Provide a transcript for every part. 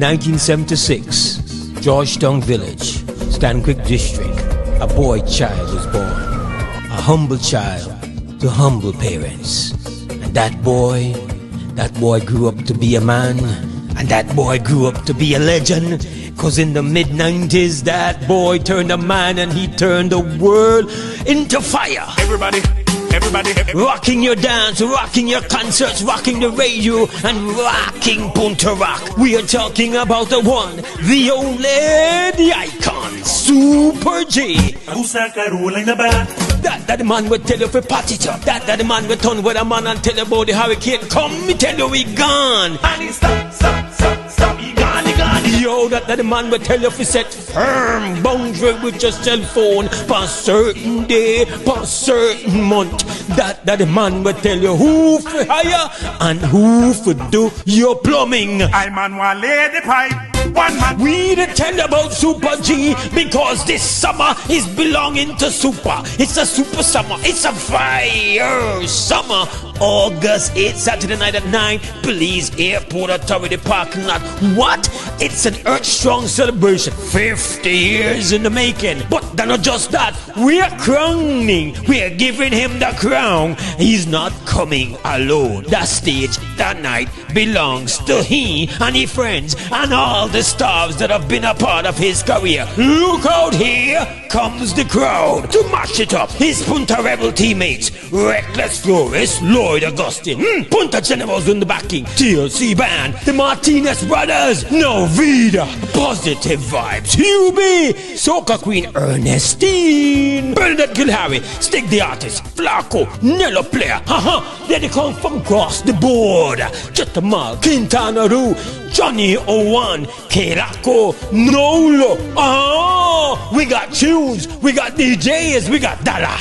1976, Georgetown Village, Stanquick District, a boy child was born. A humble child to humble parents. And that boy grew up to be a man. And that boy grew up to be a legend. Cause in the mid-90s, that boy turned a man and he turned the world into fire. Everybody. Rocking your dance, rocking your concerts, rocking the radio, and rocking Punta Rock. We are talking about the one, the only, the icon, Super J. That the man will tell you for party top. That the man will turn with a man and tell you about the hurricane. Come, me tell you we gone. And he stop, he gone. Yo, that the man will tell you if you set firm boundary with your cell phone for a certain day, for a certain month. That the man will tell you who for hire and who for do your plumbing. I man want lay the pipe. One man. We the tell about Super G because this summer is belonging to Super. It's a super summer. It's a fire summer. August 8th, Saturday night at 9, Police Airport Authority parking lot. What? It's an Earth Strong celebration. 50 years in the making. But not just that. We're crowning. We're giving him the crown. He's not coming alone. That stage, that night, belongs to he and his friends and all the stars that have been a part of his career. Look out, here comes the crowd to mash it up. His Punta Rebel teammates, Reckless Flores, Lloyd Augustine, Punta Generals in the backing, TLC Band, the Martinez Brothers, No Vida, Positive Vibes, UB, Soca Queen Ernestine, Bernadette Gilharry, Stick the Artist, Flaco, Nello Player, they come from across the board. Chetamal, Quintana Roo, Johnny Owan, Kerako, Nolo. We got tunes, we got DJs, we got Dala,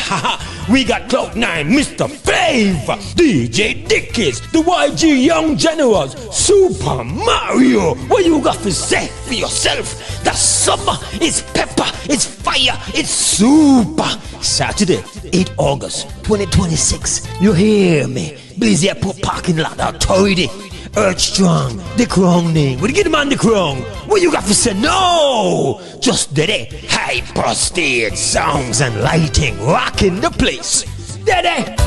we got Cloud9, Mr. Flav, DJ Dickies, the YG Young Generals, Super Mario. What you got to say for yourself? The summer is pepper, it's fire, it's super. Saturday, 8 August 2026. You hear me? Blaze Airport parking lot authority. Earth Strong, the crowning. We get him on the crown. What you got to say? No! Just Dede, hyper stage sounds and lighting, rocking the place. Dede!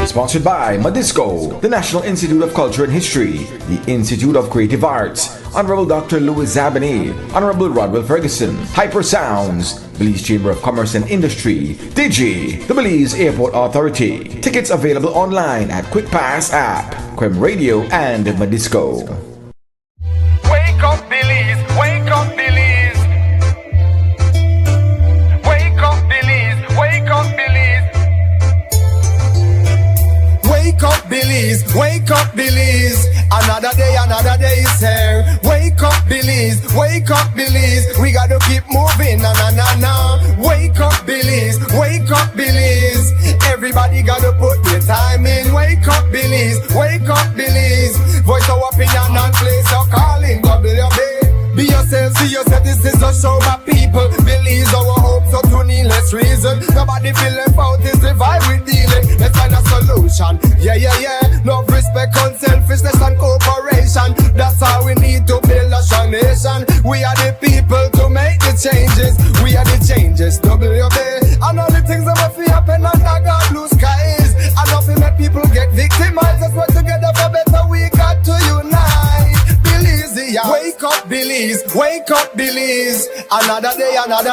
Sponsored by Madisco, the National Institute of Culture and History, the Institute of Creative Arts, Honorable Dr. Louis Zabany, Honorable Rodwell Ferguson, Hyper Sounds, Belize Chamber of Commerce and Industry, Digi, the Belize Airport Authority. Tickets available online at Quick Pass app, Quem Radio, and Madisco. Wake up, Belize. Wake up, Belize. Wake up, Belize. Wake up, Belize. Wake up, Belize, wake up, Belize. Another day is here. Wake up, Belize, wake up, Belize. We gotta keep moving, na na na na. Wake up, Belize, wake up, Belize. Everybody gotta put their time in. Wake up, Belize, wake up, Belize. Voice our opinion and place your calling. WB. Be yourself, see yourself, this is a show of people. Believe our hopes are to needless reason. Nobody feel left out, is the vibe we dealing. Let's find a solution, yeah. Love, respect, unselfishness and cooperation. That's how we need to build a strong nation. We are the people to make the changes. We are the changes, WB. And all the things that must happen under God blue skies. And nothing make people get victimized. Let's work together for better, we got to unite. Wake up, Belize, wake up, Belize. Another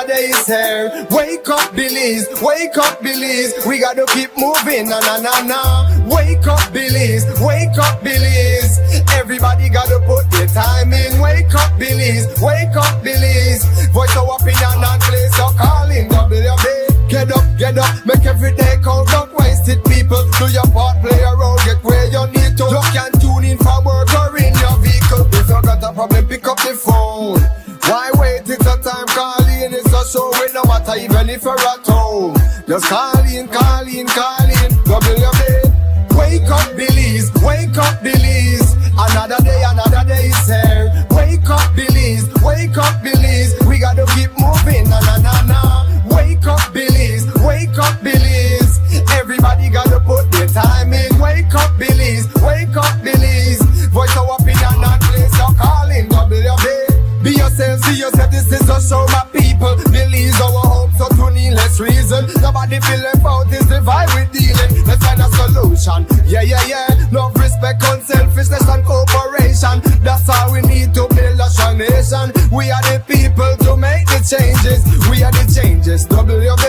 day is here. Wake up, Belize, wake up, Belize. We gotta keep moving, na na na na. Wake up, Belize, wake up, Belize. Everybody gotta put their time in. Wake up, Belize, wake up, Belize. Voice our opinion and place your calling. WB. Get up, make every day count. Don't waste it, people. Do your part, play a role, get where you need to. You can tune in for work or in your vehicle. If you got a problem, pick up the phone. Why wait? It's a time calling. It's a show with no matter even if you're at home. Just call in. WB. Wake up, Belize. Wake up, Belize. Another day is here. Wake up, Belize. Wake up, Belize. We gotta keep moving. Na na na na. Wake up, Belize. Wake up, Belize. Everybody gotta put their time in. Wake up, Belize. Wake up, Belize. Voice our opinion and place your solution. Yeah, yeah, yeah. Love, respect, unselfishness and cooperation. That's how we need to build a strong nation. We are the people to make the changes. We are the changes. WB.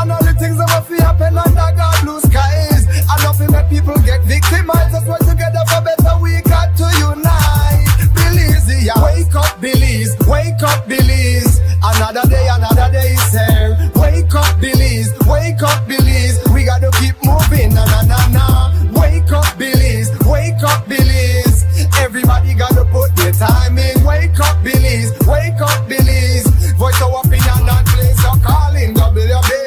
And all the things that will happen under God blue skies. And nothing that people get victimized. That's why together for better we got to unite. Belize, yeah. Wake up, Belize. Wake up, Belize. Another day is here. Wake up, Belize. Wake up, Belize. We gotta keep moving. Na na na na. Wake up, Belize. Wake up, Belize. Everybody gotta put their time in. Wake up, Belize. Wake up, Belize. Voice our opinion and place your calling. WB.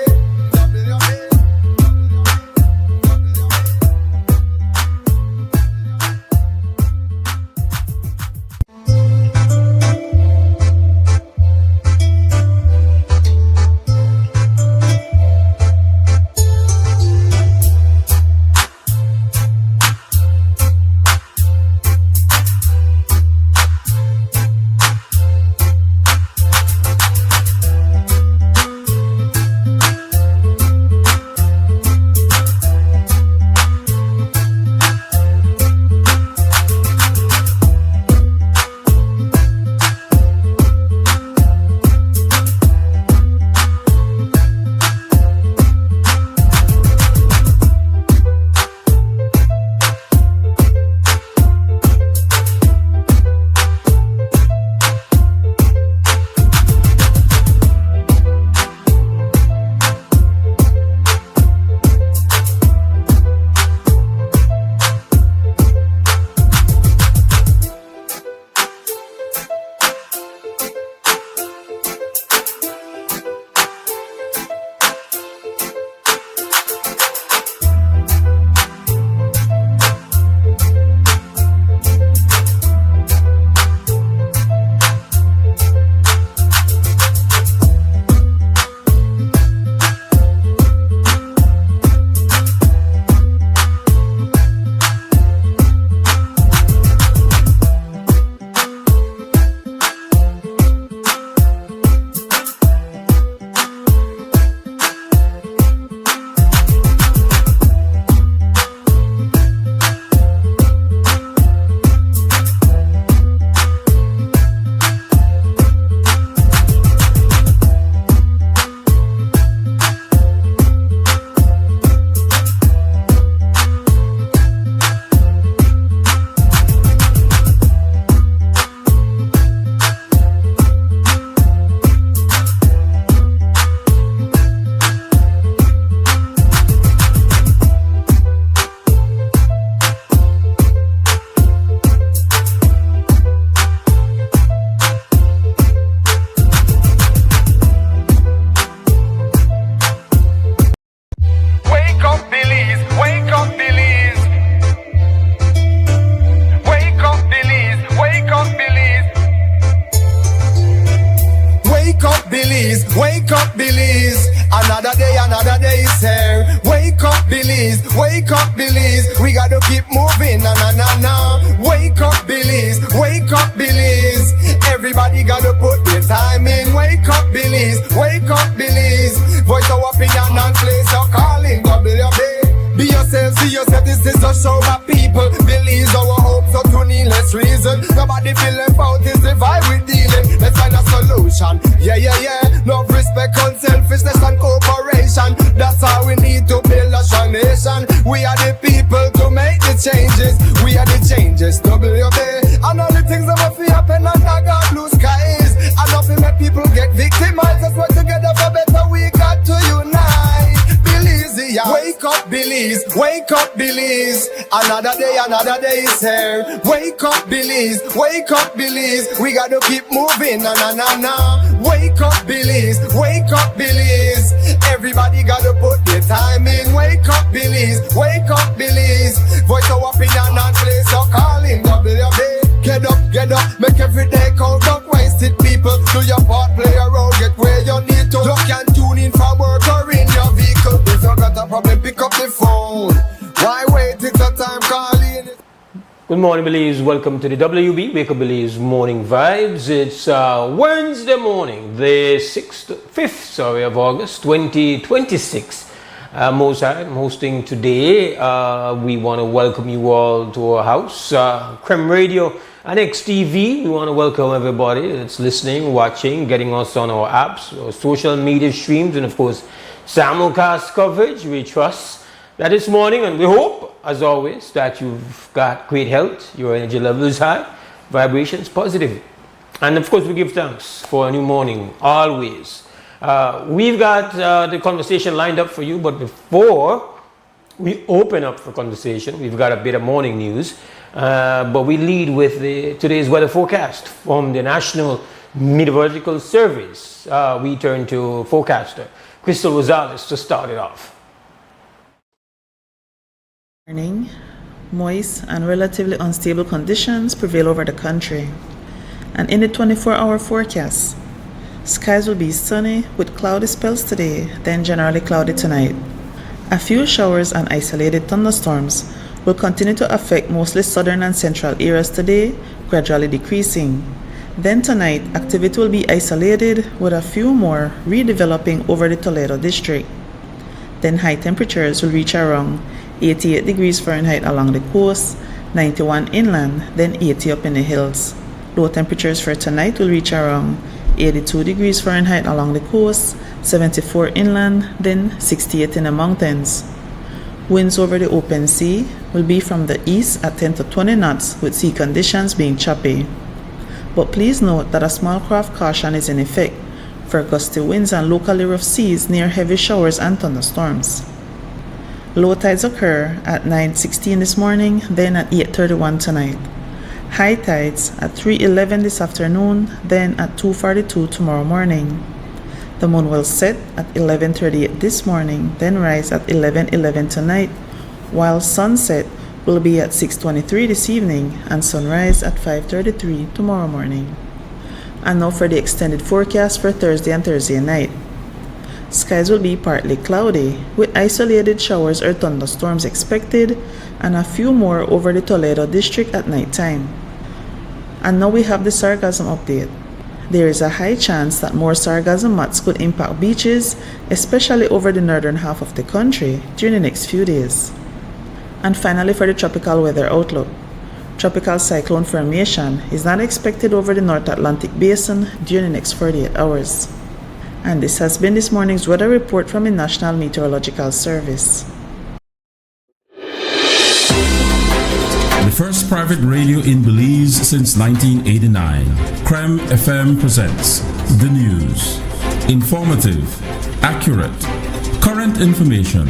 Another day is here. Wake up, Belize. Wake up, Belize. We gotta keep moving. Na na na na. Wake up, Belize. Wake up, Belize. Everybody gotta put their time in. Wake up, Belize. Wake up, Belize. Voice our opinion and place your calling. WB. Get up, make every day count. Don't waste it, people. Do your part, play a role, get where you need to. You can tune in for work or in your vehicle. If you got a problem, pick up the phone. Why wait? It's a time calling. Good morning, Belize. Welcome to the WB Wake Up Belize Morning Vibes. It's Wednesday morning, the 5th of August, 2026. Mose, I'm hosting today. We want to welcome you all to our house, Creme Radio and XTV. We want to welcome everybody that's listening, watching, getting us on our apps, our social media streams, and of course, simulcast coverage. We trust that this morning, and we hope, as always, that you've got great health, your energy level is high, vibrations positive. And of course, we give thanks for a new morning, always. We've got the conversation lined up for you, but before we open up for conversation, we've got a bit of morning news. But we lead with today's weather forecast from the National Meteorological Service. We turn to forecaster Crystal Rosales to start it off. Morning. Moist and relatively unstable conditions prevail over the country. And in the 24-hour forecast, skies will be sunny with cloudy spells today, then generally cloudy tonight. A few showers and isolated thunderstorms will continue to affect mostly southern and central areas today, gradually decreasing. Then tonight, activity will be isolated with a few more redeveloping over the Toledo district. Then high temperatures will reach around 88 degrees Fahrenheit along the coast, 91 inland, then 80 up in the hills. Low temperatures for tonight will reach around 82 degrees Fahrenheit along the coast, 74 inland, then 68 in the mountains. Winds over the open sea will be from the east at 10 to 20 knots with sea conditions being choppy. But please note that a small craft caution is in effect for gusty winds and locally rough seas near heavy showers and thunderstorms. Low tides occur at 9:16 this morning, then at 8:31 tonight. High tides at 3:11 this afternoon, then at 2:42 tomorrow morning. The moon will set at 11:38 this morning, then rise at 11:11 tonight, while sunset will be at 6:23 this evening and sunrise at 5:33 tomorrow morning. And now for the extended forecast for Thursday and Thursday night. Skies will be partly cloudy, with isolated showers or thunderstorms expected, and a few more over the Toledo district at night time. And now we have the sargassum update. There is a high chance that more sargassum mats could impact beaches, especially over the northern half of the country during the next few days. And finally, for the tropical weather outlook. Tropical cyclone formation is not expected over the North Atlantic Basin during the next 48 hours. And this has been this morning's weather report from the National Meteorological Service. The first private radio in Belize since 1989. Creme FM presents the news. Informative, accurate, current information,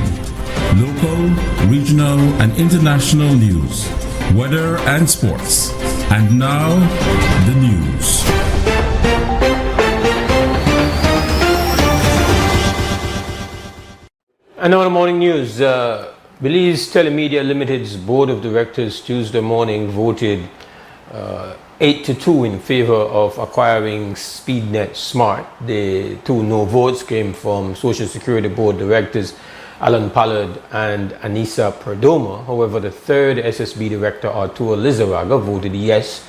local, regional, and international news, weather and sports. And now, the news. Another morning news. Belize Telemedia Limited's Board of Directors Tuesday morning voted 8-2 in favor of acquiring SpeedNet Smart. The two no votes came from Social Security Board Directors Alan Pollard and Anissa Perdomo. However, the third SSB Director Arturo Lizarraga voted yes,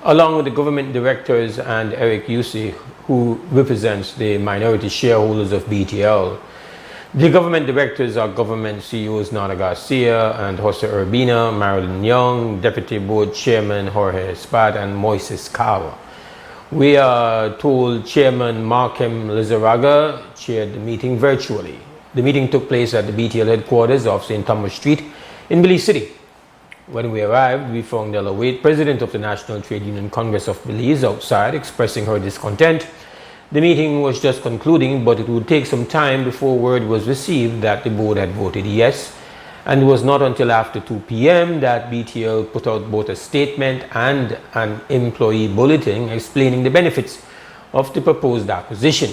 along with the government directors and Eric Yusey, who represents the minority shareholders of BTL. The government directors are government CEOs Nana Garcia and Jose Urbina, Marilyn Young, Deputy Board Chairman Jorge Espat, and Moises Kawa. We are told Chairman Markham Lizarraga chaired the meeting virtually. The meeting took place at the BTL headquarters off St. Thomas Street in Belize City. When we arrived, we found Ella Wade, President of the National Trade Union Congress of Belize, outside expressing her discontent. The meeting was just concluding, but it would take some time before word was received that the board had voted yes, and it was not until after 2 p.m. that BTL put out both a statement and an employee bulletin explaining the benefits of the proposed acquisition.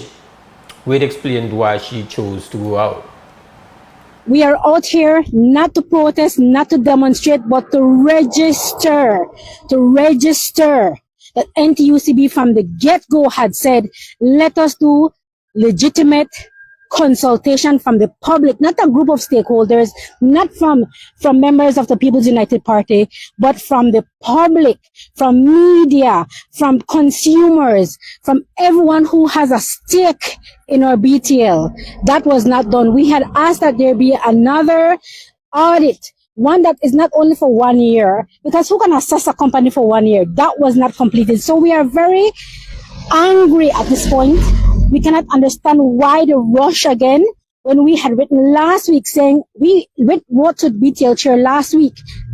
Wade explained why she chose to go out. We are out here not to protest, not to demonstrate, but to register that NTUCB from the get-go had said, let us do legitimate consultation from the public, not a group of stakeholders, not from members of the People's United Party, but from the public, from media, from consumers, from everyone who has a stake in our BTL. That was not done. We had asked that there be another audit, one that is not only for 1 year, because who can assess a company for 1 year? That was not completed. So we are very angry at this point. We cannot understand why the rush again when we had written last week saying we wrote to BTL chair last week.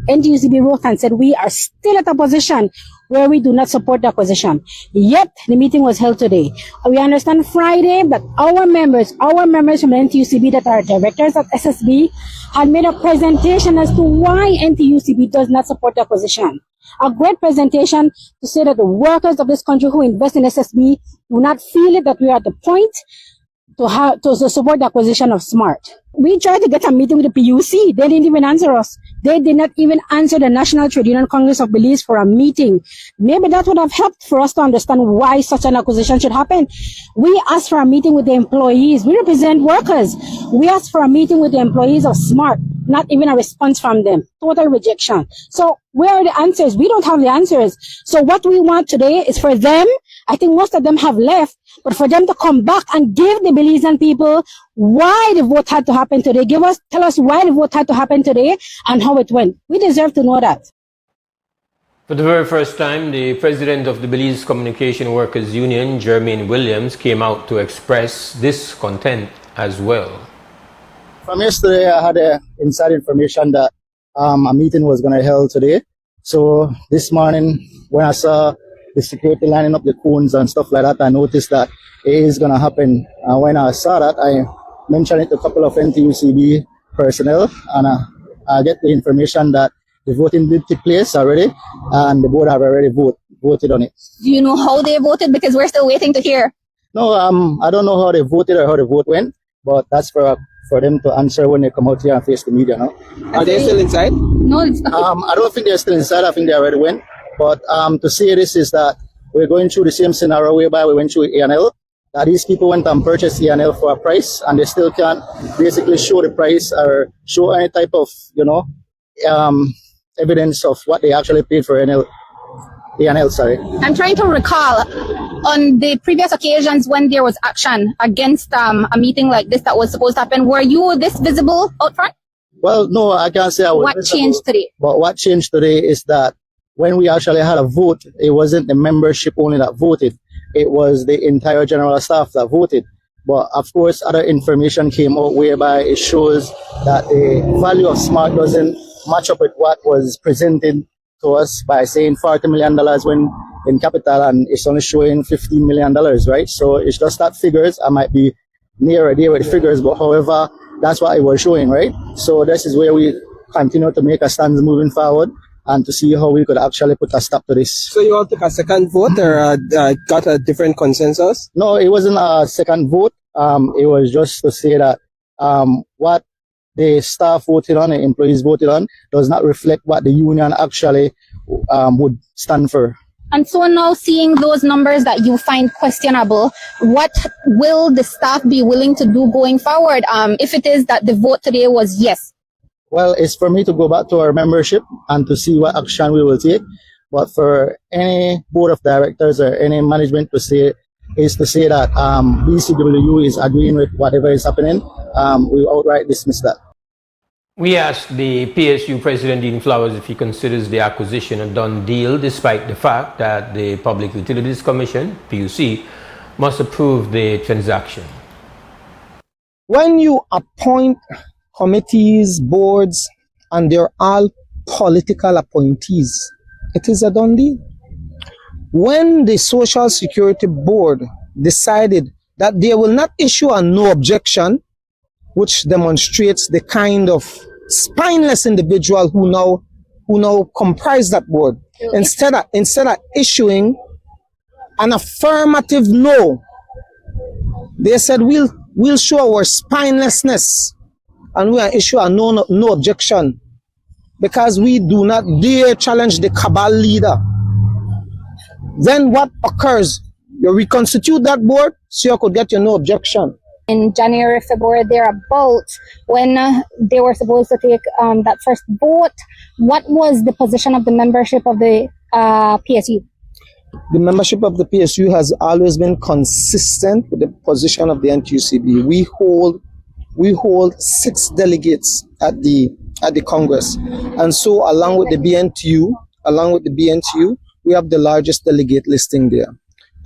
NTUCB wrote and said we are still at a position where we do not support the acquisition. Yet the meeting was held today. We understand Friday, but our members from the NTUCB that are directors at SSB had made a presentation as to why NTUCB does not support the acquisition. A great presentation to say that the workers of this country who invest in SSB do not feel it, that we are at the point to support the acquisition of Smart. We tried to get a meeting with the PUC. They didn't even answer us. They did not even answer the National Trade Union Congress of Belize for a meeting. Maybe that would have helped for us to understand why such an acquisition should happen. We asked for a meeting with the employees. We represent workers. We asked for a meeting with the employees of Smart. Not even a response from them. Total rejection. So where are the answers? We don't have the answers. So what we want today is for them, I think most of them have left, but for them to come back and give the Belizean people why the vote had to happen today. Tell us why the vote had to happen today and how it went. We deserve to know that. For the very first time, the president of the Belize Communication Workers Union, Jermaine Williams, came out to express discontent as well. From yesterday, I had inside information that a meeting was going to be held today. So this morning, when I saw the security lining up the cones and stuff like that, I noticed that it is going to happen. And when I saw that, I mentioned it to a couple of NTUCB personnel, and I get the information that the voting did take place already, and the board have already voted on it. Do you know how they voted? Because we're still waiting to hear. No, I don't know how they voted or how the vote went, but that's for them to answer when they come out here and face the media. No? Are they still inside? No, it's not. I don't think they're still inside. I think they already went. But to say this is that we're going through the same scenario whereby we went through ENL, that these people went and purchased ENL for a price, and they still can't basically show the price or show any type of, evidence of what they actually paid for ENL. Sorry. I'm trying to recall on the previous occasions when there was action against a meeting like this that was supposed to happen. Were you this visible out front? Well, no, I can't say I was. What changed today? But what changed today is that when we actually had a vote, it wasn't the membership only that voted. It was the entire general staff that voted. But of course, other information came out whereby it shows that the value of Smart doesn't match up with what was presented to us by saying $40 million when in capital, and it's only showing $15 million, right? So it's just that figures. I might be nearer there with the figures, but however, that's what it was showing, right? So this is where we continue to make a stand moving forward and to see how we could actually put a stop to this. So you all took a second vote or got a different consensus? No, it wasn't a second vote. It was just to say that what the staff voted on, the employees voted on, does not reflect what the union actually would stand for. And so now, seeing those numbers that you find questionable, what will the staff be willing to do going forward if it is that the vote today was yes? Well, it's for me to go back to our membership and to see what action we will take. But for any board of directors or any management to say that BCWU is agreeing with whatever is happening, we outright dismiss that. We asked the PSU President Dean Flowers if he considers the acquisition a done deal, despite the fact that the Public Utilities Commission, PUC, must approve the transaction. When you appoint committees, boards, and they're all political appointees, it is a done deal. When the Social Security Board decided that they will not issue a no objection, which demonstrates the kind of spineless individual who now comprise that board. Instead of issuing an affirmative no, they said we'll show our spinelessness and we'll issue a no objection because we do not dare challenge the cabal leader. Then what occurs? You reconstitute that board so you could get your no objection. in January, February, thereabout, when they were supposed to take that first vote. What was the position of the membership of the PSU? The membership of the PSU has always been consistent with the position of the NTUCB. We hold 6 delegates at the Congress, and so along with the BNTU, we have the largest delegate listing there.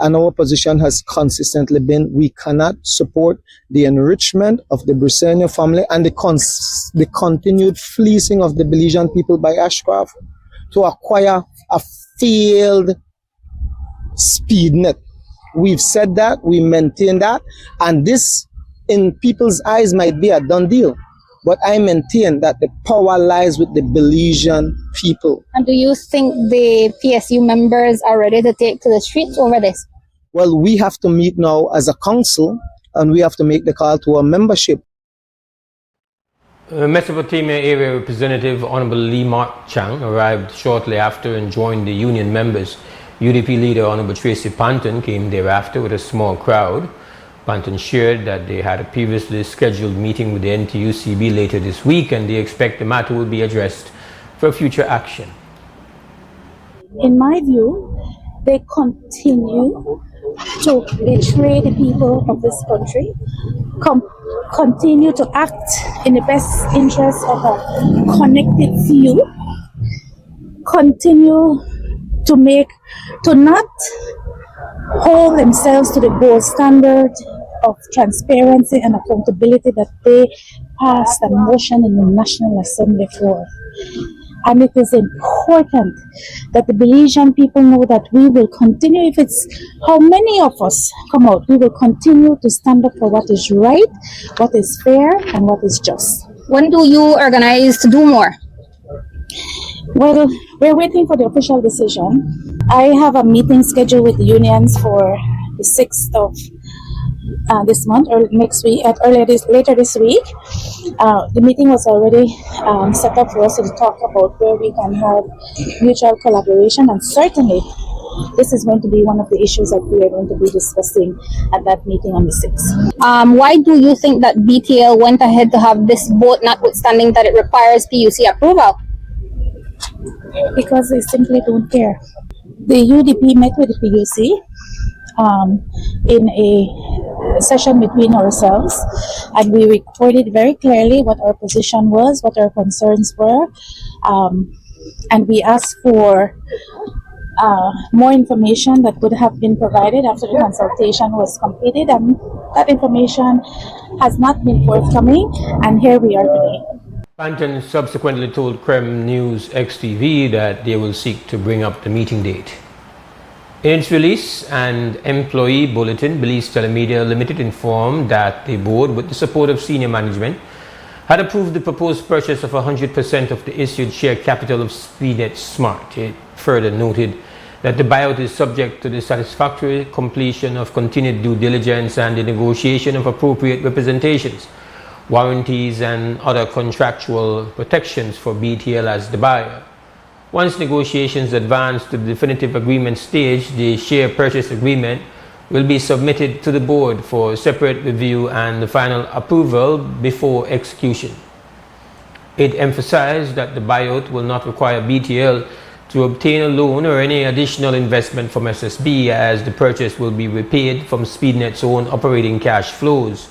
And our position has consistently been we cannot support the enrichment of the Briceño family and the continued fleecing of the Belizean people by Ashcroft to acquire a failed speed net. We've said that, we maintain that, and this in people's eyes might be a done deal. But I maintain that the power lies with the Belizean people. And do you think the PSU members are ready to take to the streets over this? Well, we have to meet now as a council, and we have to make the call to our membership. Mesopotamia Area Representative Honorable Lee Mark Chang arrived shortly after and joined the union members. UDP leader Honorable Tracy Panton came thereafter with a small crowd. Panton shared that they had a previously scheduled meeting with the NTUCB later this week, and they expect the matter will be addressed for future action. In my view, they continue to betray the people of this country, continue to act in the best interest of a connected few, continue to not hold themselves to the gold standard of transparency and accountability that they passed a motion in the National Assembly for. And it is important that the Belizean people know that we will continue, if it's how many of us come out, we will continue to stand up for what is right, what is fair, and what is just. When do you organize to do more? Well, we're waiting for the official decision. I have a meeting scheduled with the unions for the 6th of this month or next week, later this week. The meeting was already set up for us to talk about where we can have mutual collaboration, and certainly this is going to be one of the issues that we are going to be discussing at that meeting on the 6th. Why do you think that BTL went ahead to have this vote, notwithstanding that it requires PUC approval? Because they simply don't care. The UDP met with the PUC in a session between ourselves, and we recorded very clearly what our position was, what our concerns were, and we asked for more information that would have been provided after the consultation was completed, and that information has not been forthcoming, and here we are today. Panton subsequently told Creme News XTV that they will seek to bring up the meeting date. In its release and employee bulletin, Belize Telemedia Limited informed that the board, with the support of senior management, had approved the proposed purchase of 100% of the issued share capital of SpeedNet Smart. It further noted that the buyout is subject to the satisfactory completion of continued due diligence and the negotiation of appropriate representations, warranties and other contractual protections for BTL as the buyer. Once negotiations advance to the definitive agreement stage, the share purchase agreement will be submitted to the board for separate review and the final approval before execution. It emphasized that the buyout will not require BTL to obtain a loan or any additional investment from SSB, as the purchase will be repaid from SpeedNet's own operating cash flows.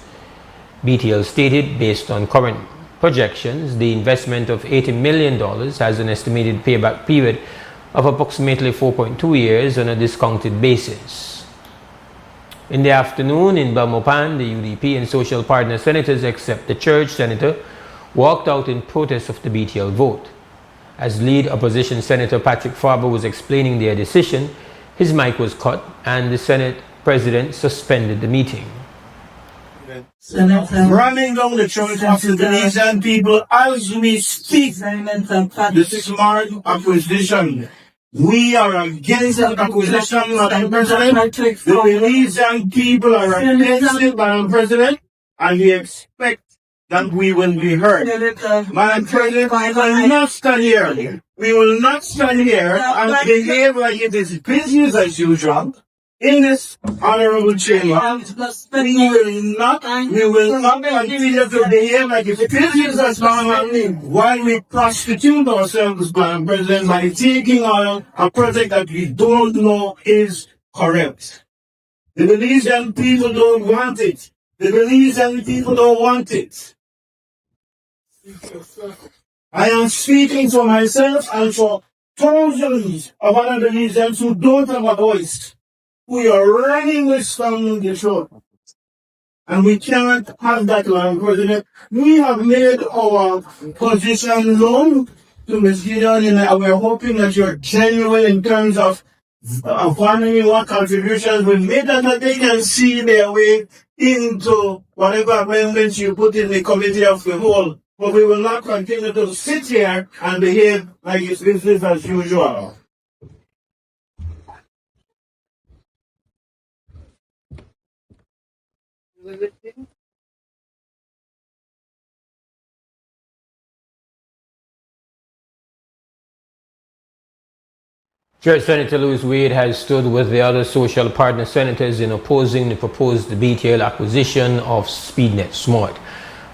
BTL stated, based on current projections, the investment of $80 million has an estimated payback period of approximately 4.2 years on a discounted basis. In the afternoon in Belmopan, the UDP and social partner senators, except the church senator, walked out in protest of the BTL vote. As lead opposition Senator Patrick Farber was explaining their decision, his mic was cut and the Senate President suspended the meeting. Running down the church of the Belizean people as we speak. This is smart acquisition. We are against that acquisition, Madam President. The Belizean people are against it, Madam President, and we expect that we will be heard. Madam President, we will not stand here. We will not stand here and behave like it is business as usual. in this honorable chamber, we will not continue to behave like if it is as while we prostitute ourselves, Madam President, by taking on a project that we don't know is correct. The Belizean people don't want it. The Belizean people don't want it. I am speaking for myself and for thousands of other Belizeans who don't have a voice. We are running this from the throat. And we cannot have that, Madam President. We have made our position known to Ms. Gideon, and we're hoping that you're genuine in terms of honoring what contributions we made and that they can see their way into whatever amendments you put in the committee of the whole. But we will not continue to sit here and behave like it's business as usual. Chair Senator Louis Wade has stood with the other social partner senators in opposing the proposed BTL acquisition of SpeedNet Smart.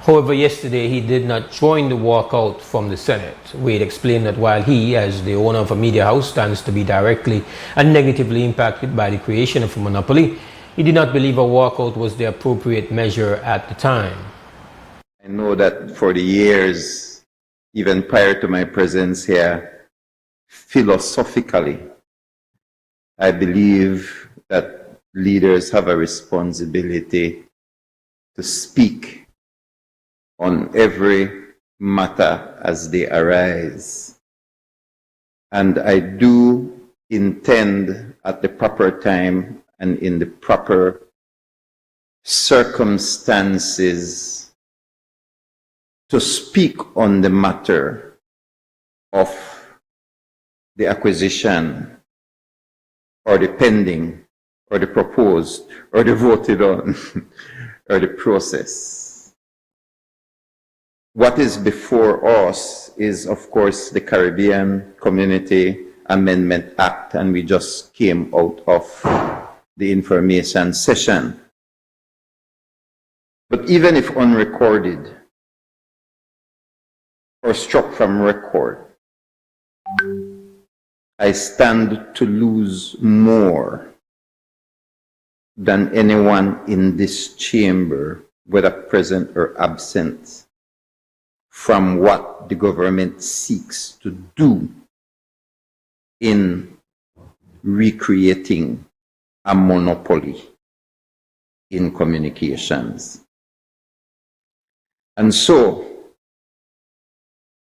However, yesterday he did not join the walkout from the Senate. Wade explained that while he, as the owner of a media house, stands to be directly and negatively impacted by the creation of a monopoly, he did not believe a walkout was the appropriate measure at the time. I know that for the years, even prior to my presence here, philosophically, I believe that leaders have a responsibility to speak on every matter as they arise. And I do intend at the proper time and in the proper circumstances to speak on the matter of the acquisition or the pending or the proposed or the voted on or the process. What is before us is, of course, the Caribbean Community Amendment Act, and we just came out of the information session. But even if unrecorded or struck from record, I stand to lose more than anyone in this chamber, whether present or absent, from what the government seeks to do in recreating a monopoly in communications. And so,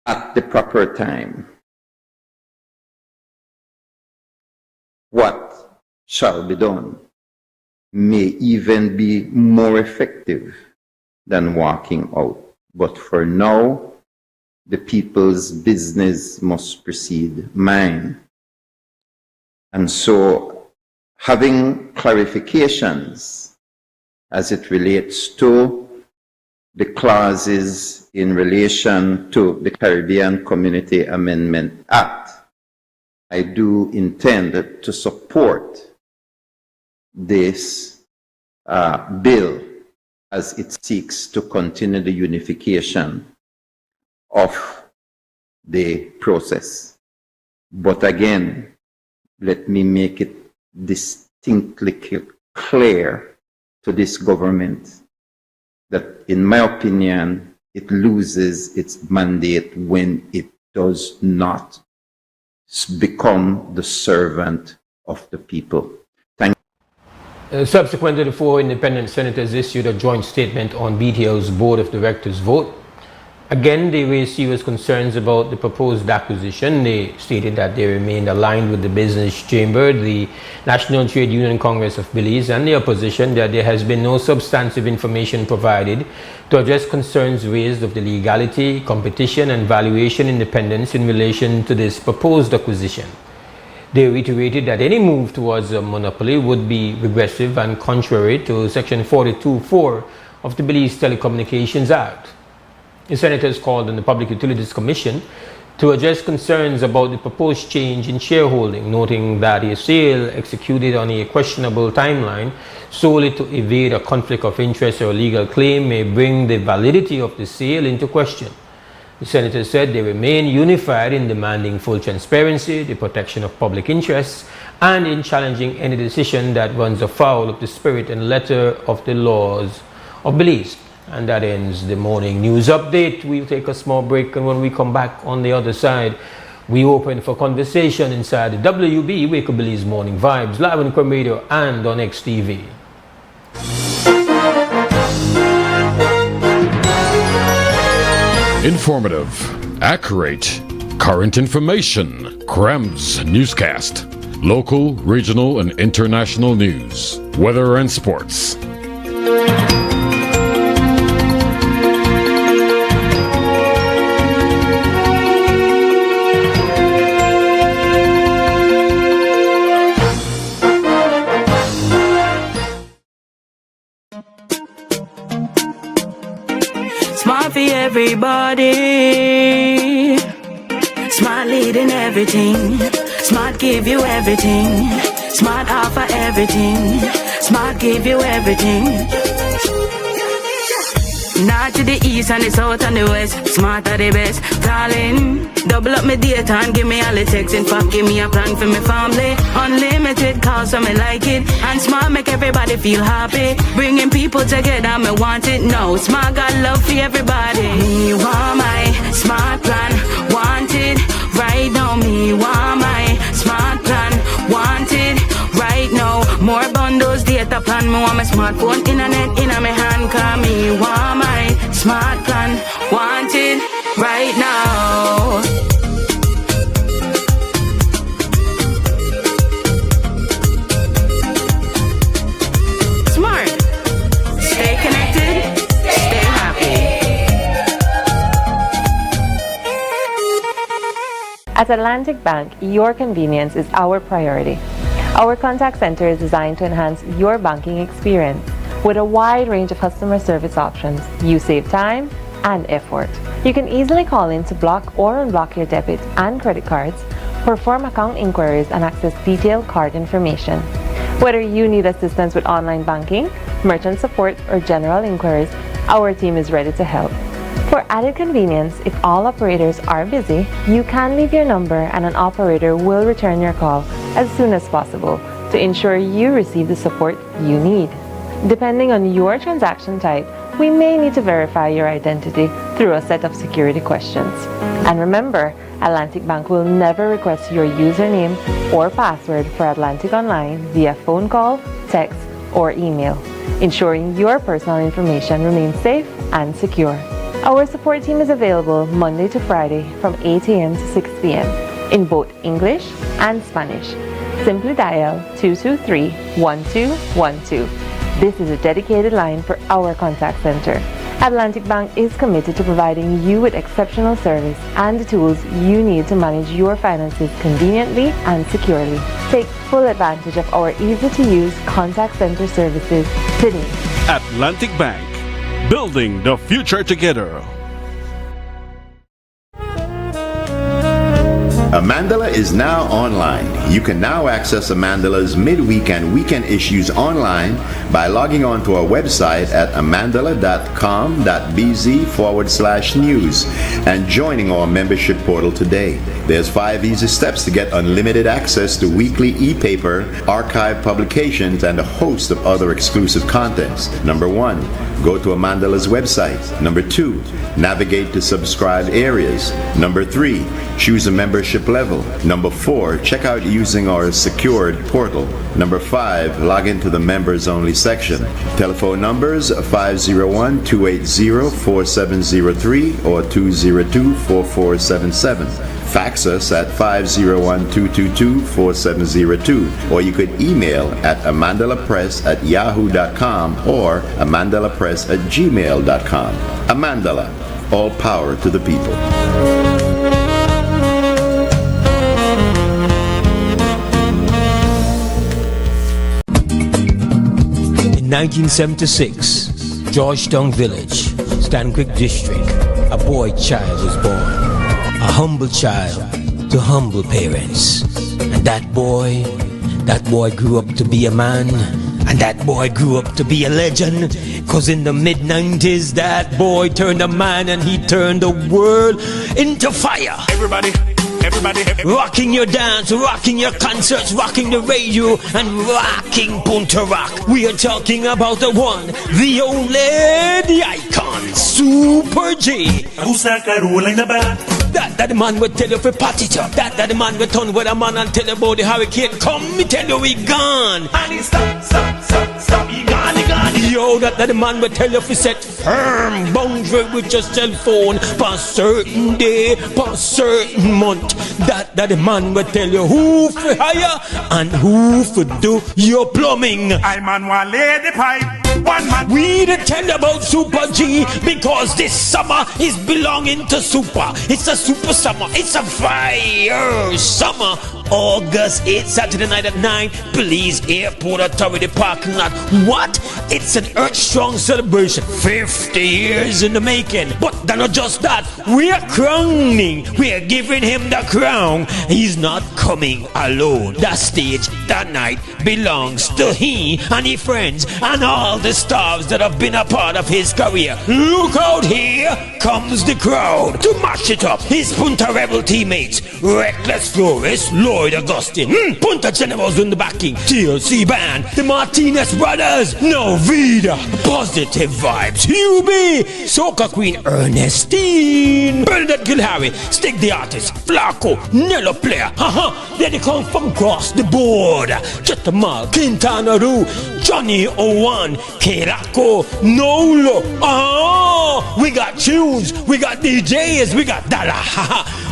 at the proper time, what shall be done may even be more effective than walking out. But for now, the people's business must precede mine. And so, having clarifications as it relates to the clauses in relation to the Caribbean Community Amendment Act, I do intend to support this bill as it seeks to continue the unification of the process. But again, let me make it distinctly clear to this government that, in my opinion, it loses its mandate when it does not become the servant of the people. Thank you. Subsequently, the four independent senators issued a joint statement on BTL's Board of Directors vote. Again, they raised serious concerns about the proposed acquisition. They stated that they remained aligned with the Business Chamber, the National Trade Union Congress of Belize, and the opposition, that there has been no substantive information provided to address concerns raised of the legality, competition, and valuation independence in relation to this proposed acquisition. They reiterated that any move towards a monopoly would be regressive and contrary to Section 42(4) of the Belize Telecommunications Act. The senators called on the Public Utilities Commission to address concerns about the proposed change in shareholding, noting that a sale executed on a questionable timeline solely to evade a conflict of interest or legal claim may bring the validity of the sale into question. The senators said they remain unified in demanding full transparency, the protection of public interests, and in challenging any decision that runs afoul of the spirit and letter of the laws of Belize. And that ends the morning news update. We'll take a small break, and when we come back on the other side, we open for conversation inside the WUB Wake Up Belize Morning Vibes, live on Creme Radio and on XTV. Informative, accurate, current information. Crem's newscast. Local, regional, and international news. Weather and sports. Smart for everybody. Smart leading everything. Smart give you everything. Smart offer everything. Smart give you everything. North to the east and the south and the west. Smart are the best. Darling, double up my data and give me all the text. In fact, give me a plan for my family. Unlimited calls so me like it. And Smart make everybody feel happy. Bringing people together, me want it now. Smart got love for everybody. Me want my Smart plan. Want it right now. Me want my Smart plan. Want it right now. More bundles, data plan. Me want my smartphone, internet in my hand. Call me want my Smart plan. Want it right now. Smart. Stay connected. Stay happy. At Atlantic Bank, your convenience is our priority. Our contact center is designed to enhance your banking experience. With a wide range of customer service options, you save time and effort. You can easily call in to block or unblock your debit and credit cards, perform account inquiries, and access detailed card information. Whether you need assistance with online banking, merchant support, or general inquiries, our team is ready to help. For added convenience, if all operators are busy, you can leave your number and an operator will return your call as soon as possible to ensure you receive the support you need. Depending on your transaction type, we may need to verify your identity through a set of security questions. And remember, Atlantic Bank will never request your username or password for Atlantic Online via phone call, text, or email, ensuring your personal information remains safe and secure. Our support team is available Monday to Friday from 8 a.m. to 6 p.m. in both English and Spanish. Simply dial 223-1212. This is a dedicated line for our contact center. Atlantic Bank is committed to providing you with exceptional service and the tools you need to manage your finances conveniently and securely. Take full advantage of our easy-to-use contact center services today. Atlantic Bank, building the future together. Amandala is now online. You can now access Amandala's midweek and weekend issues online by logging on to our website at amandala.com.bz/news and joining our membership portal today. There's 5 easy steps to get unlimited access to weekly e-paper, archive publications, and a host of other exclusive contents. Number 1, go to Amandala's website. Number 2, navigate to subscribed areas. Number 3, choose a membership level. Number 4, check out using our secured portal. Number 5, log into the members only section. Telephone numbers 501-280-4703 or 202-4477. Fax us at 501-222-4702, or you could email at amandalapress@yahoo.com or amandalapress@gmail.com. Amandala, all power to the people. In 1976, Georgetown Village, Stanquick District, a boy child was born. a humble child to humble parents. And that boy grew up to be a man. And that boy grew up to be a legend. Cause in the mid-90s, that boy turned a man and he turned the world into fire. Everybody. Rocking your dance, rocking your concerts, rocking the radio, and rocking Punta Rock. We are talking about the one, the only, the icon, Super J. Who's that guy rolling the back? That the man will tell you for party top. That the man will turn with a man and tell you about the hurricane. Come, me tell you we gone. And he stop, he gone. Yo, that the man will tell you for set firm boundary with your cell phone for a certain day, for a certain month. That the man will tell you who for hire and who for do your plumbing. I man want lay the pipe. One man. We to tell you about Super G because this summer is belonging to Super. It's a super summer. It's a fire summer. August 8th, Saturday night at 9, Police Airport Authority parking lot. What? It's an earth-strong celebration. 50 years in the making. But not just that. We're crowning. We're giving him the crown. He's not coming alone. That stage, that night, belongs to he and his friends and all the stars that have been a part of his career. Look out, here comes the crowd to match it up. His Punta Rebel teammates, Reckless Flores, Lloyd Augustine, Punta Generals in the backing, TLC Band, the Martinez Brothers, No Vida, Positive Vibes, UB, Soca Queen Ernestine, Bernadette Gilharry, Stick the Artist, Flaco, Nello Player, then they come from across the board, Chetamal, Quintana Roo, Johnny Owan, Kerako, Nolo, we got tunes, we got DJs, we got Dala,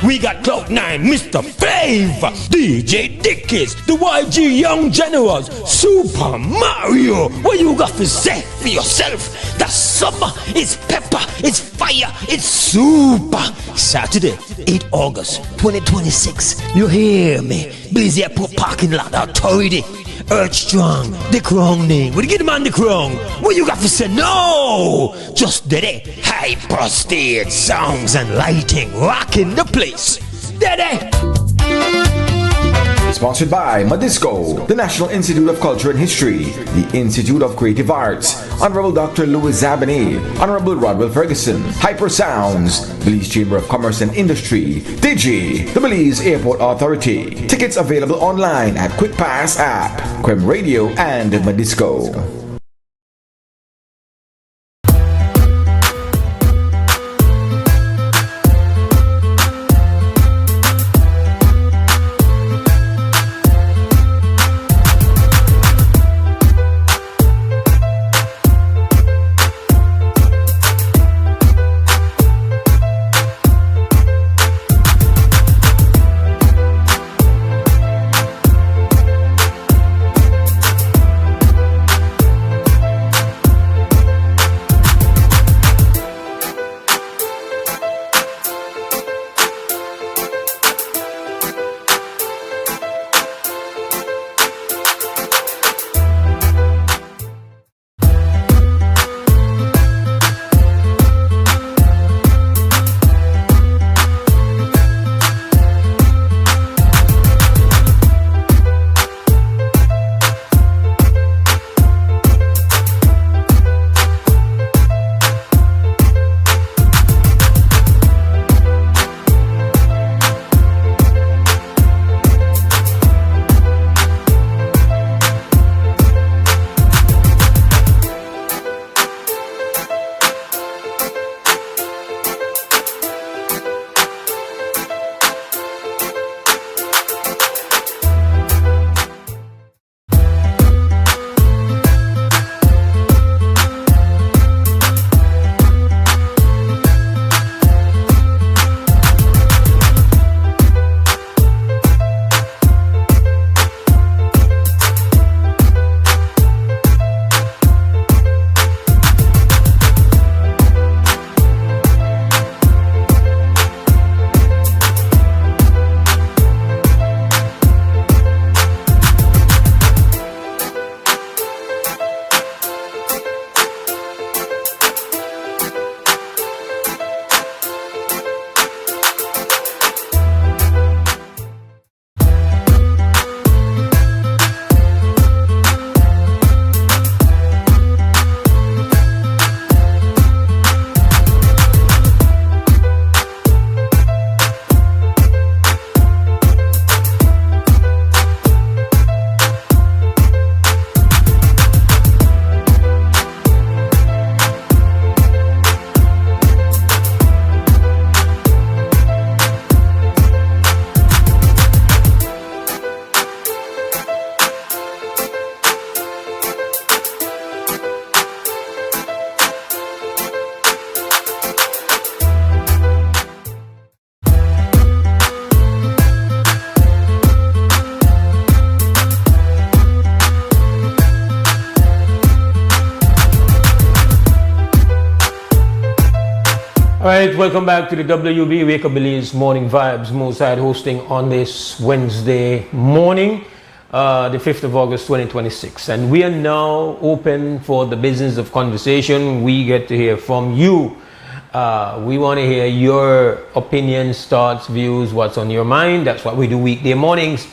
we got Cloud9, Mr. Flavor, DJ Dickies, the YG Young Generals, Super Mario. What you got to say for yourself? The summer is pepper, it's fire, it's super. Saturday, 8 August 2026. You hear me? Busy Airport parking lot authority. Earth Strong, the crown name. Would you get him on the crown? What you got to say? No! Just Dede, hyper stage sounds and lighting, rocking the place. Dede! Sponsored by Madisco, the National Institute of Culture and History, the Institute of Creative Arts, Honorable Dr. Louis Zabany, Honorable Rodwell Ferguson, Hyper Sounds, Belize Chamber of Commerce and Industry, Digi, the Belize Airport Authority. Tickets available online at Quick Pass app, Creme Radio, and Madisco. Alright, welcome back to the WB Wake Up Belize Morning Vibes. Mose Hyde hosting on this Wednesday morning, the 5th of August 2026. And we are now open for the business of conversation. We get to hear from you. We want to hear your opinions, thoughts, views, what's on your mind. That's what we do weekday mornings.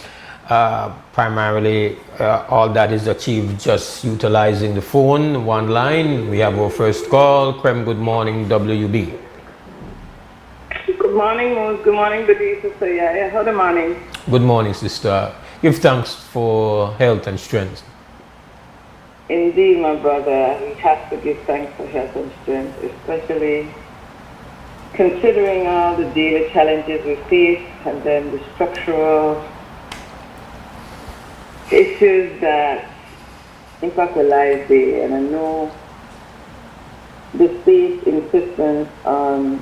Primarily, all that is achieved just utilizing the phone, one line. We have our first call. Krem, good morning, WB. Good morning, Mose. Good morning, Belize, Sister Yaya. How the morning? Good morning, sister. Give thanks for health and strength. Indeed, my brother. We have to give thanks for health and strength, especially considering all the daily challenges we face and then the structural issues that impact our lives there. And I know the state's insistence on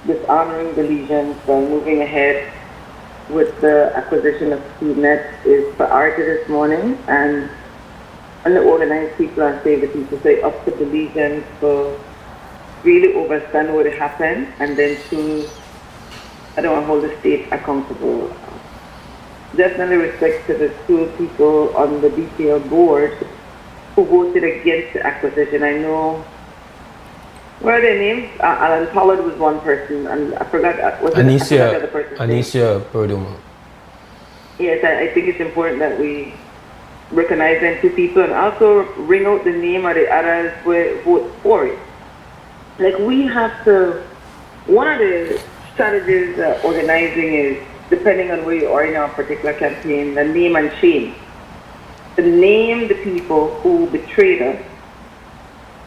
dishonoring the legions by moving ahead with the acquisition of SpeedNet is priority this morning, and the organized people and save the people say up to the legions for really understand what happened and then choose. I don't want to hold the state accountable. Definitely respect to the two people on the DPL board who voted against the acquisition. I know, what are their names? Alan Pollard was one person, and I forgot, the other person's name? Anicia Perdomo. Yes, I think it's important that we recognize them two people and also ring out the name of the others who vote for it. Like, we have to, one of the strategies organizing is, depending on where you are in a particular campaign, the name and shame. To name the people who betrayed us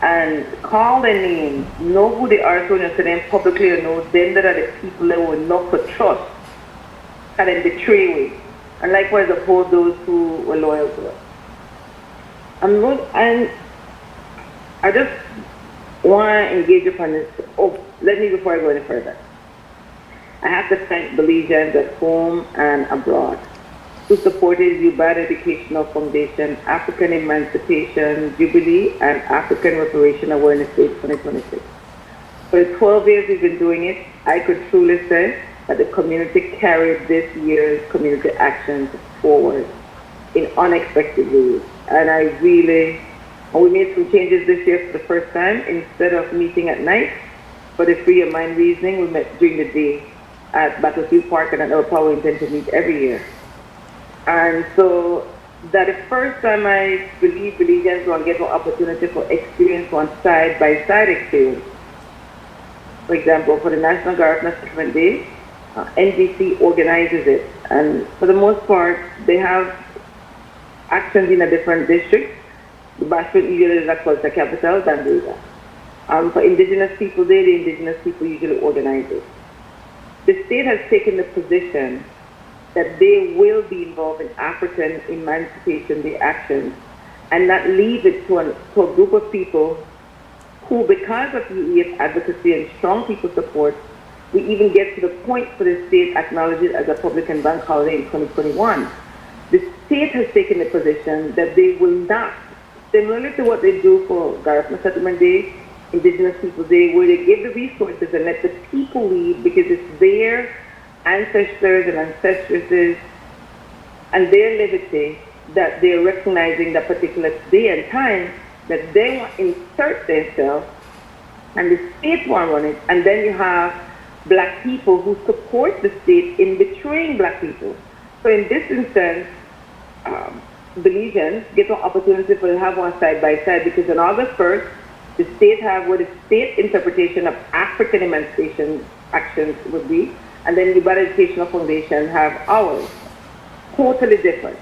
and call their names, know who they are, so you to them publicly and know them that are the people that will not put trust and then betray with. And likewise uphold those who were loyal to us. And I just want to engage upon this. Oh, let me, before I go any further, I have to thank Belizeans at home and abroad who supported WUB Educational Foundation, African Emancipation Jubilee, and African Reparation Awareness Day 2026. For the 12 years we've been doing it, I could truly say that the community carried this year's community actions forward in unexpected ways. And we made some changes this year for the first time. Instead of meeting at night for the free of mind reasoning, we met during the day at Battlefield Park, and at our power we intend to meet every year. And so that the first time I believe Belizeans will get an opportunity for experience one side-by-side experience. For example, for the National Gardener Settlement Day, NGC organizes it, and for the most part, they have actions in a different district. The Bashford usually is called the capital, Dandega. For Indigenous People Day, the Indigenous people usually organize it. The state has taken the position that they will be involved in African Emancipation Day actions and not leave it to a group of people who, because of UEF advocacy and strong people support, we even get to the point for the state acknowledged it as a public and bank holiday in 2021. The state has taken the position that they will not, similarly to what they do for Garifuna Settlement Day, Indigenous People Day, where they give the resources and let the people lead because it's their ancestors and ancestresses and their liberty that they're recognizing that particular day and time that they want to insert themselves and the state won't run it. And then you have black people who support the state in betraying black people. So in this instance, Belizeans get an opportunity to have one side by side because on August 1st, the state have what the state interpretation of African emancipation actions would be, and then the WUB Educational Foundation have ours. Totally different.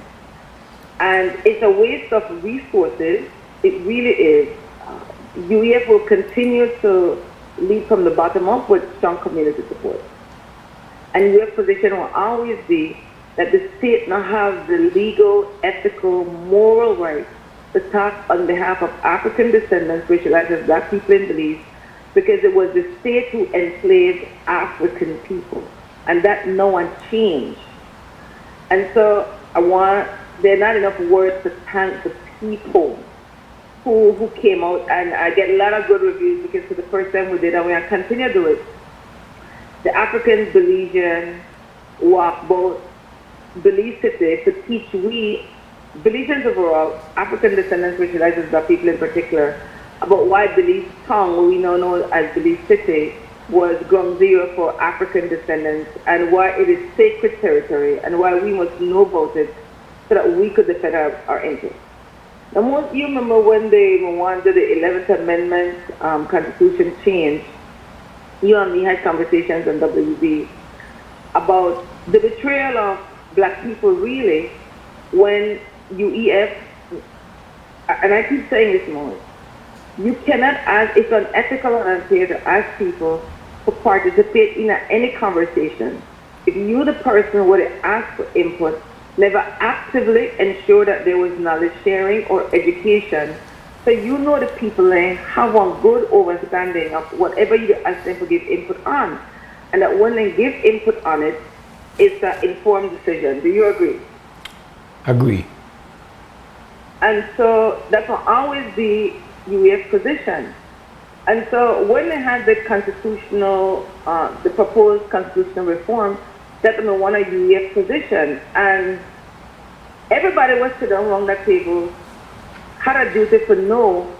And it's a waste of resources. It really is. UEF will continue to lead from the bottom up with strong community support. And UEF position will always be that the state now has the legal, ethical, moral right to talk on behalf of African descendants, racialized as black people in Belize, because it was the state who enslaved African people. And that no one changed. And so there are not enough words to thank the people who came out, and I get a lot of good reviews because for the first time we did, and we continue to do it, the African Belizean WUB, both Belize City, to teach we, Belizeans overall, African descendants, which realizes Black people in particular, about why Belize Town, what we now know as Belize City, was ground zero for African descendants, and why it is sacred territory, and why we must know about it so that we could defend our interests. Now, most you remember when they wanted the 11th Amendment Constitution change, you and me had conversations on WB about the betrayal of Black people, really, when UEF, and I keep saying this more, you cannot ask, it's unethical and unfair to ask people to participate in any conversation. If you, the person, would ask for input, never actively ensure that there was knowledge sharing or education, so you know the people have one good understanding of whatever you ask them to give input on, and that when they give input on it, it's an informed decision. Do you agree? Agree. And so that will always be UEF's position. And so when they had the constitutional, the proposed constitutional reform, that was one of UEF's position. And everybody was sitting around that table, had a duty to know,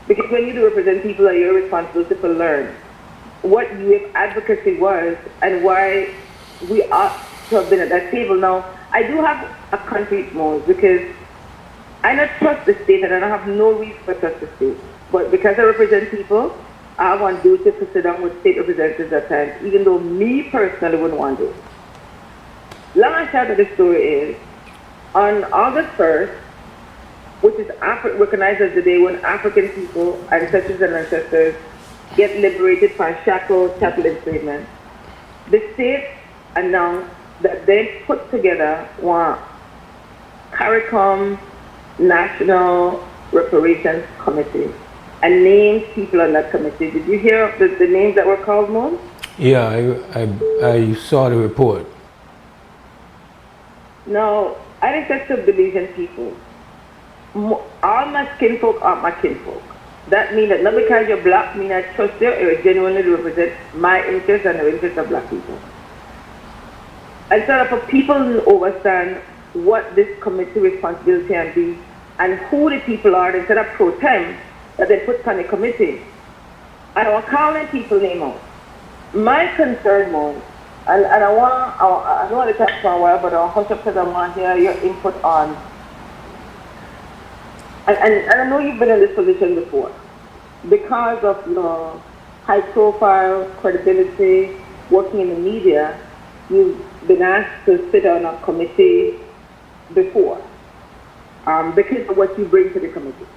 because when you do represent people, you're responsible to learn what UEF advocacy was and why we ought to have been at that table. Now, I do have a concrete mode because I don't trust the state and I don't have no reason to trust the state. But because I represent people, I have on duty to sit down with state representatives at times, even though me personally wouldn't want to. Long and short of the story is, on August 1st, which is recognized as the day when African people, ancestors and ancestors, get liberated from shackles, chattel enslavement, the state announced that they put together one CARICOM National Reparations Committee and named people on that committee. Did you hear of the names that were called, Mose? Yeah, I saw the report. No, I think that's the Belizean people. All my kinfolk are my kinfolk. That means that not because you're Black, mean I trust you, or genuinely represent my interests and the interests of Black people. And so that for people to understand what this committee responsibility can be and who the people are, instead of pro tem that they put on the committee. And I was calling people name out. My concern was, and I don't want to talk for a while, but I'll hush up because I want to hear your input on, and I know you've been in this position before, because of your high profile, credibility, working in the media, you've been asked to sit on a committee before, because of what you bring to the committee.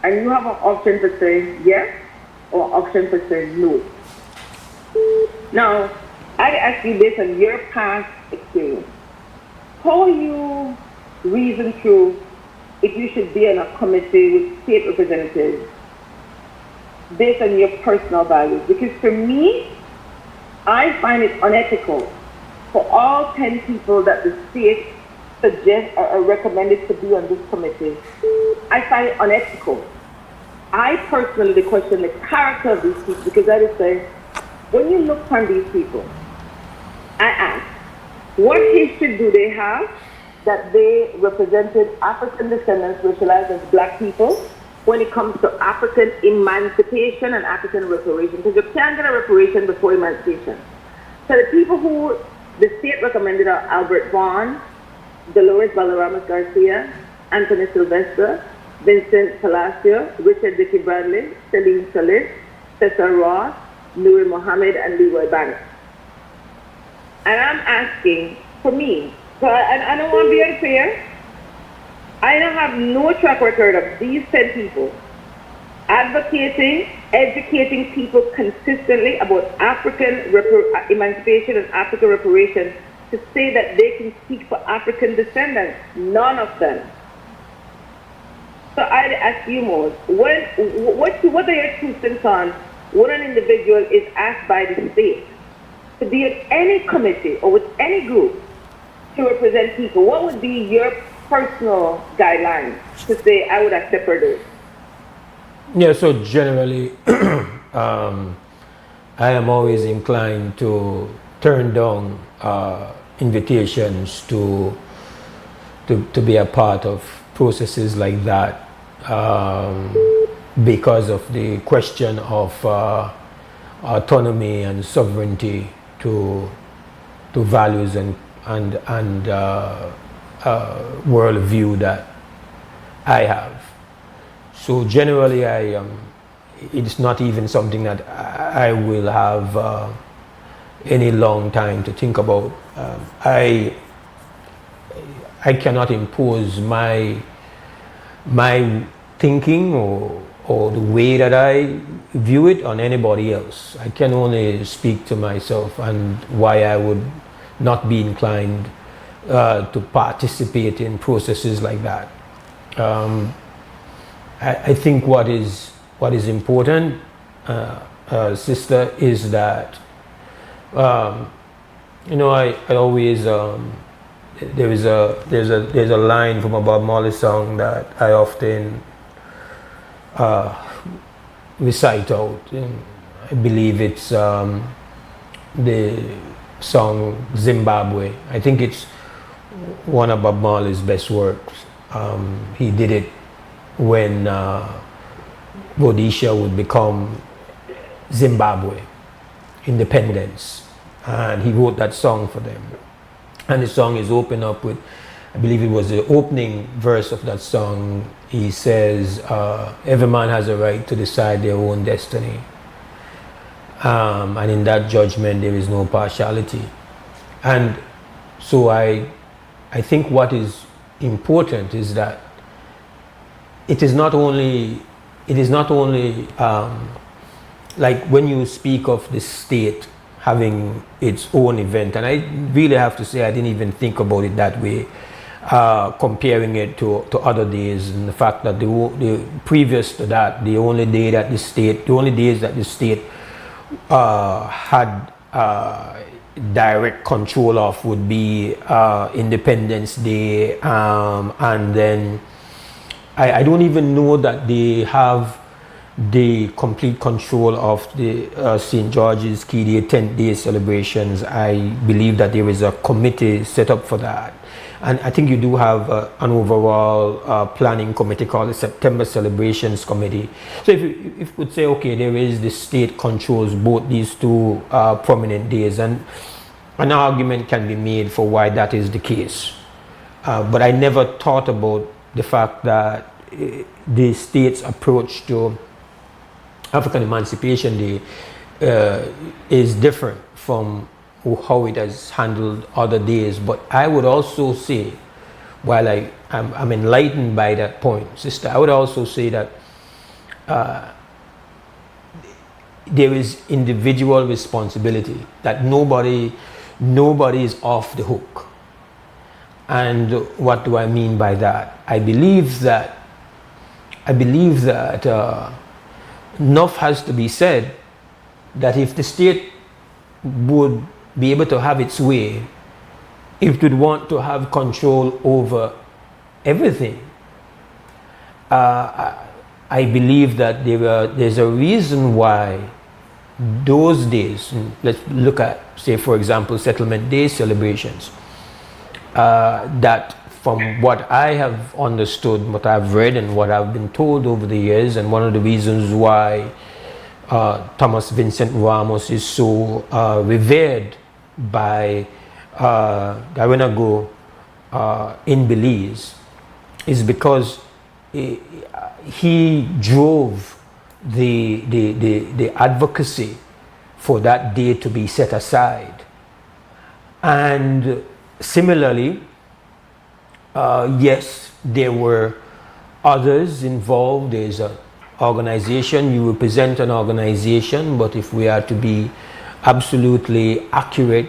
And you have an option to say yes or an option to say no. Now, I'd ask you based on your past experience, how you reason through if you should be in a committee with state representatives based on your personal values. Because for me, I find it unethical for all 10 people that the state suggests or are recommended to be on this committee. I find it unethical. I personally question the character of these people, because I would say, when you look on these people, I ask, what history do they have that they represented African descendants racialized as Black people when it comes to African emancipation and African reparation? Because you can't get a reparation before emancipation. So the people who the state recommended are Albert Vaughn, Dolores Balaramas Garcia, Anthony Sylvester, Vincent Palacio, Richard Dickey Bradley, Celine Solis, Cesar Ross, Nuri Mohammed, and Leroy Banner. And I'm asking, for me, so I don't want to be unfair, I don't have no track record of these 10 people advocating, educating people consistently about African emancipation and African reparation to say that they can speak for African descendants. None of them. So I'd ask you, Mose, what are your 2 cents on when an individual is asked by the state to be at any committee or with any group to represent people? What would be your personal guidelines to say, I would accept or do? Yeah, so generally, I am always inclined to turn down invitations to be a part of processes like that because of the question of autonomy and sovereignty to values and worldview that I have. So generally, it's not even something that I will have any long time to think about. I cannot impose my thinking or the way that I view it on anybody else. I can only speak to myself and why I would not be inclined to participate in processes like that. I think what is important, sister, is that I always there's a line from a Bob Marley song that I often recite out. I believe it's the song Zimbabwe. I think it's one of Bob Marley's best works. He did it when Rhodesia would become Zimbabwe, independence, and he wrote that song for them. And the song is opened up with, I believe it was the opening verse of that song. He says, every man has a right to decide their own destiny. And in that judgment, there is no partiality. And so I think what is important is that it is not only like when you speak of the state having its own event, and I really have to say I didn't even think about it that way, comparing it to other days, and the fact that the previous to that, the only days that the state had direct control of would be Independence Day, and then I don't even know that they have the complete control of the St. George's Key Day 10th Day celebrations. I believe that there is a committee set up for that. And I think you do have an overall planning committee called the September Celebrations Committee. So if you could say, okay, there is the state controls both these two prominent days, and an argument can be made for why that is the case. But I never thought about the fact that the state's approach to African Emancipation Day is different from how it has handled other days. But I would also say, while I'm enlightened by that point, sister, I would also say that there is individual responsibility, that nobody is off the hook. And what do I mean by that? I believe that enough has to be said that if the state would be able to have its way, it would want to have control over everything. I believe that there's a reason why those days, let's look at, say for example, Settlement Day celebrations, that from what I have understood, what I've read and what I've been told over the years, and one of the reasons why Thomas Vincent Ramos is so revered by Garinago in Belize, is because he drove the advocacy for that day to be set aside. And similarly, yes, there were others involved. There's an organization, you represent an organization, but if we are to be absolutely accurate,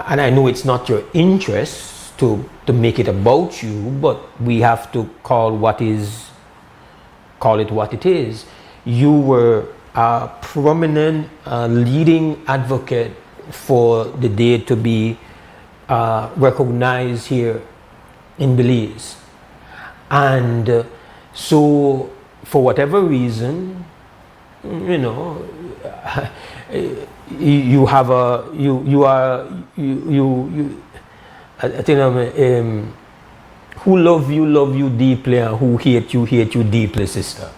and I know it's not your interest to make it about you, but we have to call it what it is. You were a prominent leading advocate for the day to be recognized here in Belize. And so for whatever reason, you have a you I think who love you deeply, and who hate you deeply, sister.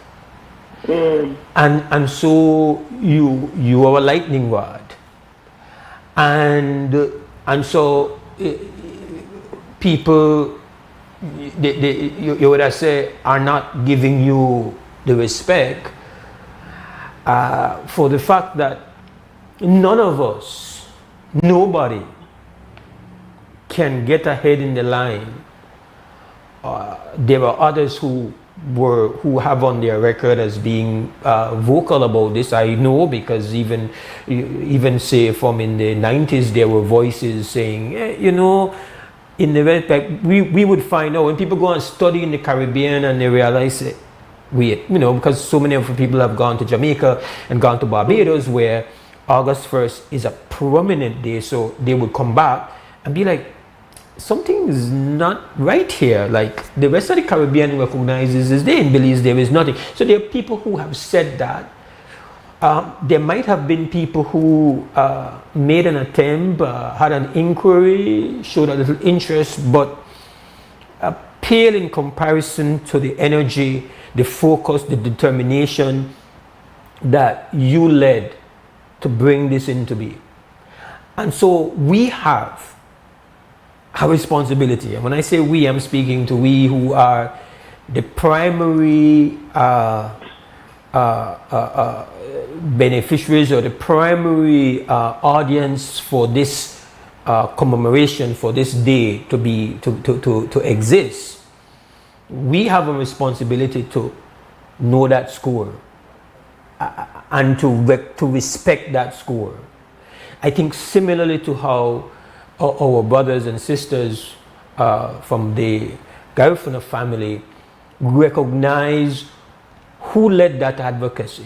And so you are a lightning rod, and so people, you would say, are not giving you the respect for the fact that none of us, nobody can get ahead in the line. There are others who have on their record as being vocal about this. I know, because even say from in the 90s there were voices saying, in the Red Pack, we would find out when people go and study in the Caribbean and they realize it, because so many of the people have gone to Jamaica and gone to Barbados, where August 1st is a prominent day, so they would come back and be like, something is not right here. Like the rest of the Caribbean recognizes this day, in Belize there is nothing. So there are people who have said that. There might have been people who made an attempt, had an inquiry, showed a little interest, but pale in comparison to the energy, the focus, the determination that you led to bring this into being. And so we have a responsibility. And when I say we, I'm speaking to we who are the primary beneficiaries, or the primary audience for this commemoration, for this day to exist. We have a responsibility to know that score and to respect that score. I think similarly to how our brothers and sisters from the Garifuna family recognize who led that advocacy,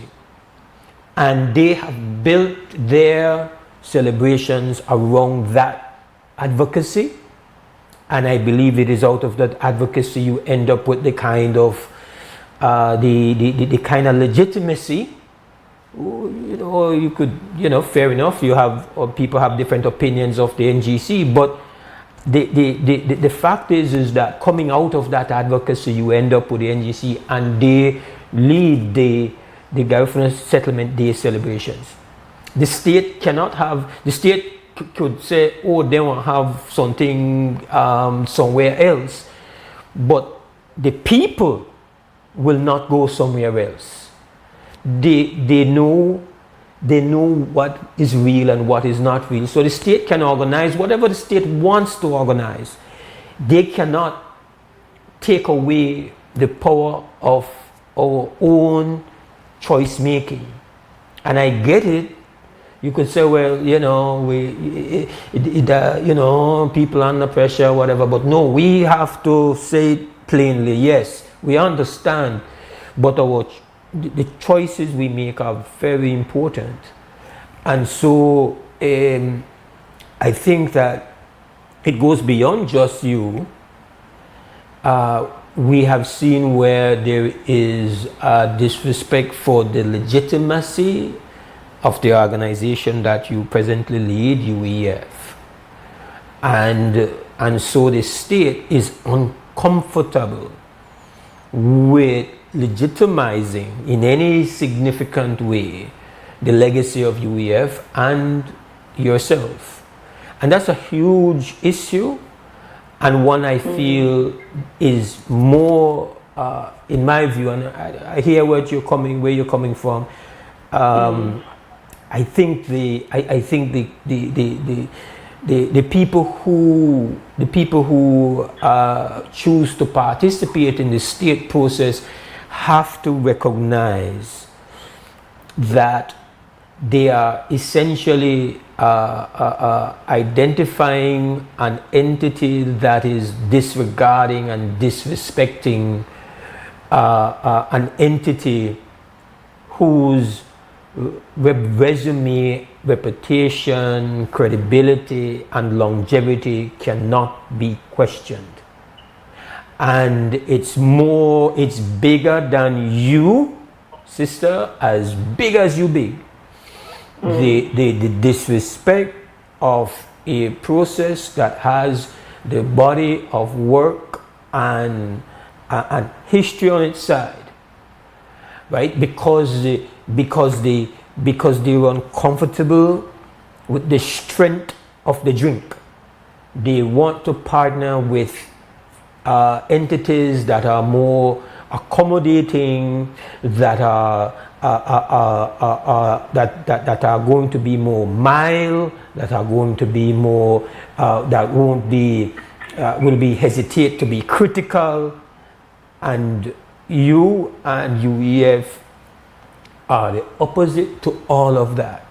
and they have built their celebrations around that advocacy. And I believe it is out of that advocacy you end up with the kind of the kind of legitimacy. You could, fair enough, you have, or people have different opinions of the NGC, but the fact is that coming out of that advocacy, you end up with the NGC, and they lead the Garifuna Settlement Day celebrations. The state cannot have, the state could say, oh, they won't have something somewhere else, but the people will not go somewhere else. They know what is real and what is not real. So the state can organize whatever the state wants to organize. They cannot take away the power of our own choice making. And I get it. You could say, well, people under pressure, whatever. But no, we have to say it plainly. Yes, we understand, but the choices we make are very important. And so I think that it goes beyond just you. We have seen where there is disrespect for the legitimacy of the organization that you presently lead, UEF. And so the state is uncomfortable with legitimizing in any significant way the legacy of UEF and yourself. And that's a huge issue, and one I feel is more, in my view, and I hear where you're coming from. I think the people who choose to participate in the state process have to recognize that they are essentially identifying an entity that is disregarding and disrespecting an entity whose resume, reputation, credibility, and longevity cannot be questioned. And it's bigger than you, sister, as big as you be. the disrespect of a process that has the body of work and history on its side, right? Because they were uncomfortable with the strength of the drink. They want to partner with entities that are more accommodating, that are going to be more mild, that are going to be more that won't be will be hesitate to be critical, and you and UEF are the opposite to all of that.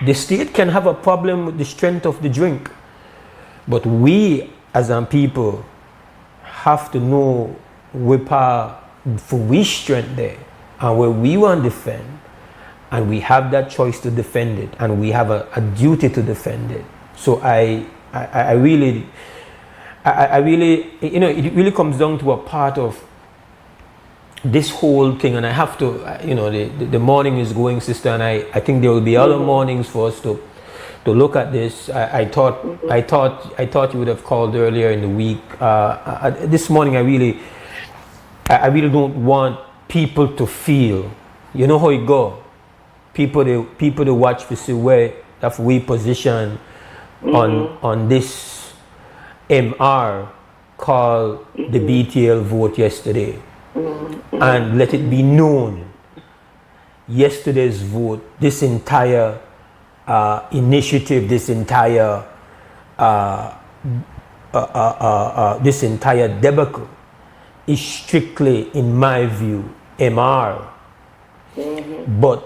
The state can have a problem with the strength of the drink, but we as a people have to know for we strength there and where we want to defend, and we have that choice to defend it, and we have a duty to defend it. So I really, you know, it really comes down to a part of this whole thing, and I have to, you know, the morning is going, sister, and I think there will be other mornings for us to look at this. I thought you would have called earlier in the week. This morning, I really don't want people to feel, you know how it go. People to watch to see where that we position on this MR called the BTL vote yesterday. And let it be known, yesterday's vote, this entire initiative, this entire debacle is strictly, in my view, MR. But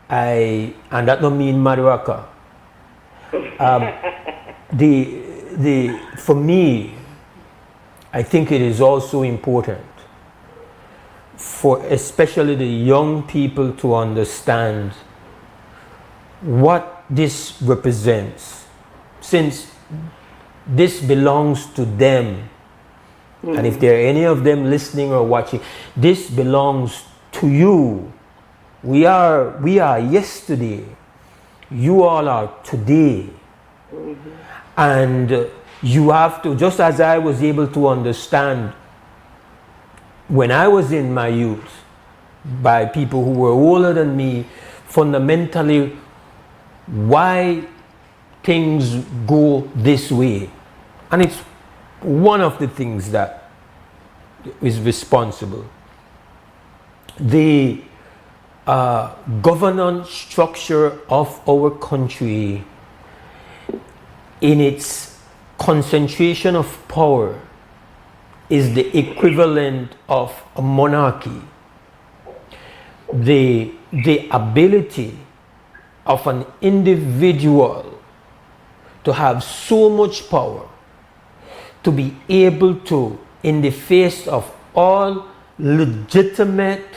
and that don't mean Madaraka. For me, I think it is also important for especially the young people to understand what this represents, since this belongs to them. And if there are any of them listening or watching, this belongs to you. We are yesterday. You all are today. And you have to, just as I was able to understand when I was in my youth by people who were older than me, fundamentally why things go this way. And it's one of the things that is responsible. The governance structure of our country, in its concentration of power, is the equivalent of a monarchy. The ability of an individual to have so much power, to be able to, in the face of all legitimate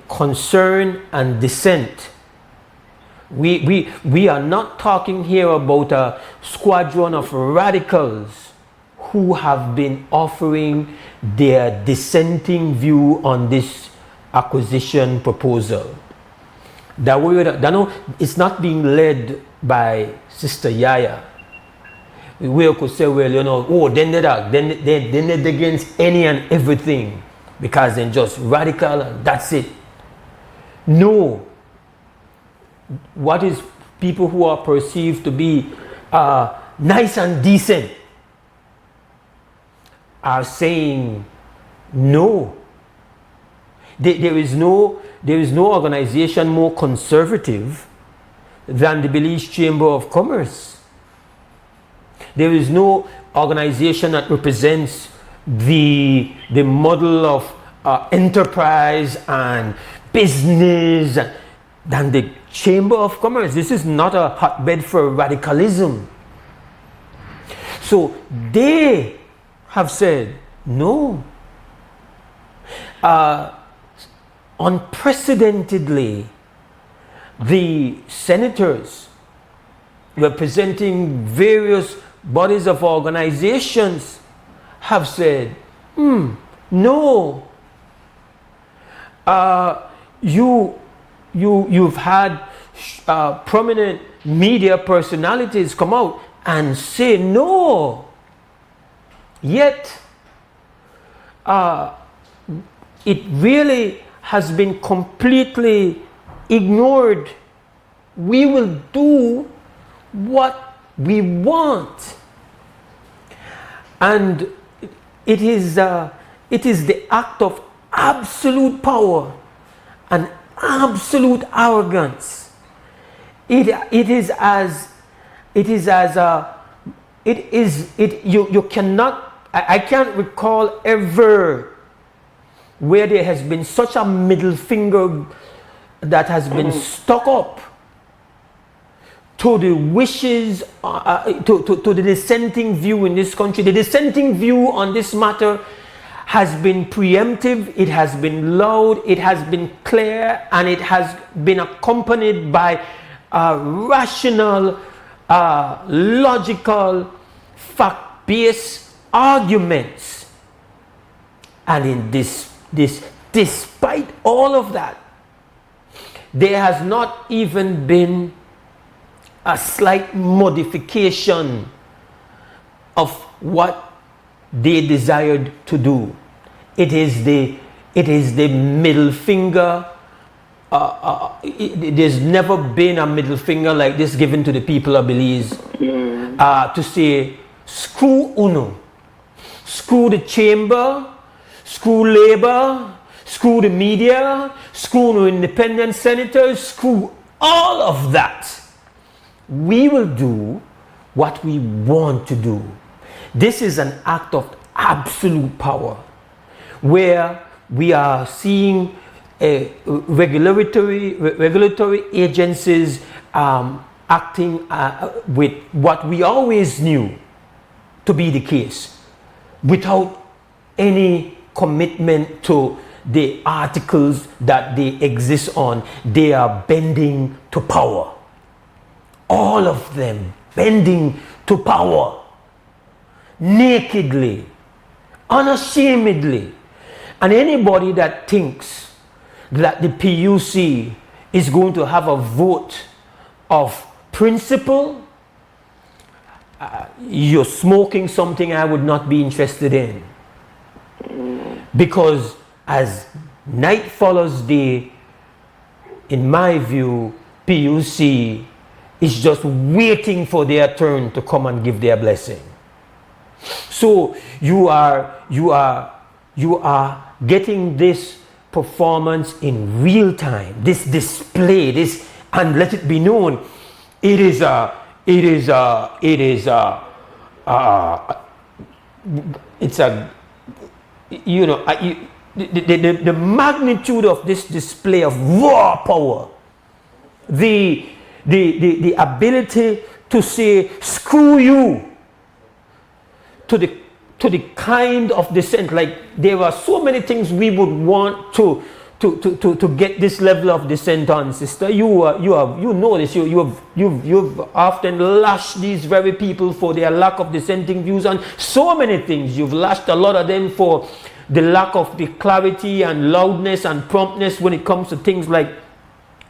concern and dissent. We are not talking here about a squadron of radicals who have been offering their dissenting view on this acquisition proposal. It's not being led by Sister Yaya. We could say, well, you know, then they're against any and everything because they're just radical and that's it. No. What is people who are perceived to be nice and decent are saying no. There is no organization more conservative than the Belize Chamber of Commerce. There is no organization that represents the model of enterprise and business than the Chamber of Commerce. This is not a hotbed for radicalism. So they have said no. Unprecedentedly, the senators representing various bodies of organizations have said no. you've had prominent media personalities come out and say no. Yet, it really has been completely ignored. We will do what we want. And it is the act of absolute power and absolute arrogance. You cannot, I can't recall ever where there has been such a middle finger that has been stuck up to the wishes, to the dissenting view in this country. The dissenting view on this matter has been preemptive, it has been loud, it has been clear, and it has been accompanied by rational, logical, fact-based arguments. And in despite all of that, there has not even been a slight modification of what they desired to do. It is the middle finger. There's never been a middle finger like this given to the people of Belize, to say screw UNO, screw the chamber, screw Labour, screw the media, screw the independent senators, screw all of that. We will do what we want to do. This is an act of absolute power, where we are seeing regulatory agencies acting with what we always knew to be the case, without any commitment to the articles that they exist on. They are bending to power. All of them bending to power. Nakedly, unashamedly. And anybody that thinks that the PUC is going to have a vote of principle, you're smoking something I would not be interested in. Because as night follows day, in my view, PUC is just waiting for their turn to come and give their blessing. So you are getting this performance in real time, this display, this, and let it be known, the magnitude of this display of raw power, the ability to say screw you to the kind of dissent. Like, there are so many things we would want to get this level of dissent on, sister. You know this. You've often lashed these very people for their lack of dissenting views on so many things. You've lashed a lot of them for the lack of the clarity and loudness and promptness when it comes to things like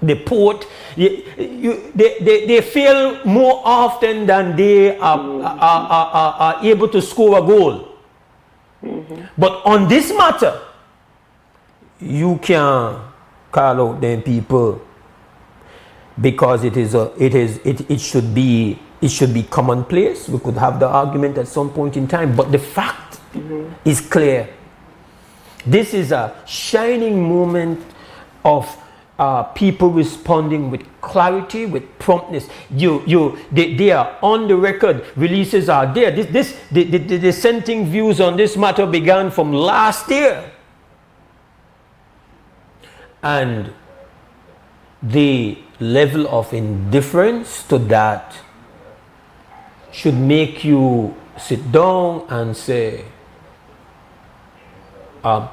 the port. They fail more often than they are able to score a goal. But on this matter, you can call out them people, because it should be commonplace. We could have the argument at some point in time, but the fact is clear. This is a shining moment of people responding with clarity, with promptness. They are on the record. Releases are there. The dissenting views on this matter began from last year, and the level of indifference to that should make you sit down and say,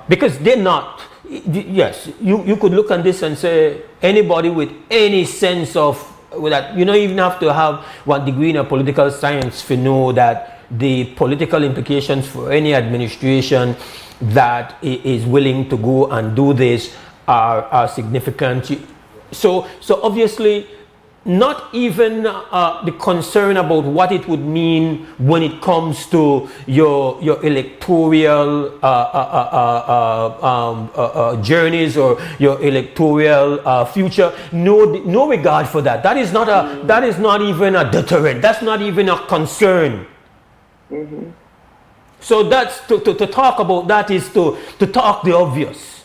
because they're not. Yes, you could look at this and say, anybody with any sense of that, you don't even have to have 1 degree in a political science to know that the political implications for any administration that is willing to go and do this are significant. So obviously, not even the concern about what it would mean when it comes to your electoral journeys or your electoral future. No regard for that. That is not even a deterrent. That's not even a concern. So that's to talk about that is to talk the obvious.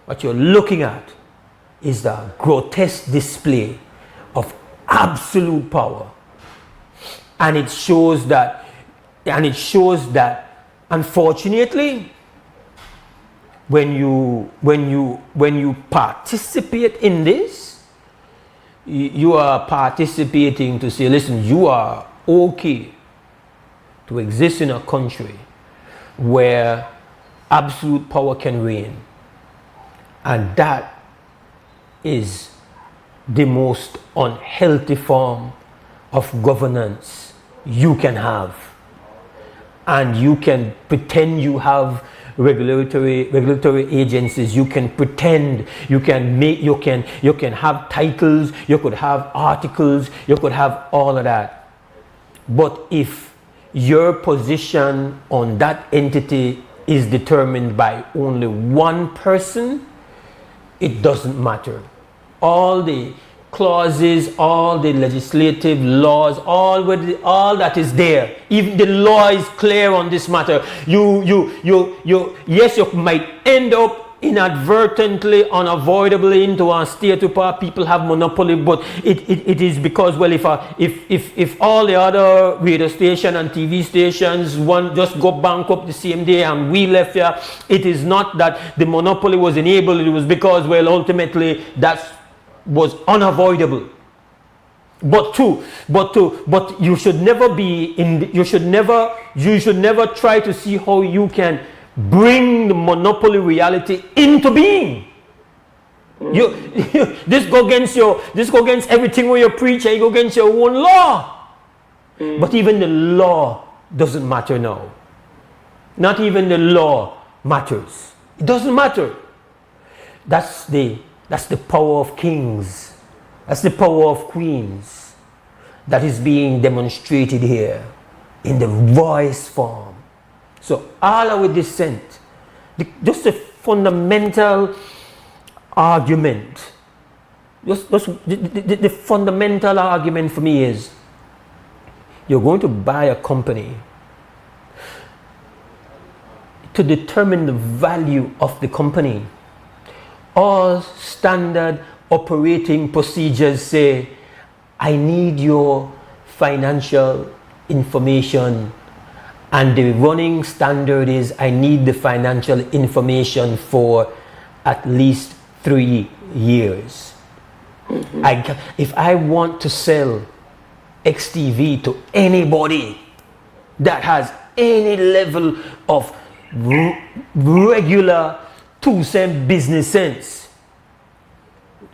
What you're looking at is the grotesque display of absolute power, and it shows that unfortunately, when you participate in this, you are participating to say, listen, you are okay to exist in a country where absolute power can reign, and that is the most unhealthy form of governance you can have. And you can pretend you have regulatory agencies. You can pretend you can have titles, you could have articles, you could have all of that. But if your position on that entity is determined by only one person, it doesn't matter. All the clauses, all the legislative laws, all that is there. Even the law is clear on this matter. Yes, you might end up inadvertently, unavoidably into a state where people have monopoly, but it is because, well, if all the other radio station and TV stations one just go bankrupt the same day and we left here, it is not that the monopoly was enabled. It was because, well, ultimately that was unavoidable. But you should never you should never try to see how you can bring the monopoly reality into being. This go against everything where you preach, and you go against your own law. But even the law doesn't matter now. Not even the law matters. It doesn't matter. That's the power of kings. That's the power of queens that is being demonstrated here in the rawest form. So all our dissent, just a fundamental argument, the fundamental argument for me is, you're going to buy a company to determine the value of the company. All standard operating procedures say, I need your financial information, and the running standard is, I need the financial information for at least 3 years. If I want to sell XTV to anybody that has any level of regular 2-cent business sense,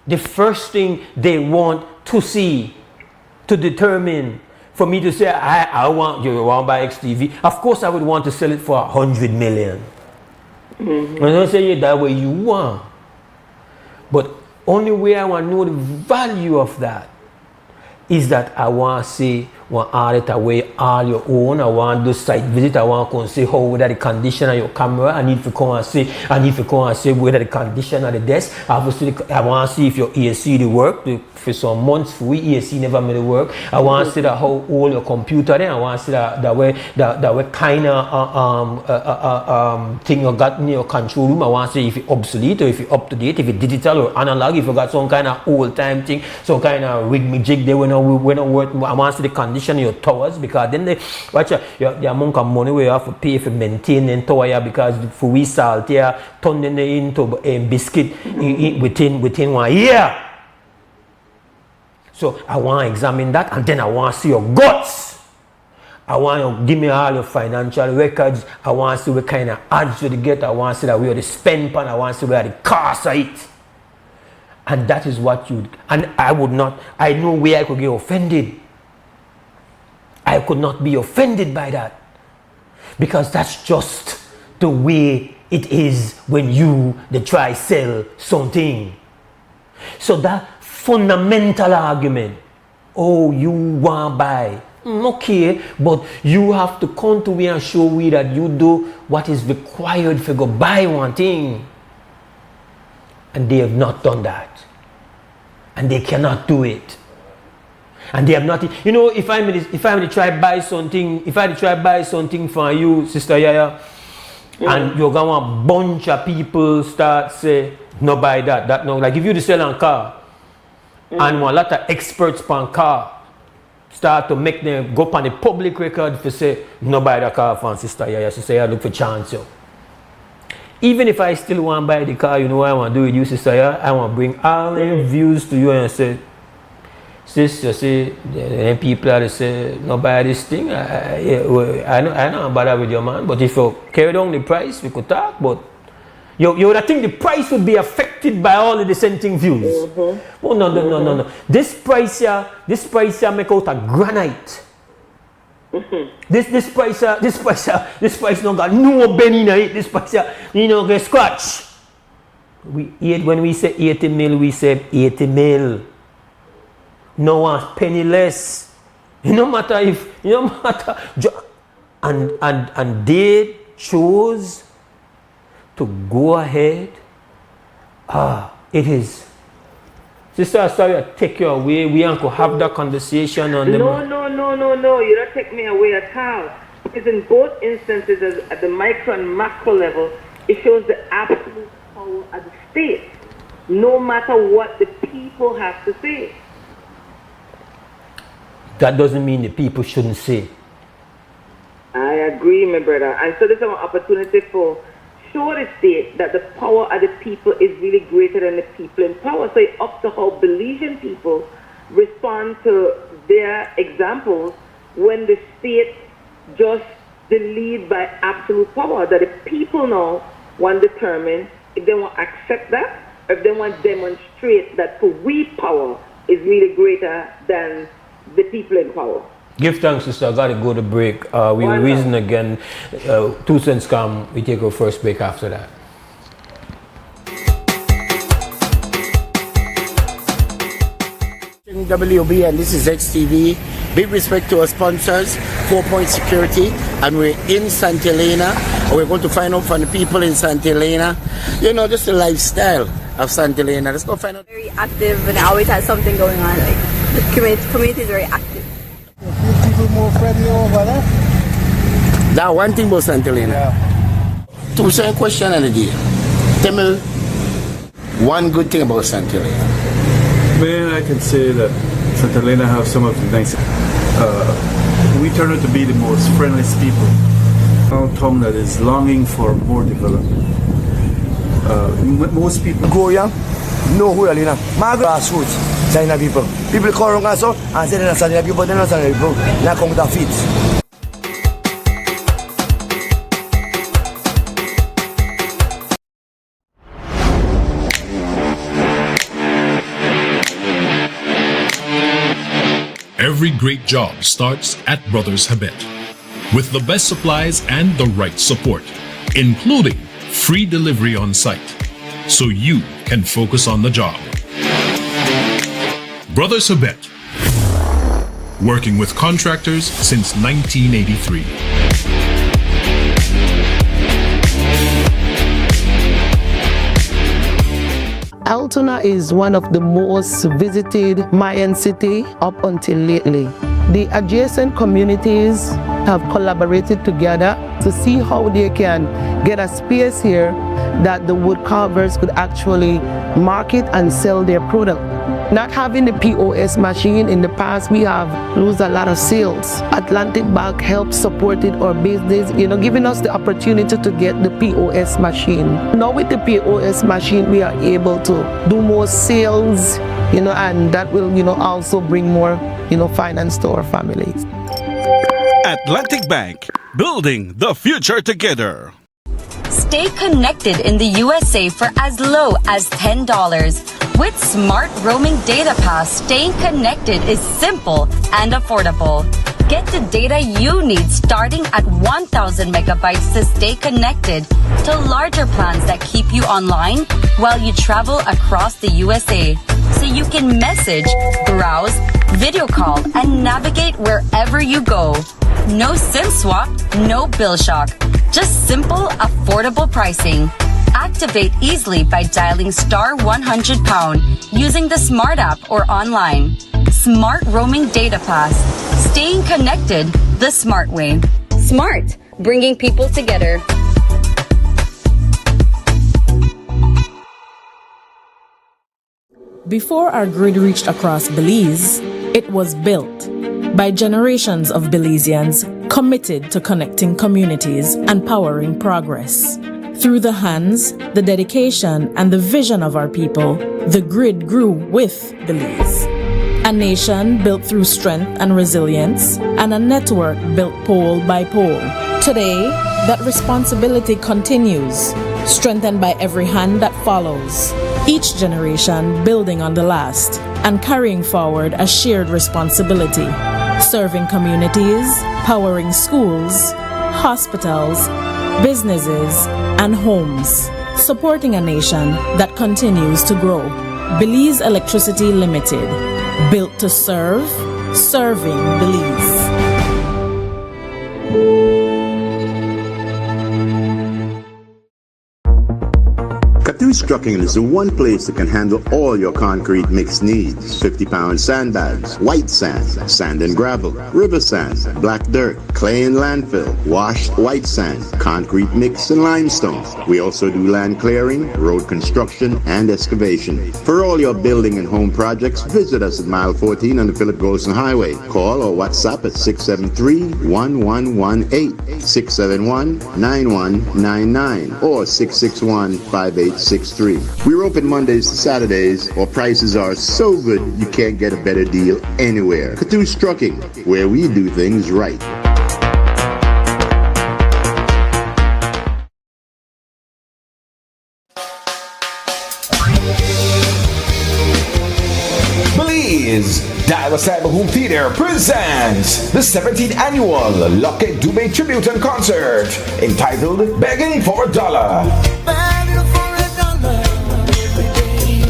the first thing they want to see to determine for me to say, I want you to buy XTV, of course I would want to sell it for 100 million. I don't say it that way you want. But only way I want to know the value of that is that I want to see, want audit away all your own. I want to do site visit. I want to see how whether the condition of your camera. I need to come and see. Whether the condition of the desk. Obviously, I want to see if your AC the work. For some months, AC never made it work. I want to see that how old your computer is. I want to see that way kind of thing you got in your control room. I want to see if it's obsolete or if it's up to date, if it's digital or analog. If you got some kind of old time thing, some kind of rig jig there when we don't work. I want to see the condition of your towers, because then they watch the amount of money we have to pay for maintaining tower, because for we salt here turning it into a biscuit within 1 year. So I want to examine that, and then I want to see your guts. I want you to give me all your financial records. I want to see what kind of ads you get. I want to see that where the spend pan. I want to see where the cost are it. And that is what you, and I know where I could get offended. I could not be offended by that, because that's just the way it is when they try sell something. So that fundamental argument, oh, you want buy, okay, but you have to come to me and show me that you do what is required for go buy one thing. And they have not done that. And they cannot do it. And they have not, you know, if I'm to try buy something, if I try buy something for you, Sister Yaya, and you're going to a bunch of people start say, no buy that no. Like if you to sell a car, and a lot of experts on car start to make them go on the public record for say, no buy the car from Sister Yaya. Sister Yaya look for chance, yo. Even if I still want to buy the car, you know what I want to do with you, Sister Yaya? I want to bring all the views to you and say, sis, you see, the people that say, no buy this thing, I don't bother with your man, but if you carry down the price, we could talk, but you would think the price would be affected by all the dissenting views. Oh, no. This price here make out of granite. This price no got no penny in it. This price here, you know, get scratch. When we say 80 mil, we say 80 mil. No one's penniless. No matter if, and they chose to go ahead. It is. Sister, sorry, I take you away. We aren't going to have that conversation on the... No. You don't take me away at all. Because in both instances, at the micro and macro level, it shows the absolute power of the state, no matter what the people have to say. That doesn't mean the people shouldn't say. I agree, my brother. And so this is an opportunity for show the state that the power of the people is really greater than the people in power. So it's up to how Belizean people respond to their examples when the state just the lead by absolute power, that the people now want to determine if they want to accept that, or if they want to demonstrate that for we power is really greater than the people in power. Give thanks, sister. I got to go to break. We will reason again. 2 cents come. We take our first break after that. WUB, and this is XTV. Big respect to our sponsors, 4 Point Security, and we're in Santa Elena. And we're going to find out from the people in Santa Elena, you know, just the lifestyle of Santa Elena. Let's go find out. Very active and always has something going on. Like the community is very active. People more friendly over there. That one thing about Santa Elena. Yeah. 2 second question of the day. Tell me one good thing about Santa Elena. Man, I can say that Santa Elena have some of the nicest. We turn out to be the most friendliest people. Our town that is longing for more development. Most people go young, know who are in a grassroots, China people. People call around us and say they're not China people, they're not China people, they're counterfeits. Every great job starts at Brothers Habet with the best supplies and the right support, including free delivery on site, so you can focus on the job. Brothers Habet, working with contractors since 1983. Altona is one of the most visited Mayan city up until lately. The adjacent communities have collaborated together to see how they can get a space here that the wood carvers could actually market and sell their product. Not having the POS machine in the past, we have lost a lot of sales. Atlantic Bank helped supported our business, giving us the opportunity to get the POS machine. Now with the POS machine, we are able to do more sales, and that will, also bring more, finance to our families. Atlantic Bank, building the future together. Stay connected in the USA for as low as $10. With Smart Roaming Data Pass, staying connected is simple and affordable. Get the data you need starting at 1,000 megabytes to stay connected to larger plans that keep you online while you travel across the USA. So you can message, browse, video call, and navigate wherever you go. No SIM swap, no bill shock. Just simple, affordable pricing. Activate easily by dialing *100# using the Smart app or online. Smart Roaming Data Pass. Staying connected the smart way. Smart, bringing people together. Before our grid reached across Belize, it was built by generations of Belizeans committed to connecting communities and powering progress. Through the hands, the dedication, and the vision of our people, the grid grew with Belize. A nation built through strength and resilience, and a network built pole by pole. Today, that responsibility continues, strengthened by every hand that follows. Each generation building on the last and carrying forward a shared responsibility, serving communities, powering schools, hospitals, businesses, and homes, supporting a nation that continues to grow. Belize Electricity Limited, built to serve, serving Belize. Catu's Trucking is the one place that can handle all your concrete mix needs. 50-pound sandbags, white sand, sand and gravel, river sand, black dirt, clay and landfill, washed white sand, concrete mix and limestone. We also do land clearing, road construction, and excavation. For all your building and home projects, visit us at mile 14 on the Philip Golson Highway. Call or WhatsApp at 673-1118, 671-9199, or 661-5863. We're open Mondays to Saturdays. Our prices are so good you can't get a better deal anywhere. Catu's Trucking, where we do things right. Belize Daiwa Cyber Home Theater presents the 17th annual Lucky Dube Tribute and Concert entitled Begging for a Dollar.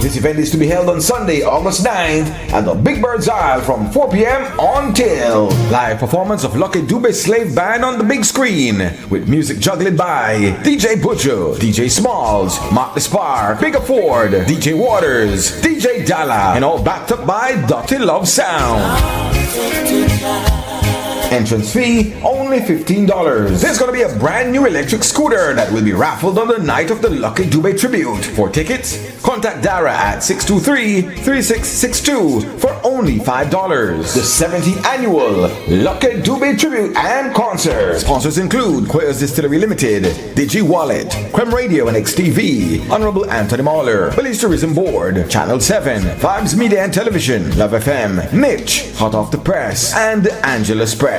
This event is to be held on Sunday, August 9th at the Big Bird's Isle from 4 p.m. until live performance of Lucky Dube's Slave Band on the big screen with music juggled by DJ Butcho, DJ Smalls, Mark Despar, Bigger Ford, DJ Waters, DJ Dalla, and all backed up by Dr. Love Sound. Entrance fee only $15. There's gonna be a brand new electric scooter that will be raffled on the night of the Lucky Dube tribute. For tickets, contact Dara at 623-3662 for only $5. The 17th annual Lucky Dube tribute and concert. Sponsors include Quayers Distillery Limited, Digi Wallet, Creme Radio and XTV, Honorable Anthony Mahler, Belize Tourism Board, Channel 7, Vibes Media and Television, Love FM, Mitch, Hot Off the Press, and Angela Press.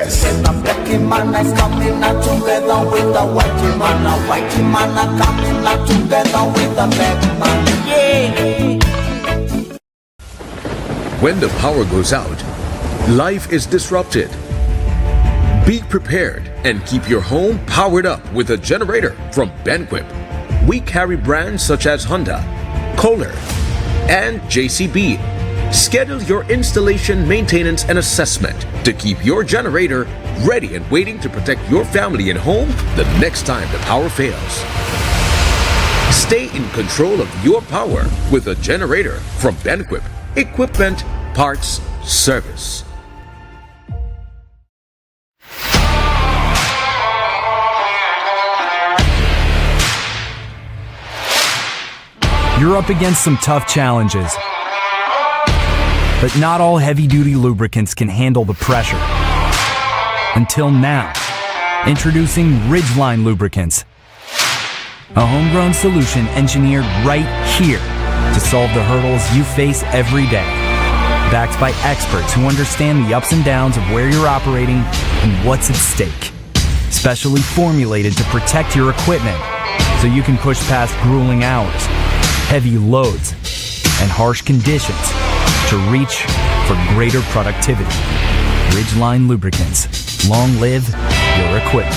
When the power goes out, life is disrupted. Be prepared and keep your home powered up with a generator from Benquip. We carry brands such as Honda, Kohler, and JCB. Schedule your installation, maintenance, and assessment to keep your generator ready and waiting to protect your family and home the next time the power fails. Stay in control of your power with a generator from Benquip. Equipment, parts, service. You're up against some tough challenges. But not all heavy-duty lubricants can handle the pressure. Until now. Introducing Ridgeline Lubricants. A homegrown solution engineered right here to solve the hurdles you face every day. Backed by experts who understand the ups and downs of where you're operating and what's at stake. Specially formulated to protect your equipment so you can push past grueling hours, heavy loads, and harsh conditions to reach for greater productivity. Ridgeline Lubricants. Long live your equipment.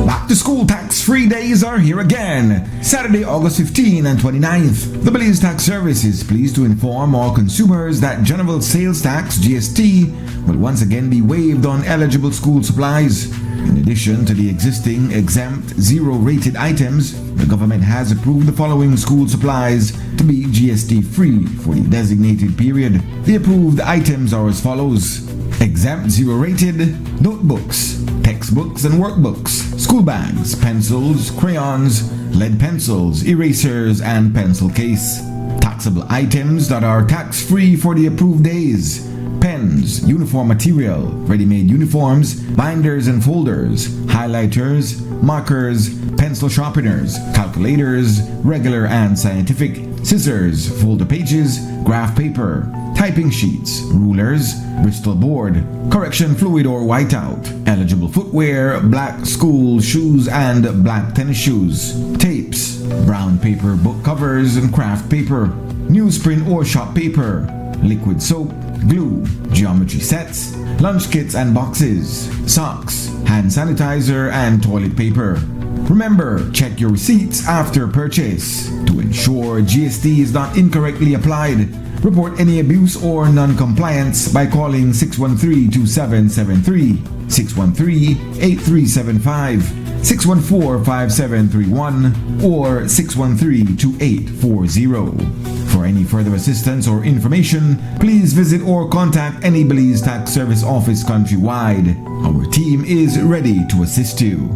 Back to school tax-free days are here again. Saturday, August 15 and 29th. The Belize Tax Service is pleased to inform all consumers that General Sales Tax, GST, will once again be waived on eligible school supplies. In addition to the existing exempt zero-rated items, the government has approved the following school supplies to be GST-free for the designated period. The approved items are as follows: exempt zero-rated notebooks, textbooks and workbooks, school bags, pencils, crayons, lead pencils, erasers, and pencil case. Taxable items that are tax-free for the approved days: pens, uniform material, ready-made uniforms, binders and folders, highlighters, markers, pencil sharpeners, calculators, regular and scientific, scissors, folder pages, graph paper, typing sheets, rulers, Bristol board, correction fluid or whiteout, eligible footwear, black school shoes and black tennis shoes, tapes, brown paper book covers and craft paper, newsprint or shop paper, liquid soap, glue, geometry sets, lunch kits and boxes, socks, hand sanitizer and toilet paper. Remember, check your receipts after purchase. To ensure GST is not incorrectly applied, report any abuse or non-compliance by calling 613-2773, 613-8375, 614-5731, or 613-2840. For any further assistance or information, please visit or contact any Belize Tax Service office countrywide. Our team is ready to assist you.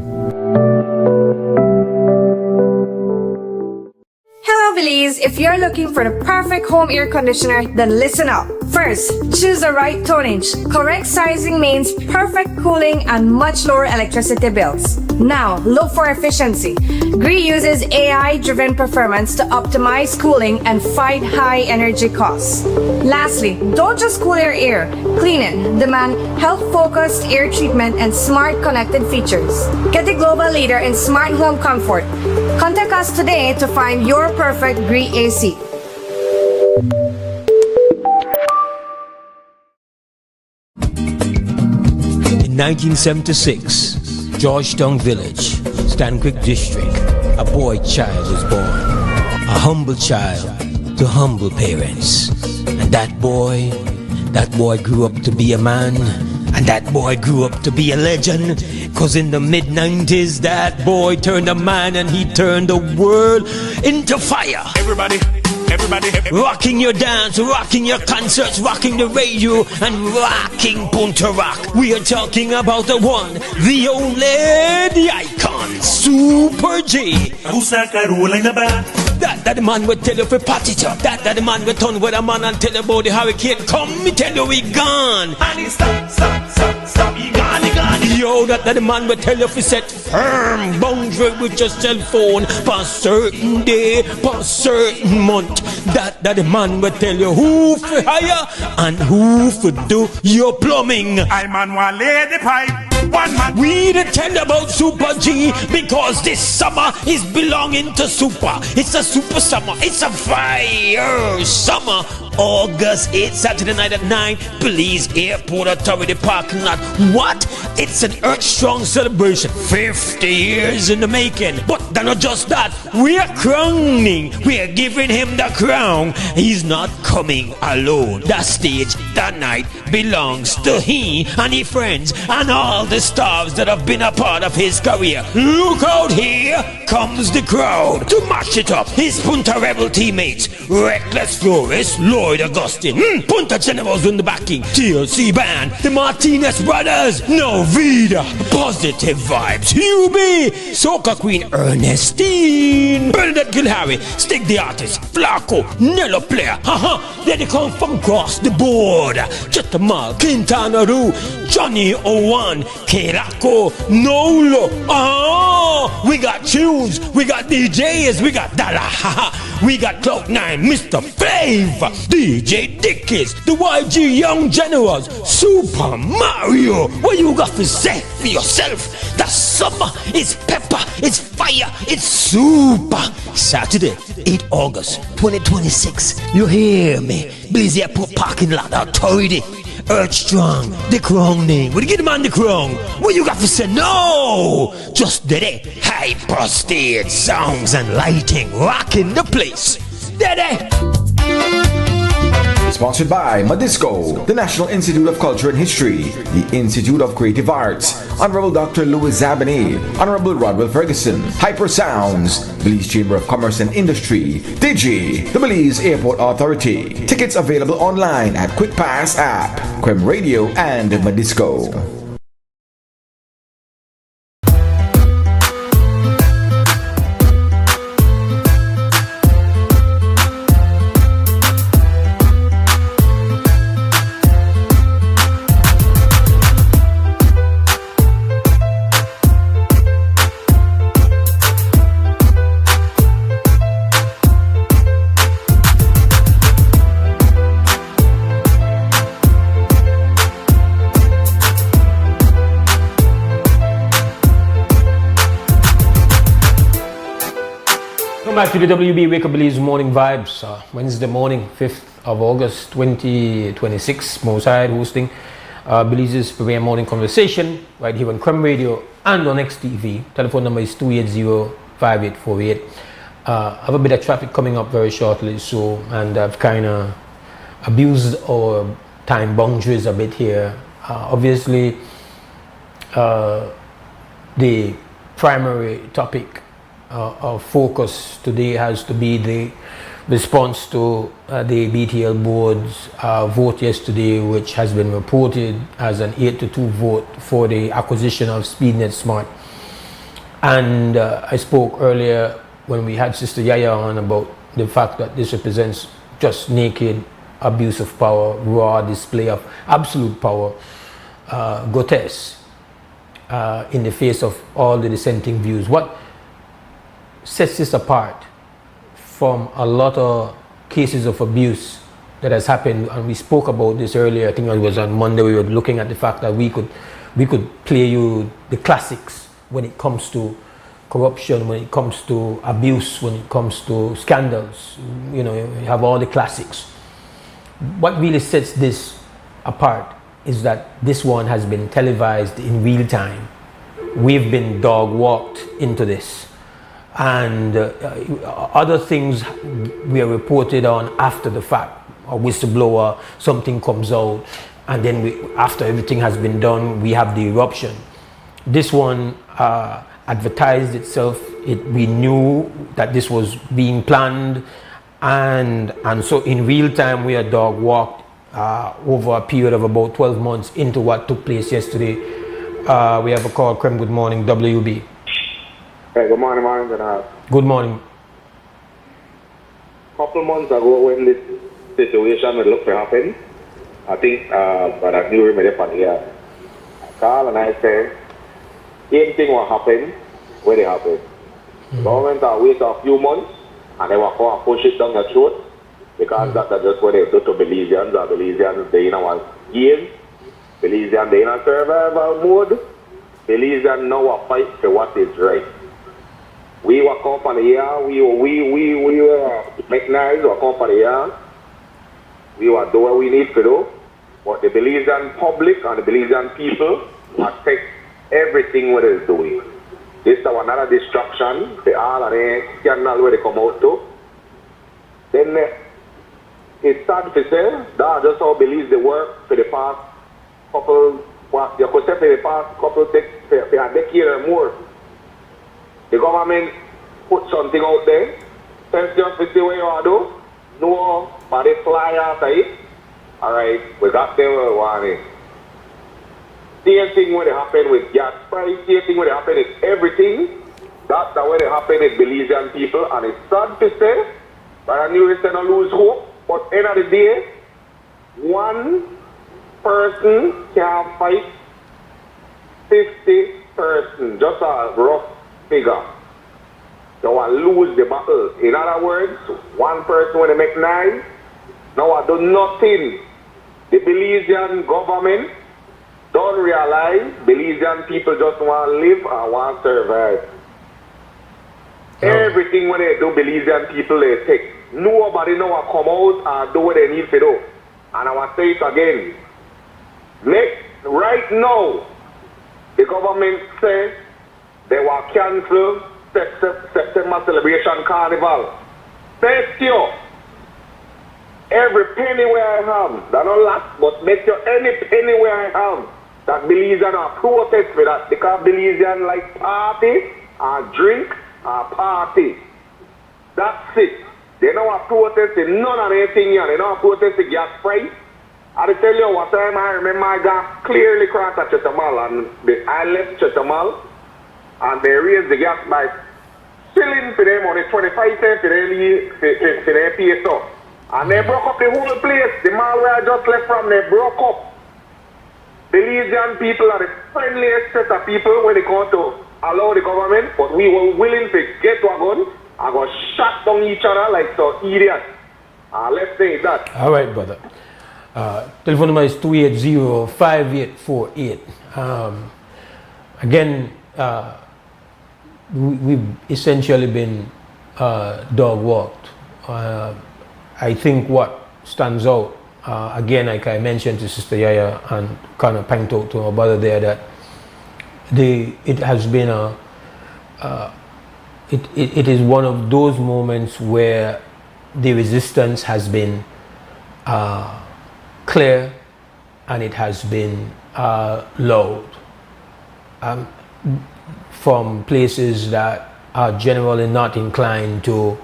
Hello Belize, if you're looking for the perfect home air conditioner, then listen up. First, choose the right tonnage. Correct sizing means perfect cooling and much lower electricity bills. Now, look for efficiency. GREE uses AI-driven performance to optimize cooling and fight high energy costs. Lastly, don't just cool your air, clean it. Demand health-focused air treatment and smart connected features. Get the global leader in smart home comfort. Contact us today to find your perfect GREE AC. In 1976, Georgetown Village, Stanquick District, a boy child was born. A humble child to humble parents. And that boy grew up to be a man. And that boy grew up to be a legend. Cause in the mid-90s, that boy turned a man and he turned the world into fire. Everybody. Rocking your dance, rocking your concerts, rocking the radio, and rocking Punta Rock. We are talking about the one, the only, the icon, Super J. That the man will tell you for party top. That the man will turn with a man and tell you about the hurricane. Come, me tell you we gone. And he stop, he gone. Yo, that the man will tell you if you set firm boundary with your cell phone for a certain day, for a certain month. That the man will tell you who for hire and who for do your plumbing. I man one lady pipe. One man. We the tell about Super G because this summer is belonging to Super. It's a super summer. It's a fire summer. August 8th, Saturday night at 9, Belize Airport Authority parking lot. What? It's an earth-strong celebration. 50 years in the making. But not just that. We're crowning. We're giving him the crown. He's not coming alone. That stage, that night, belongs to he and his friends and all the stars that have been a part of his career. Look out, here comes the crowd to mash it up. His Punta Rebel teammates, Reckless Flores, Lloyd Augustine, Punta Generals in the backing, TLC Band, the Martinez Brothers, Novida, Positive Vibes, UB, Soca Queen Ernestine, Bernadette Gilharry, Stick the Artist, Flaco, Nello Player, then they come from across the board, Chetamal, Quintana Roo, Johnny Owan, Kelako, Nolo, we got tunes, we got DJs, we got Dala, we got Cloud9, Mr. Flav, DJ Dickies, the YG Young Generals, Super Mario. What you got to say for yourself? That's summer, it's pepper, it's fire, it's super. Saturday, 8 August 2026. You hear me? Belize Airport parking lot authority. Earth Strong, the crown name. Would you get the man the crown? What you got to say? No! Just Dede. Hyper stage songs and lighting, rocking the place. Dede! Sponsored by Madisco, the National Institute of Culture and History, the Institute of Creative Arts, Honorable Dr. Louis Zabini, Honorable Rodwell Ferguson, Hyper Sounds, Belize Chamber of Commerce and Industry, Digi, the Belize Airport Authority. Tickets available online at Quick Pass app, Creme Radio, and Madisco. Back to the WB Wake Up Belize Morning Vibes, Wednesday morning, 5th of August 2026. Mose Hyde hosting Belize's premier morning conversation right here on Creme Radio and on XTV. Telephone number is 280-5848. I have a bit of traffic coming up very shortly, so, and I've kind of abused our time boundaries a bit here. Obviously, the primary topic of focus today has to be the response to the BTL board's vote yesterday, which has been reported as an 8-2 vote for the acquisition of SpeedNet Smart. And I spoke earlier when we had Sister Yaya on about the fact that this represents just naked abuse of power, raw display of absolute power, grotesque in the face of all the dissenting views. What sets this apart from a lot of cases of abuse that has happened, and we spoke about this earlier, I think it was on Monday, we were looking at the fact that we could play you the classics when it comes to corruption, when it comes to abuse, when it comes to scandals. You know, you have all the classics. What really sets this apart is that this one has been televised in real time. We've been dog walked into this. And other things we are reported on after the fact. A whistleblower, something comes out, and then after everything has been done, we have the eruption. This one advertised itself. We knew that this was being planned, and so in real time we are dog walked over a period of about 12 months into what took place yesterday. We have a call. Creme, good morning, WB. Hey, good morning, Good morning. Couple months ago, when this situation would look to happen, I think, but I knew him on here. I called and I said, same thing will happen when it happens. Government will wait a few months and they will come and push it down your throat because that's just what they do to Belizeans. Or Belizeans, they in a game. Belizeans, they in a survival mode. Belizeans now will fight for what is right. We were company here, we were mechanized, we were company here. We were doing what we need to do. But the Belizean public and the Belizean people must take everything what it is doing. This is another distraction, the all of the scandal where they come out to. Then it's sad to say, that's just how Belize they work for the past couple, you could say for the past couple, for a decade or more. The government put something out there, tell just to see what you want to do. No, but they fly after it. Alright, we got them where we want it. Same thing when it happen with gas price, same thing when it happen with everything. That's the way it happen with Belizean people, and it's sad to say, but I knew it's gonna lose hope. But end of the day, one person can fight 50 persons, just a rough figure. You will lose the battle. In other words, one person when they make 9, now I do nothing. The Belizean government don't realize Belizean people just want to live and want to survive. Everything when they do, Belizean people they take. Nobody know what come out and do what they need to do. And I want to say it again. Right now, the government says they will cancel September Celebration Carnival. Thank you. Every penny where I have, that don't last, but make sure any penny where I have, that Belizean are protest for that, because Belizean like party, and drink, and party. That's it. They don't want protest in none of anything here. They don't want protest the gas price. I tell you what time I remember I got clearly crossed at Chetamal, and I left Chetamal, and they raised the gas by shilling for them, only 25 cents for their PSO. And they broke up the whole place. The mall where I just left from, they broke up. Belizean people are the friendliest set of people when they come to allow the government, but we were willing to get to a gun and go shut down each other like so idiots. Let's say that. All right, brother. Telephone number is 280-5848. Again, we've essentially been dog walked. I think what stands out, again, like I mentioned to Sister Yaya and kind of point out to my brother there, that it has been it is one of those moments where the resistance has been clear and it has been loud, from places that are generally not inclined to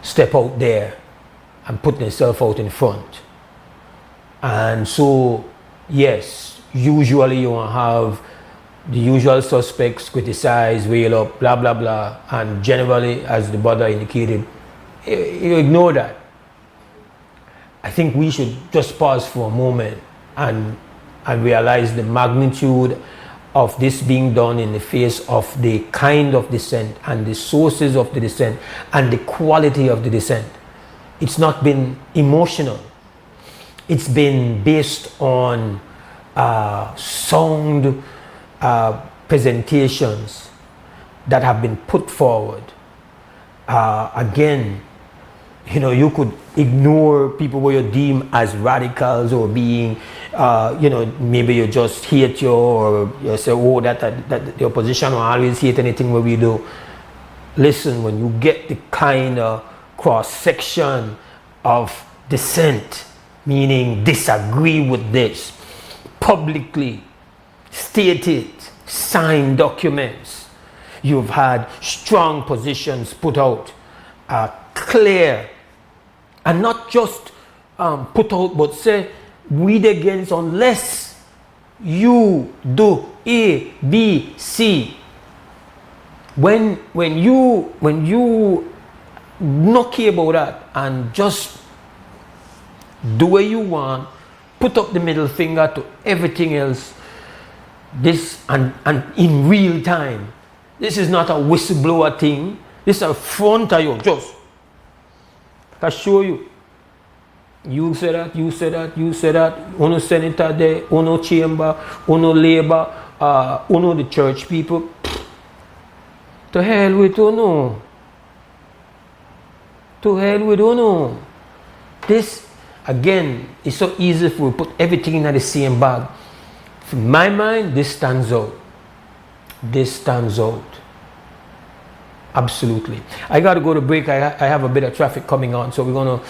step out there and put themselves out in front. And so, yes, usually you will have the usual suspects criticize, rail up, blah, blah, blah, and generally, as the brother indicated, you ignore that. I think we should just pause for a moment and realize the magnitude of this being done in the face of the kind of dissent and the sources of the dissent and the quality of the dissent. It's not been emotional. It's been based on sound presentations that have been put forward. Again, you know, you could ignore people who you deem as radicals or being, you know, maybe you just hate you, or you say, oh, that the opposition will always hate anything what we do. Listen, when you get the kind of cross-section of dissent, meaning disagree with this, publicly stated, signed documents, you've had strong positions put out, clear, and not just put out, but say, read against unless you do A, B, C. When you not care about that and just do what you want, put up the middle finger to everything else, this and in real time. This is not a whistleblower thing. This is a front of you. Just I show you. You say that, you say that, you say that. Uno senator there, uno chamber, uno labor, uno the church people. To hell with uno. To hell with uno. This, again, is so easy if we put everything in the same bag. From my mind, this stands out. This stands out. Absolutely. I got to go to break. I have a bit of traffic coming on, so we're going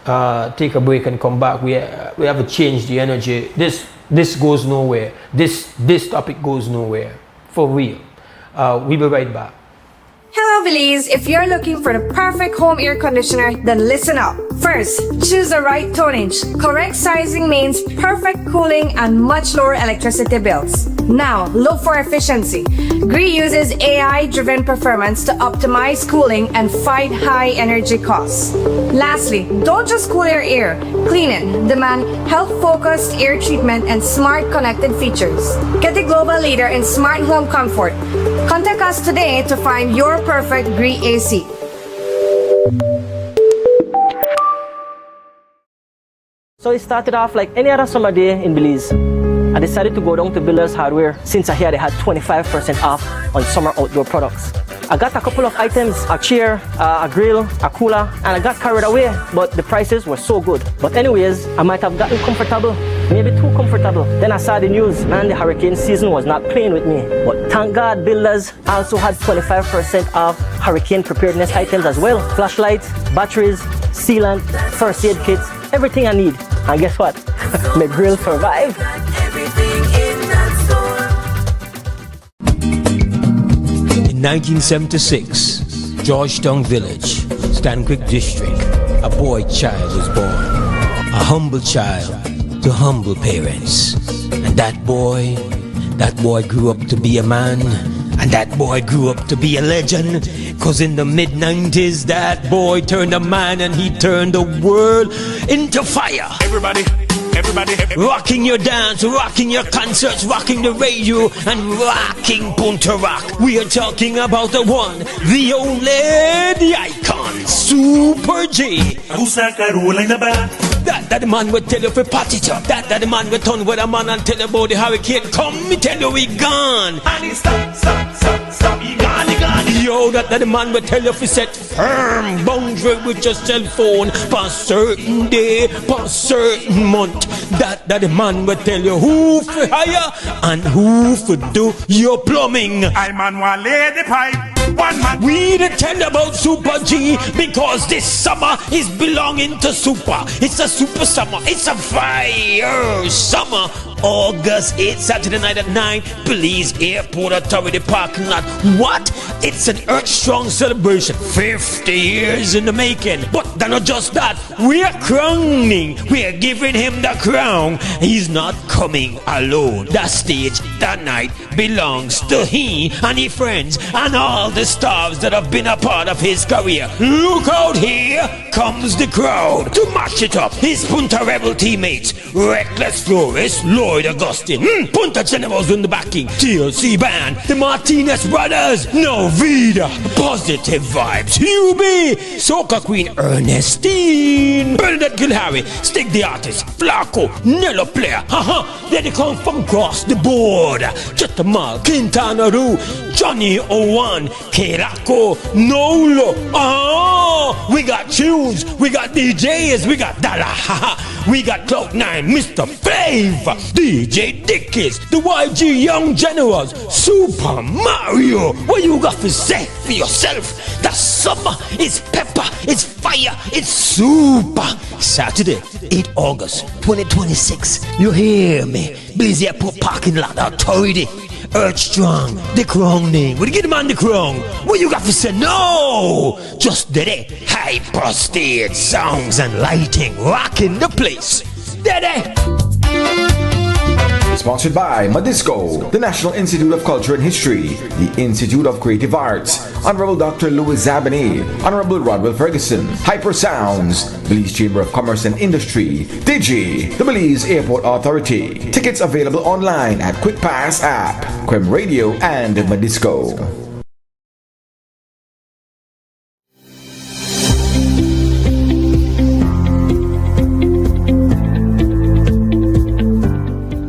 to take a break and come back. We have to change the energy. This goes nowhere. This topic goes nowhere. For real. We'll be right back. Hello Belize, if you're looking for the perfect home air conditioner, then listen up. First, choose the right tonnage. Correct sizing means perfect cooling and much lower electricity bills. Now, look for efficiency. GREE uses AI-driven performance to optimize cooling and fight high energy costs. Lastly, don't just cool your air, clean it. Demand health-focused air treatment and smart connected features. Get the global leader in smart home comfort. Contact us today to find your perfect GREE AC. So it started off like any other summer day in Belize. I decided to go down to Builders Hardware since I hear they had 25% off on summer outdoor products. I got a couple of items, a chair, a grill, a cooler, and I got carried away, but the prices were so good. But anyways, I might have gotten comfortable, maybe too comfortable. Then I saw the news, man, the hurricane season was not playing with me. But thank God Builders also had 25% off hurricane preparedness items as well. Flashlights, batteries, sealant, first aid kits, everything I need. And guess what? My grill survived. In 1976, Georgetown Village, Stanquick District, a boy child was born. A humble child to humble parents. And that boy grew up to be a man. And that boy grew up to be a legend. Cause in the mid-90s, that boy turned a man and he turned the world into fire. Everybody. Rocking your dance, rocking your concerts, rocking the radio, and rocking Punta Rock. We are talking about the one, the only, the icon, Super J. Who's that guy rolling the back? That the man will tell you for party top. That the man will turn with a man and tell you about the hurricane. Come, me tell you we gone. And he stop, he gone. Yo, that the man will tell you for set firm boundary with your cell phone for a certain day, for a certain month. That the man will tell you who for hire and who for do your plumbing. I man want lay the pipe. We the tell about Super G because this summer is belonging to Super. It's a super summer. It's a fire summer. August 8th, Saturday night at 9, Belize Airport Authority parking lot. What? It's an earth-strong celebration. 50 years in the making. But not just that. We're crowning. We're giving him the crown. He's not coming alone. That stage, that night, belongs to he and his friends and all the stars that have been a part of his career. Look out, here comes the crowd to match it up. His Punta Rebel teammates, Reckless Flores, Lloyd Augustine, Punta Generals in the backing, TLC Band, the Martinez Brothers, No Vida, Positive Vibes, UB, Soca Queen Ernestine, Bernadette Gilharry, Stick the Artist, Flaco, Nello Player, then they come from across the board, Chetamal, Quintana Roo, Johnny Owan, Kelako, Nolo, we got tunes, we got DJs, we got Dala, we got Cloud9, Mr. Flavor, DJ Dickies, the YG Young Generals, Super Mario. What you got to say for yourself? The summer is pepper, it's fire, it's super. Saturday, 8 August 2026. You hear me? Busy Airport parking lot authority. Earth Strong, the crowning. Would you get him on the crown? What you got to say? No! Just Dede, hyper stage sounds and lighting, rocking the place. Dede! Sponsored by Madisco, the National Institute of Culture and History, the Institute of Creative Arts, Honorable Dr. Louis Zabany, Honorable Rodwell Ferguson, Hyper Sounds, Belize Chamber of Commerce and Industry, Digi, the Belize Airport Authority. Tickets available online at Quick Pass app, Quem Radio, and Madisco.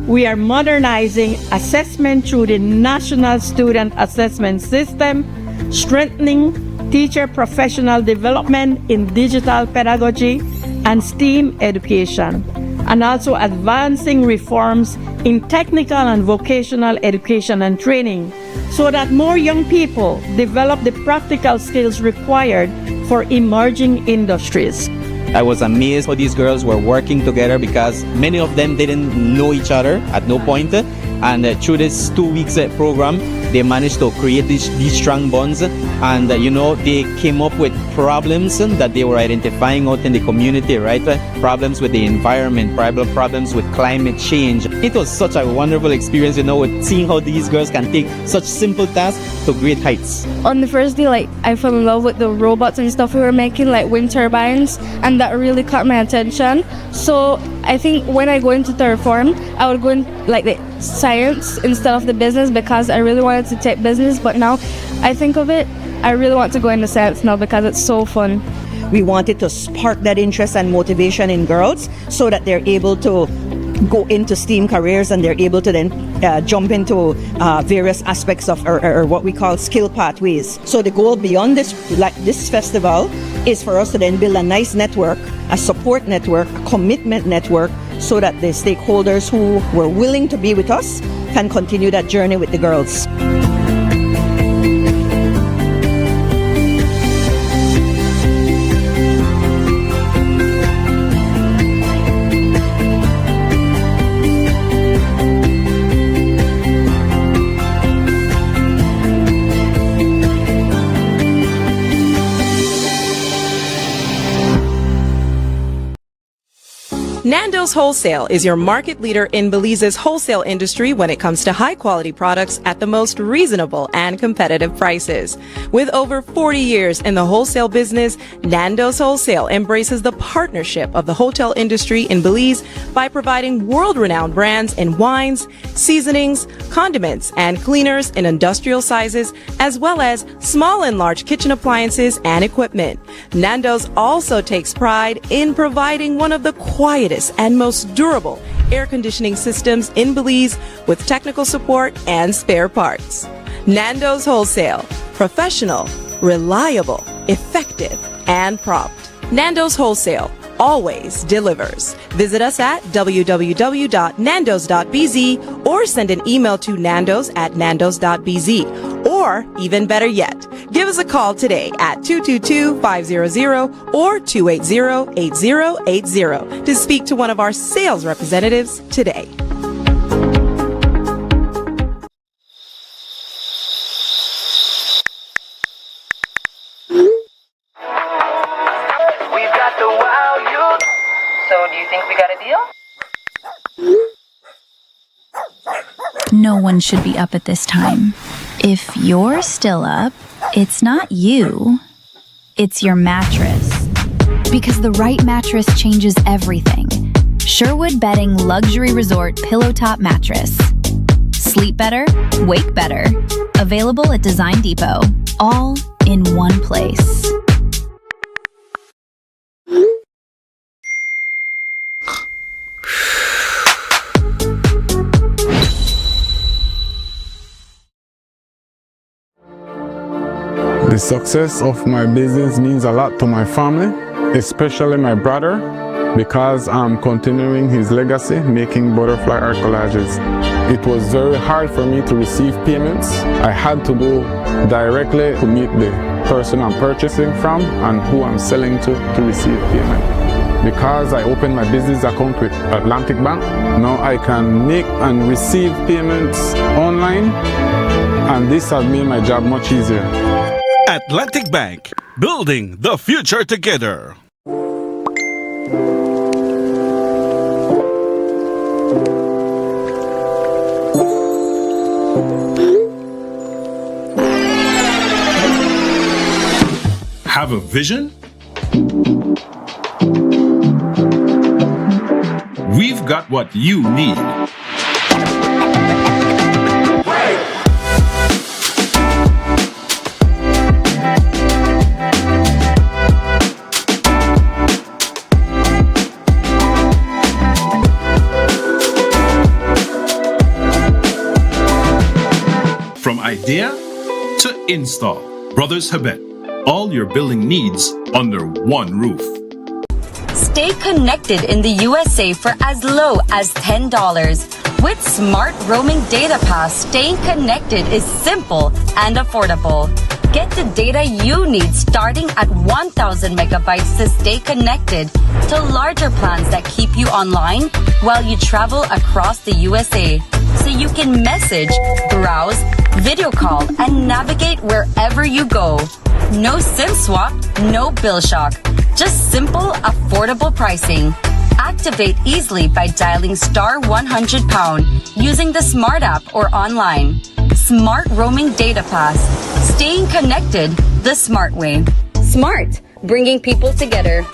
We are modernizing assessment through the National Student Assessment System, strengthening teacher professional development in digital pedagogy and STEAM education, and also advancing reforms in technical and vocational education and training so that more young people develop the practical skills required for emerging industries. I was amazed how these girls were working together because many of them didn't know each other at no point. And through this 2 weeks program, they managed to create these strong bonds. And, they came up with problems that they were identifying out in the community, right? Problems with the environment, problems with climate change. It was such a wonderful experience, with seeing how these girls can take such simple tasks to great heights. On the first day, I fell in love with the robots and stuff we were making, like wind turbines, and that really caught my attention. So I think when I go into third form, I would go in the science instead of the business because I really wanted to take business, but now I think of it, I really want to go into science now because it's so fun. We wanted to spark that interest and motivation in girls so that they're able to go into STEAM careers, and they're able to then jump into various aspects of or what we call skill pathways. So the goal beyond this, like this festival, is for us to then build a nice network, a support network, a commitment network, so that the stakeholders who were willing to be with us can continue that journey with the girls. Nando's Wholesale is your market leader in Belize's wholesale industry when it comes to high-quality products at the most reasonable and competitive prices. With over 40 years in the wholesale business, Nando's Wholesale embraces the partnership of the hotel industry in Belize by providing world-renowned brands in wines, seasonings, condiments, and cleaners in industrial sizes, as well as small and large kitchen appliances and equipment. Nando's also takes pride in providing one of the quietest and most durable air conditioning systems in Belize with technical support and spare parts. Nando's Wholesale. Professional, reliable, effective, and prompt. Nando's Wholesale always delivers. Visit us at www.nandos.bz or send an email to nandos@nandos.bz. Or, even better yet, give us a call today at 222-500 or 280-8080 to speak to one of our sales representatives today. So, do you think we got a deal? No one should be up at this time. If you're still up, it's not you. It's your mattress. Because the right mattress changes everything. Sherwood Bedding Luxury Resort Pillow Top Mattress. Sleep better, wake better. Available at Design Depot. All in one place. The success of my business means a lot to my family, especially my brother, because I'm continuing his legacy, making butterfly art collages. It was very hard for me to receive payments. I had to go directly to meet the person I'm purchasing from and who I'm selling to receive payment. Because I opened my business account with Atlantic Bank, now I can make and receive payments online, and this has made my job much easier. Atlantic Bank, building the future together. Have a vision? We've got what you need. From idea to install, Brothers Habet, all your building needs under one roof. Stay connected in the USA for as low as $10. With Smart Roaming Data Pass, staying connected is simple and affordable. Get the data you need starting at 1,000 megabytes to stay connected to larger plans that keep you online while you travel across the USA. So you can message, browse, video call, and navigate wherever you go. No SIM swap, no bill shock. Just simple, affordable pricing. Activate easily by dialing *100# using the Smart app or online. Smart Roaming Data Pass. Staying connected the smart way. Smart, bringing people together.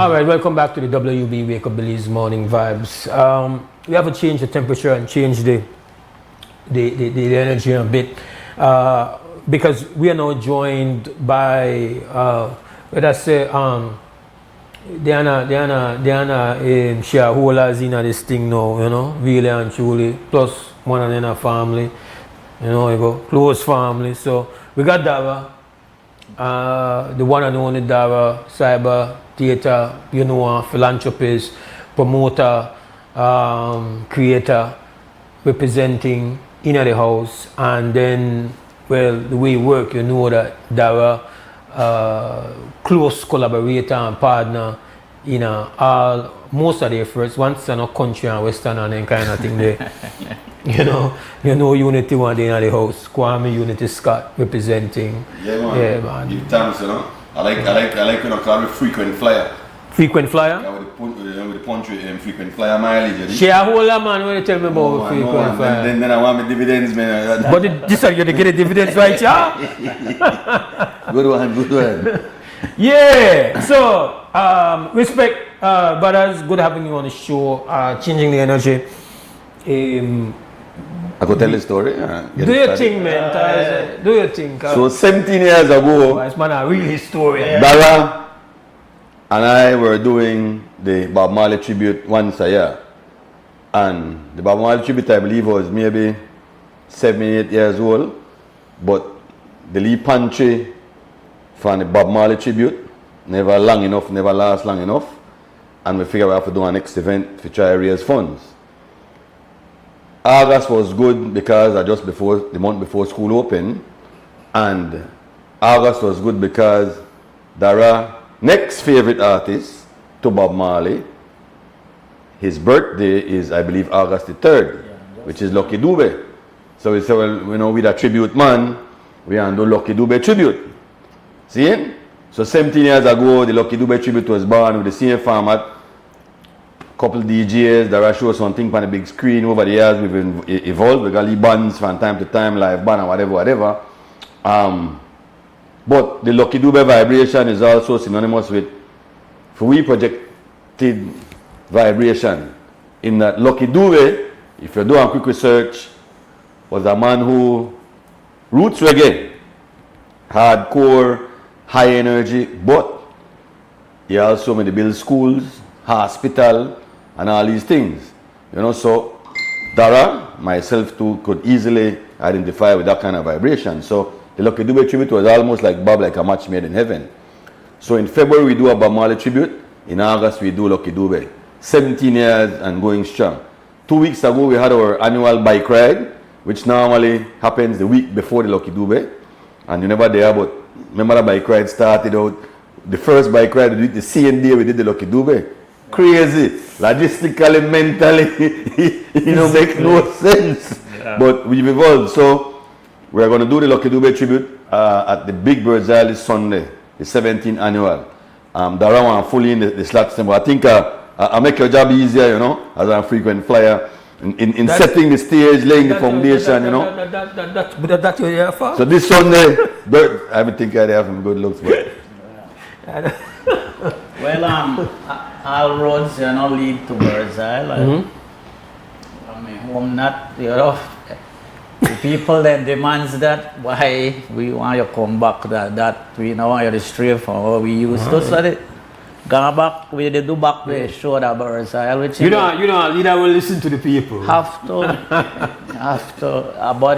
All right, welcome back to the WUB Wake Up Belize Morning Vibes. We have to change the temperature and change the energy a bit because we are now joined by, let us say, Diana shareholders in this thing now, you know, really and truly, plus one and in a family, you know, you go close family. So we got Dara, the one and only Dara, cyber theater, you know, philanthropist, promoter, creator, representing in the house. And then, well, the way you work, you know that Dara, close collaborator and partner, you know, all most of the efforts, once in a country and western and then kind of thing there. you know Unity one day in the house. Kwame Unity Scott representing. Yeah man. Yeah man. Give thanks, you know. I like when I call it frequent flyer. Frequent flyer? Yeah, with the country frequent flyer mileage. Shareholder man, when you tell me about frequent flyer. Then I want my dividends, man. But this are you to get the dividends right, yeah? Good one. Yeah. So respect, brothers. Good having you on the show. Changing the energy. I could tell the story. Do your thing, man. Do your thing. So 17 years ago, it's man a real historian. Dara and I were doing the Bob Marley tribute once a year. And the Bob Marley tribute, I believe, was maybe 7, 8 years old. But the Lee Pantry for the Bob Marley tribute never long enough, never last long enough. And we figured we have to do our next event to try to raise funds. August was good because just before the month before school opened, and August was good because Dara, next favorite artist to Bob Marley, his birthday is, I believe, August the 3rd, which is Lucky Dube. So we said, well, you know, with a tribute man, we can do Lucky Dube tribute. See? So 17 years ago, the Lucky Dube tribute was born with the same format. Couple DJs, Dara shows something on the big screen. Over the years, we've evolved. We got bands from time to time, live band and whatever. But the Lucky Dube vibration is also synonymous with, for we projected vibration. In that Lucky Dube, if you do a quick research, was a man who roots reggae, hardcore, high energy, but he also made build schools, hospital, and all these things. You know, so Dara, myself too, could easily identify with that kind of vibration. So the Lucky Dube tribute was almost like Bob, like a match made in heaven. So in February we do a Bob Marley tribute. In August we do Lucky Dube. 17 years and going strong. 2 weeks ago we had our annual bike ride, which normally happens the week before the Lucky Dube. And you never there, but remember the bike ride started out, the first bike ride we did the same day we did the Lucky Dube. Crazy. Logistically, mentally, make no sense. Yeah. But we've evolved. So we're going to do the Lucky Dube tribute at the Big Bird's Eye this Sunday, the 17th annual. Dara want fully in the slots, but I think I make your job easier, you know, as a frequent flyer. In setting the stage, laying the foundation, you know. That's what you're for. So this Sunday, I think I have some good looks, but. Well, all roads, you know, lead to Bird's Eye. Like, I mean, home not, you know, the people that demands that, why we want you to come back, that we know you're straight from what we used to. So they go back, we did do back, we show that Bird's Eye. Which you know, leader will listen to the people. Have to. But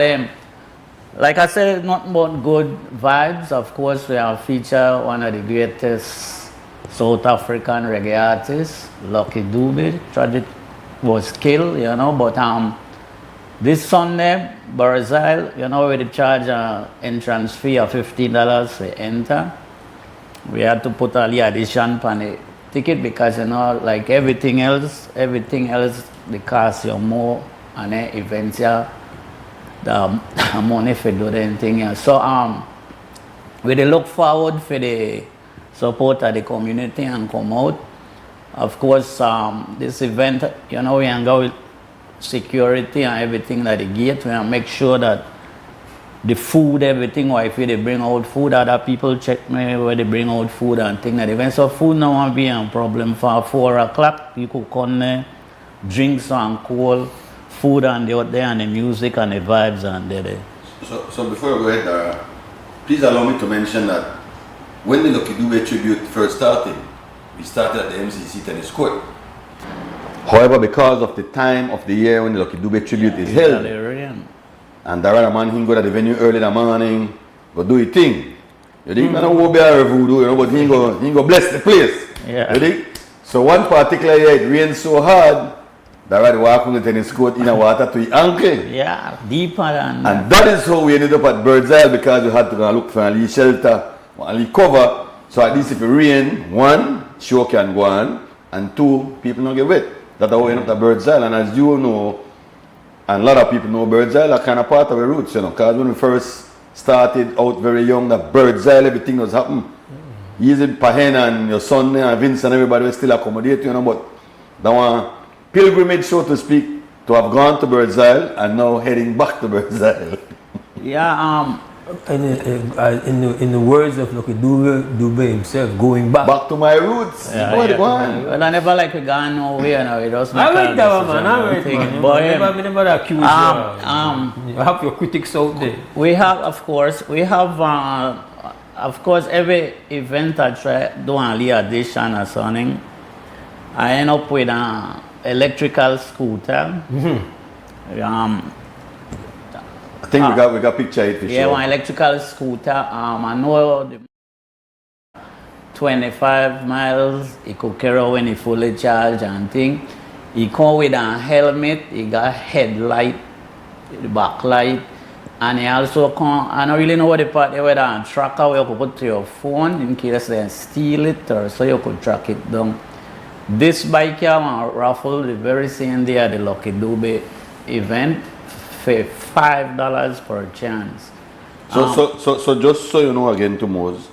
like I said, nothing but good vibes. Of course, we have featured one of the greatest South African reggae artists, Lucky Dube. Tragic was killed, you know, but this Sunday, Bird's Eye, you know, we charge an entrance fee of $15 to enter. We had to put all the addition on the ticket because, you know, like everything else, the cost you more, and then eventually the money for do anything else. So we look forward for the support of the community and come out. Of course, this event, you know, we can go with security and everything at the gate. We can make sure that the food, everything, or if they bring out food, other people check me where they bring out food and things like that. So food now won't be a problem. For 4 o'clock, you could come there, drink some cold food and they out there and the music and the vibes and there. So before we go ahead, please allow me to mention that when the Lucky Dube tribute first started, we started at the MCC tennis court. However, because of the time of the year when the Lucky Dube tribute is held, and the other man, he go to the venue early in the morning, go do his thing. You think? I don't go be a voodoo, you know, but he go bless the place. Yeah. You think? So one particular year, it rained so hard, that I walk on the tennis court in the water to his ankle. Yeah, deeper than that. And that is how we ended up at Bird's Isle, because we had to go look for a little shelter, a little cover. So at least if it rain, 1, show can go on, and 2, people don't get wet. That's how we ended up at Bird's Isle. And as you know, and a lot of people know Bird's Isle are kind of part of the roots, you know, because when we first started out very young, that Bird's Isle, everything was happening. Using Pahena and your son and Vince and everybody was still accommodate, you know, but that one pilgrimage, so to speak, to have gone to Bird's Isle and now heading back to Bird's Isle. Yeah, in the words of Lucky Dube himself, going back to my roots. Yeah, well, I never like we gone nowhere now. It doesn't I like that one, man. I like it. But I never accuse you. You have your critics out there. We have, of course, every event I try do a little addition or something. I end up with an electrical scooter. I think we got picture it for sure. Yeah, one electrical scooter. I know the 25 miles. It could carry when it fully charged and thing. He come with a helmet. He got headlight, the backlight, and he also come. I don't really know what the part there whether a tracker where you could put to your phone in case they steal it or so you could track it down. This bike here was raffled the very same day at the Lucky Dube event. $5 per chance. So just so you know again to Mose,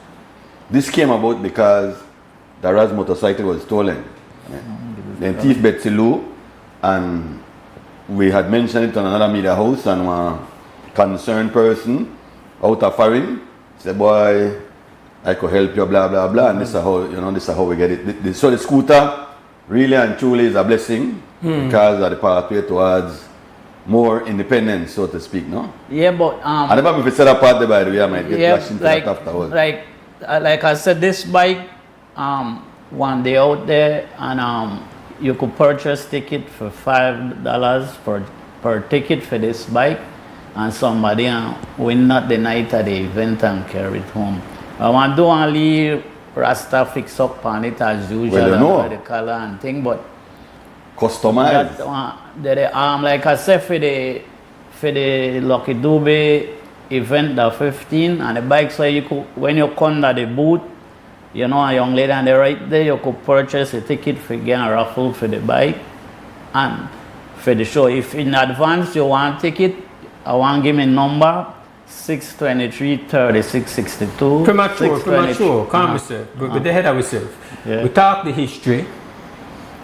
this came about because Dara's motorcycle was stolen. Then thief Betsy Lou, and we had mentioned it on another media house, and one concerned person out of foreign said, boy, I could help you, blah blah blah, and this is how we get it. So the scooter really and truly is a blessing because of the pathway towards more independence, so to speak, no? Yeah, but I never if it's set apart the by the way, I might get flashed into that afterwards. Like I said, this bike, one day out there, and you could purchase ticket for $5 per ticket for this bike, and somebody win not the night of the event and carry it home. I want to do only Rasta fix up on it as usual, the color and thing, but customized. Like I said, for the Lucky Dube event, the 15, and the bike, so you could, when you come to the booth, you know, a young lady on the right there, you could purchase a ticket for getting a raffle for the bike and for the show. If in advance you want a ticket, I want to give me a number 623-3662. Premature. Calm yourself. But the head of yourself. Yeah. We talk the history.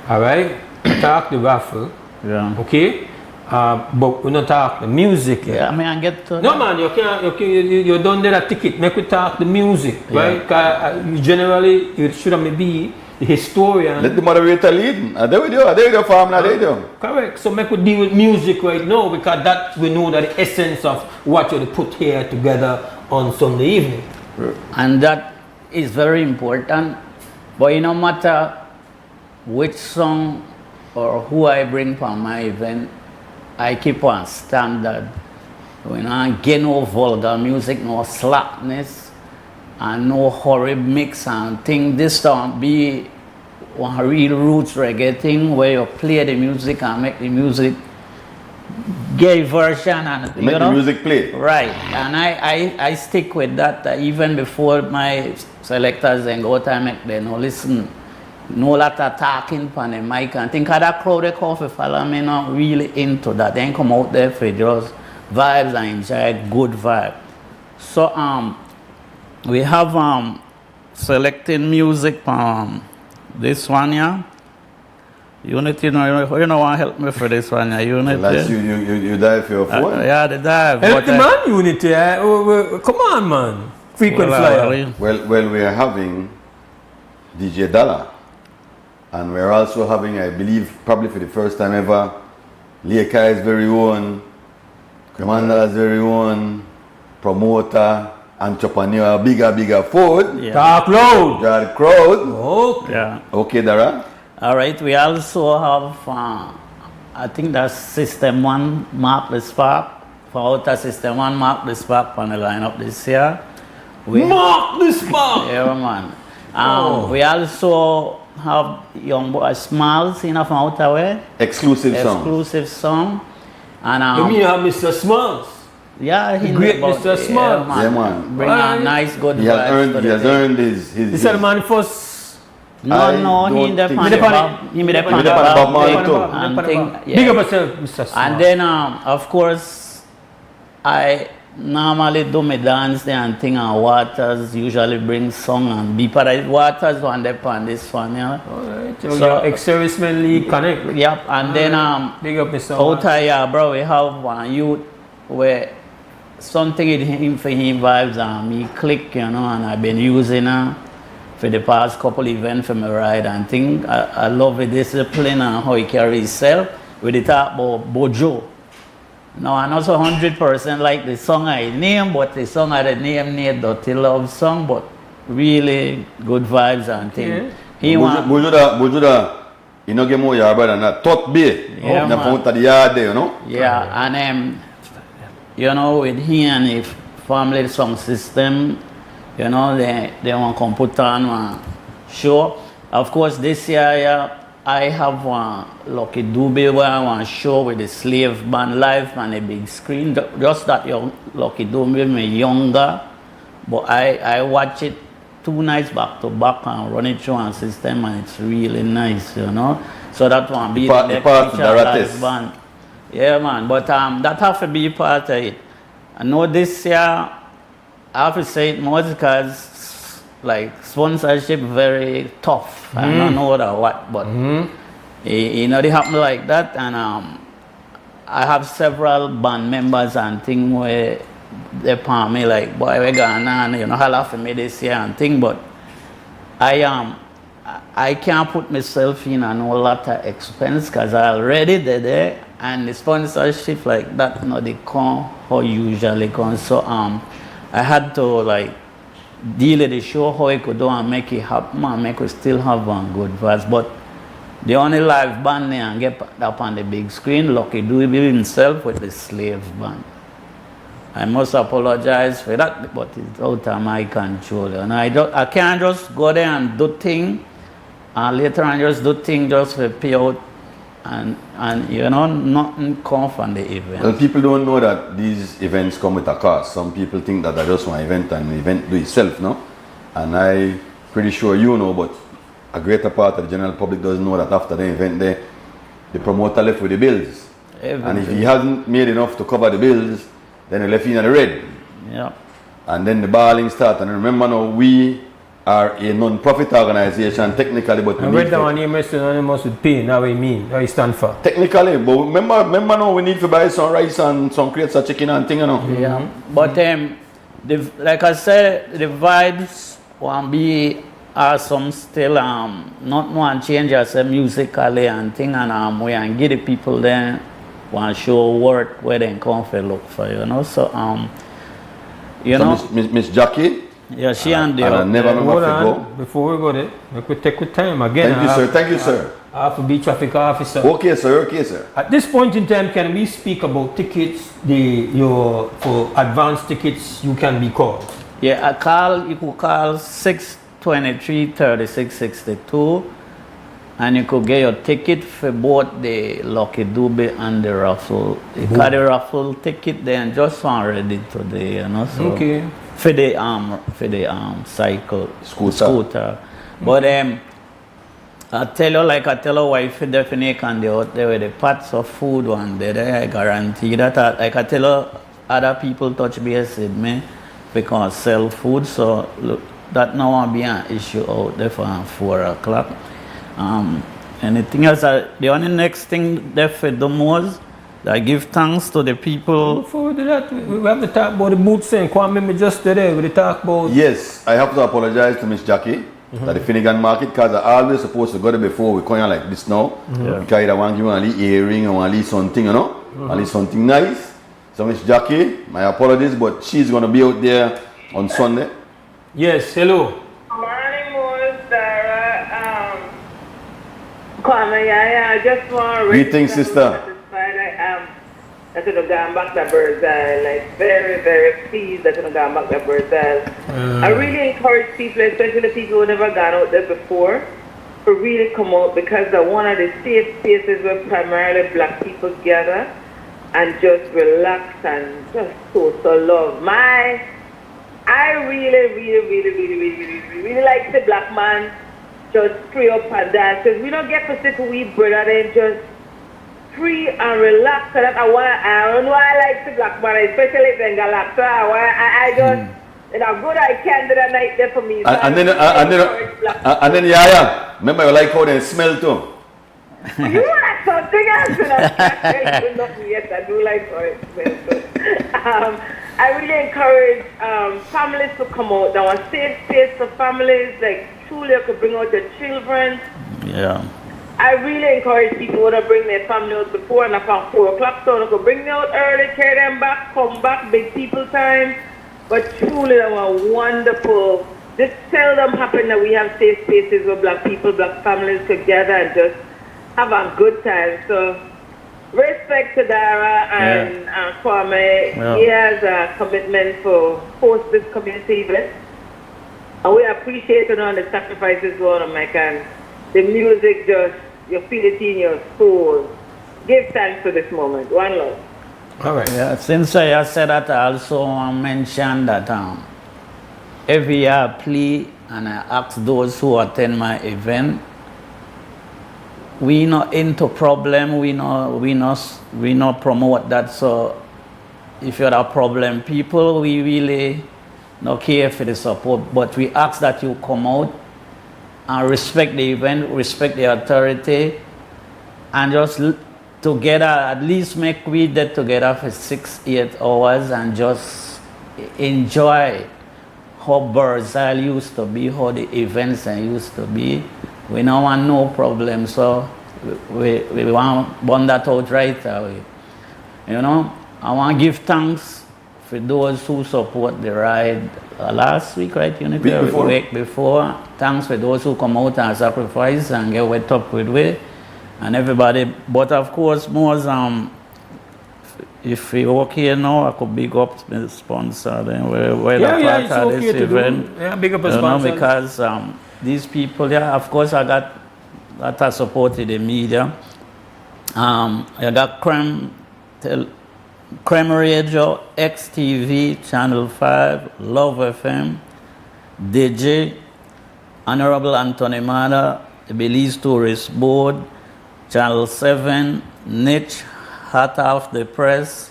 All right. We talk the raffle. Yeah. Okay. But we don't talk the music. Yeah, I mean, I get to no, man, you don't need a ticket. Make we talk the music, right? Because generally, it should be the historian. Let the moderator lead. There we go, farmer, there we go. Correct. So make we deal with music right now, because that we know that the essence of what you put here together on Sunday evening. And that is very important. But no matter which song or who I bring for my event, I keep on standard. We don't get no vulgar music, no slackness, and no horrible mix and thing. This don't be one real roots reggae thing where you play the music and make the music gay version and make the music play. Right, and I stick with that even before my selectors and go time make them no listen. No lot of talking on the mic and think of that crowd they come for follow me, not really into that. They ain't come out there for just vibes and enjoy good vibe. So we have selecting music this one here. Unity, you know want to help me for this one, Unity. Like you dive for your phone? Yeah, the dive. Help the man, Unity. Come on, man. Frequent flyer. Well, we are having DJ Dollar. And we're also having, I believe, probably for the first time ever, Leakai's very own, Commander's very own, promoter, entrepreneur, bigger food. Yeah. Dark Road. Dark Road. Okay. Yeah. Okay, Dara. All right, we also have, I think that's System 1 Mark the Spark. For outer System 1 Mark the Spark on the lineup this year. Mark the Spark! Yeah, man. We also have Young Boy Smalls in from outer way. Exclusive song. And you mean you have Mr. Smalls? Yeah, the great Mr. Smalls. Yeah, man. Bring a nice good He has earned his This is the man first. No, he in the Bob Marley too. Big up yourself, Mr. Smalls. And then, of course, I normally do my dance there and thing, and Waters usually bring song and be part of it. Waters one day on this one, yeah. Alright, so ex-servicemen league connect. Yep, and then big up Mr. out here, bro, we have one youth where something in him for him vibes and me click, you know, and I've been using for the past couple events for my ride and thing. I love the discipline and how he carries himself. With the talk about Bojo. No, I'm not so 100% like the song I name, but the song I name need Dirty Love song, but really good vibes and things. Yeah. Bojo, you know, get more yard than that. Tot be. Yeah, the front of the yard there, you know? Yeah, and you know, with him and the family song system, you know, they want to come put on one show. Of course, this year, I have one Lucky Dube where I want to show with the slave band live on a big screen. Just that young Lucky Dube, me younger, but I watch it 2 nights back to back and run it through one system, and it's really nice, you know. So that one be the part live band. Yeah, man. But that have to be part of it. I know this year I have to say it more because like sponsorship very tough. I don't know what, but you know, they happen like that, and I have several band members and thing where they palm me like, boy, we're going on, you know, holla for me this year and thing, but I can't put myself in a whole lot of expense because I already did it, and the sponsorship like that, you know, they come how usually come. So I had to like deal with the show how I could do and make it happen and make it still have one good verse. But the only live band there and get up on the big screen, Lucky Dube himself with the slave band. I must apologize for that, but it's out of my control. And I can't just go there and do things, and later on just do things just for pay out, and you know, nothing come from the event. Well, people don't know that these events come with a cost. Some people think that I just want an event and the event do itself, no? And I'm pretty sure you know, but a greater part of the general public doesn't know that after the event the promoter left with the bills. And if he hasn't made enough to cover the bills, then he left in the red. Yeah. And then the balling starts. And remember now, we are a non-profit organization technically, but I read that one name is synonymous with pain. Now what you mean? What you stand for? Technically, but remember now we need to buy some rice and some crates of chicken and thing, you know. Yeah. But like I said, the vibes won't be awesome still. Not one change as musically and thing, and we can give the people then one show work where they come for look for, you know. So you know, Miss Jackie. Yeah, she and the I never remember to go. Before we go there, we could take with time again. Thank you, sir. Thank you, sir. I have to be traffic officer. Okay, sir. Okay, sir. At this point in time, can we speak about tickets? For advance tickets, you can be called. Yeah, you could call 623-3662, and you could get your ticket for both the Lucky Dube and the raffle. You got the raffle ticket then just already today, you know. So okay. For the cycle scooter. But I tell you, like I tell you, wife definitely can do out there with the pots of food one day. I guarantee that. Like I tell you, other people touch base with me because sell food. So look, that now won't be an issue out there for 4 o'clock. Anything else? The only next thing that for the most, I give thanks to the people. Before we do that, we have to talk about the boots and Kwame me just today. We talk about. Yes, I have to apologize to Miss Jackie at the Finnegan Market because I always supposed to go there before we come here like this now. Because I want to give you a little earring or a little something, you know, a little something nice. So Miss Jackie, my apologies, but she's going to be out there on Sunday. Yes, hello. Morning, Mose, Dara. Kwame, I just want to Greetings, sister. That you know, going back to Bird's Eye, like very, very pleased that you know, going back to Bird's Eye. I really encourage people, especially the people who never gone out there before, to really come out because they're one of the safe spaces where primarily black people gather and just relax and just so love. I really like the black man just free up and dance because we don't get to sit with we brother then just free and relax. And I don't know I like the black man, especially when I just good I can do that night there for me. And then yeah, remember you like how they smell too. You like something else? Yes, I do like how it smells too. I really encourage families to come out. There was a safe space for families, like truly you could bring out your children. Yeah. I really encourage people to bring their family out before and after 4 o'clock, so they could bring them out early, carry them back, come back, big people time. But truly they were wonderful. This seldom happen that we have safe spaces where black people, black families together and just have a good time. So respect to Dara and Kwame. Yeah. He has a commitment for host this community event. And we appreciate all the sacrifices going on, Mike, and the music just, you feel it in your soul. Give thanks for this moment. One love. All right. Yeah, since I said that, I also want to mention that every year I plea and I ask those who attend my event, we not into problem, we not promote that. So if you're a problem people, we really not care for the support, but we ask that you come out and respect the event, respect the authority, and just together, at least make we get together for 6-8 hours and just enjoy how Bird's Eye used to be, how the events used to be. We don't want no problem, so we want to burn that out right away. You know, I want to give thanks for those who support the ride last week, right? Week before. Thanks for those who come out and sacrifice and get wet up with we and everybody. But of course, Mose, if we work here now, I could big up the sponsor. Then we're part of this event. Yeah, big up the sponsor. Because these people, of course, I got that I supported the media. I got Creme Radio, XTV, Channel 5, Love FM, DJ, Honorable Anthony Mada, the Belize Tourist Board, Channel 7, Niche, Hot Off the Press,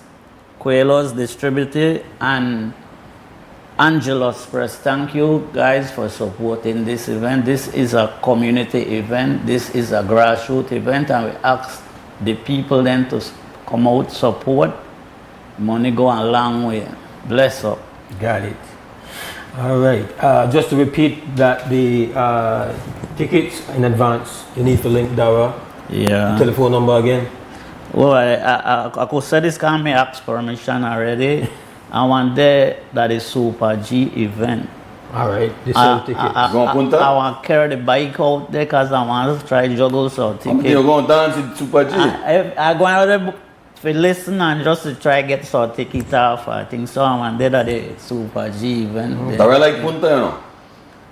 Quelos Distributor, and Angelos Press. Thank you guys for supporting this event. This is a community event. This is a grassroots event, and we ask the people then to come out, support. Money go a long way. Bless up. Got it. All right. Just to repeat that the tickets in advance, you need to link Dara. Yeah. Telephone number again. Well, I could say this can me ask permission already. I want there that is Super G event. All right. This is ticket. I want to carry the bike out there because I want to try juggle some tickets. You're going to dance in Super G? I go out there to listen and just to try get some tickets off. I think so. I want there that the Super G event. That's like Punta, you know?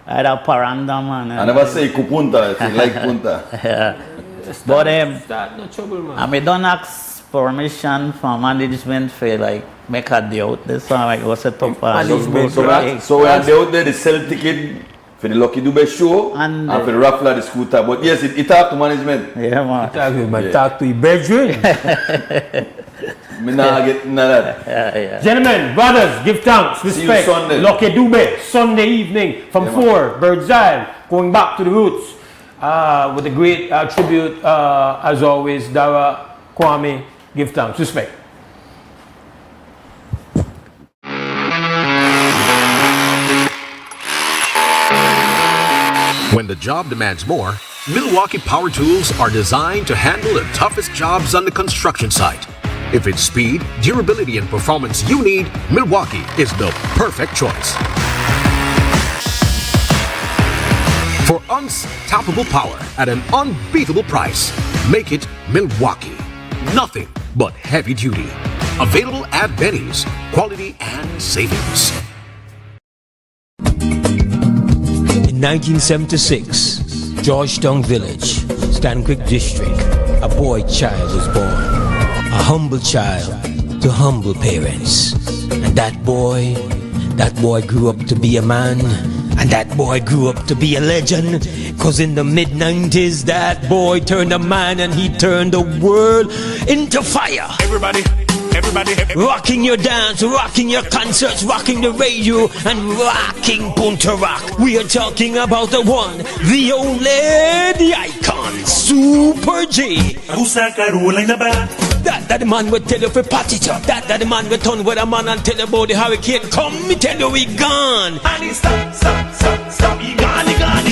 I had a paranda, man. I never say Kupunta, I say like Punta. Yeah. But no trouble, man. I don't ask permission from management for like make a deal out there, so I go set up a so we are out there, they sell ticket for the Lucky Dube show and for the raffle the scooter. But yes, it talk to management. Yeah, man. Talk to your bedroom. Me not get none of that. Yeah. Gentlemen, brothers, give thanks, respect. Sunday. Lucky Dube, Sunday evening from 4, Bird's Eye, going back to the roots. with a great tribute, as always, Dara, Kwame, give thanks, respect. When the job demands more, Milwaukee Power Tools are designed to handle the toughest jobs on the construction site. If it's speed, durability, and performance you need, Milwaukee is the perfect choice. For unstoppable power at an unbeatable price, make it Milwaukee. Nothing but heavy duty. Available at Benny's. Quality and savings. In 1976, Georgetown Village, Stanquick District, a boy child was born. A humble child to humble parents. And that boy grew up to be a man. And that boy grew up to be a legend. Cause in the mid-90s, that boy turned a man and he turned the world into fire. Everybody. Rocking your dance, rocking your concerts, rocking the radio, and rocking Punta Rock. We are talking about the one, the only, the icon, Super J. That the man will tell you for party top. That the man will turn with a man and tell you about the hurricane. Come, me tell you we gone. And he stop, he gone.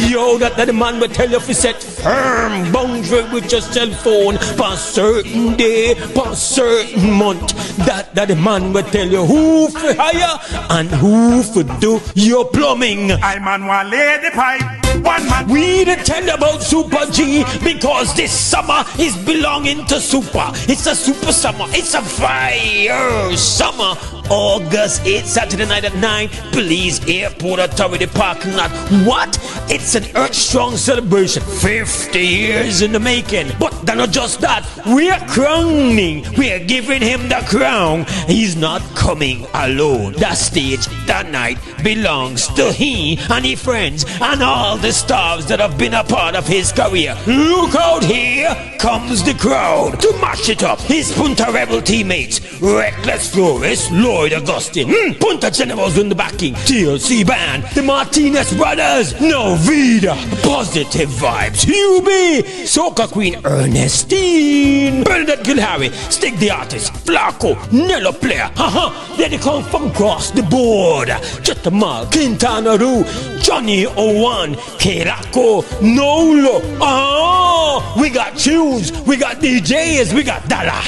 Yo, that the man will tell you if you set firm boundary with your cell phone for a certain day, for a certain month. That the man will tell you who for hire and who for do your plumbing. I man one lady pipe. One man. We the tell about Super G because this summer is belonging to Super. It's a super summer. It's a fire summer. August 8th, Saturday night at 9, Belize Airport Authority parking lot. What? It's an earth-strong celebration. 50 years in the making. But not just that. We're crowning. We're giving him the crown. He's not coming alone. That stage, that night, belongs to he and his friends and all the stars that have been a part of his career. Look out, here comes the crowd to mash it up. His Punta Rebel teammates, Reckless Flores, Lloyd Augustine, Punta Generals in the backing, TLC Band, the Martinez Brothers, Novida, Positive Vibes, UB, Soca Queen Ernestine, Bernadette Gilharry, Stick the Artist, Flaco, Nello Player, then they come from across the board, Chetamal, Quintana Roo, Johnny Owan, Kerako, Nolo, we got tunes, we got DJs, we got Dala,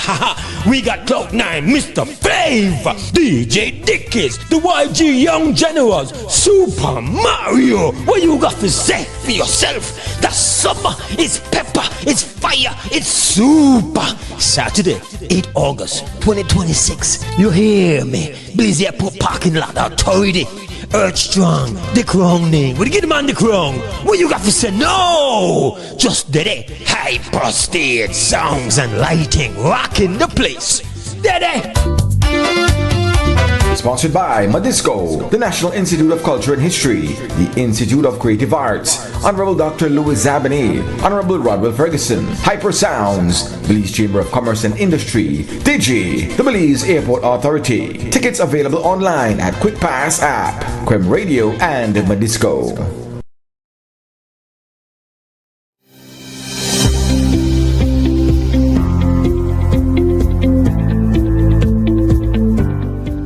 we got Cloud9, Mr. Flavor, DJ Dickies, the YG Young Generals, Super Mario. What you got to say for yourself? The summer is pepper, it's fire, it's super. Saturday, 8 August 2026. You hear me? Belize Airport parking lot authority. Earth Strong, the crown name. Would you get the man the crown? What you got to say? No! Just Dede, hyper stage sounds and lighting, rocking the place. Dede! Sponsored by Madisco, the National Institute of Culture and History, the Institute of Creative Arts, Honorable Dr. Louis Zabany, Honorable Rodwell Ferguson, Hyper Sounds, Belize Chamber of Commerce and Industry, Digi, the Belize Airport Authority. Tickets available online at Quick Pass app, Quem Radio, and Madisco.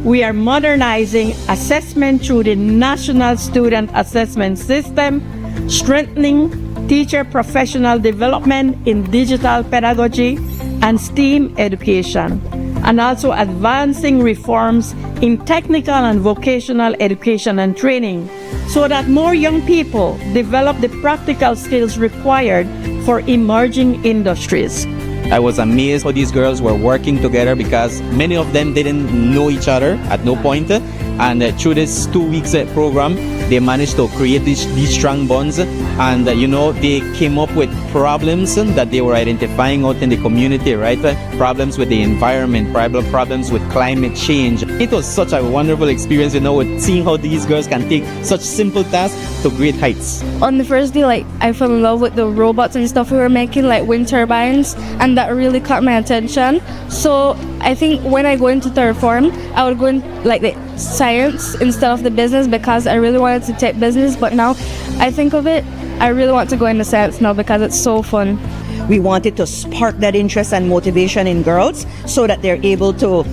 We are modernizing assessment through the National Student Assessment System, strengthening teacher professional development in digital pedagogy and STEAM education, and also advancing reforms in technical and vocational education and training so that more young people develop the practical skills required for emerging industries. I was amazed how these girls were working together because many of them didn't know each other at no point. And through this 2 weeks program, they managed to create these strong bonds. And, they came up with problems that they were identifying out in the community, right? Problems with the environment, problems with climate change. It was such a wonderful experience, with seeing how these girls can take such simple tasks to great heights. On the first day, I fell in love with the robots and stuff we were making, like wind turbines, and that really caught my attention. So I think when I go into third form, I would go in the science instead of the business because I really wanted to take business. But now I think of it, I really want to go into science now because it's so fun. We wanted to spark that interest and motivation in girls so that they're able to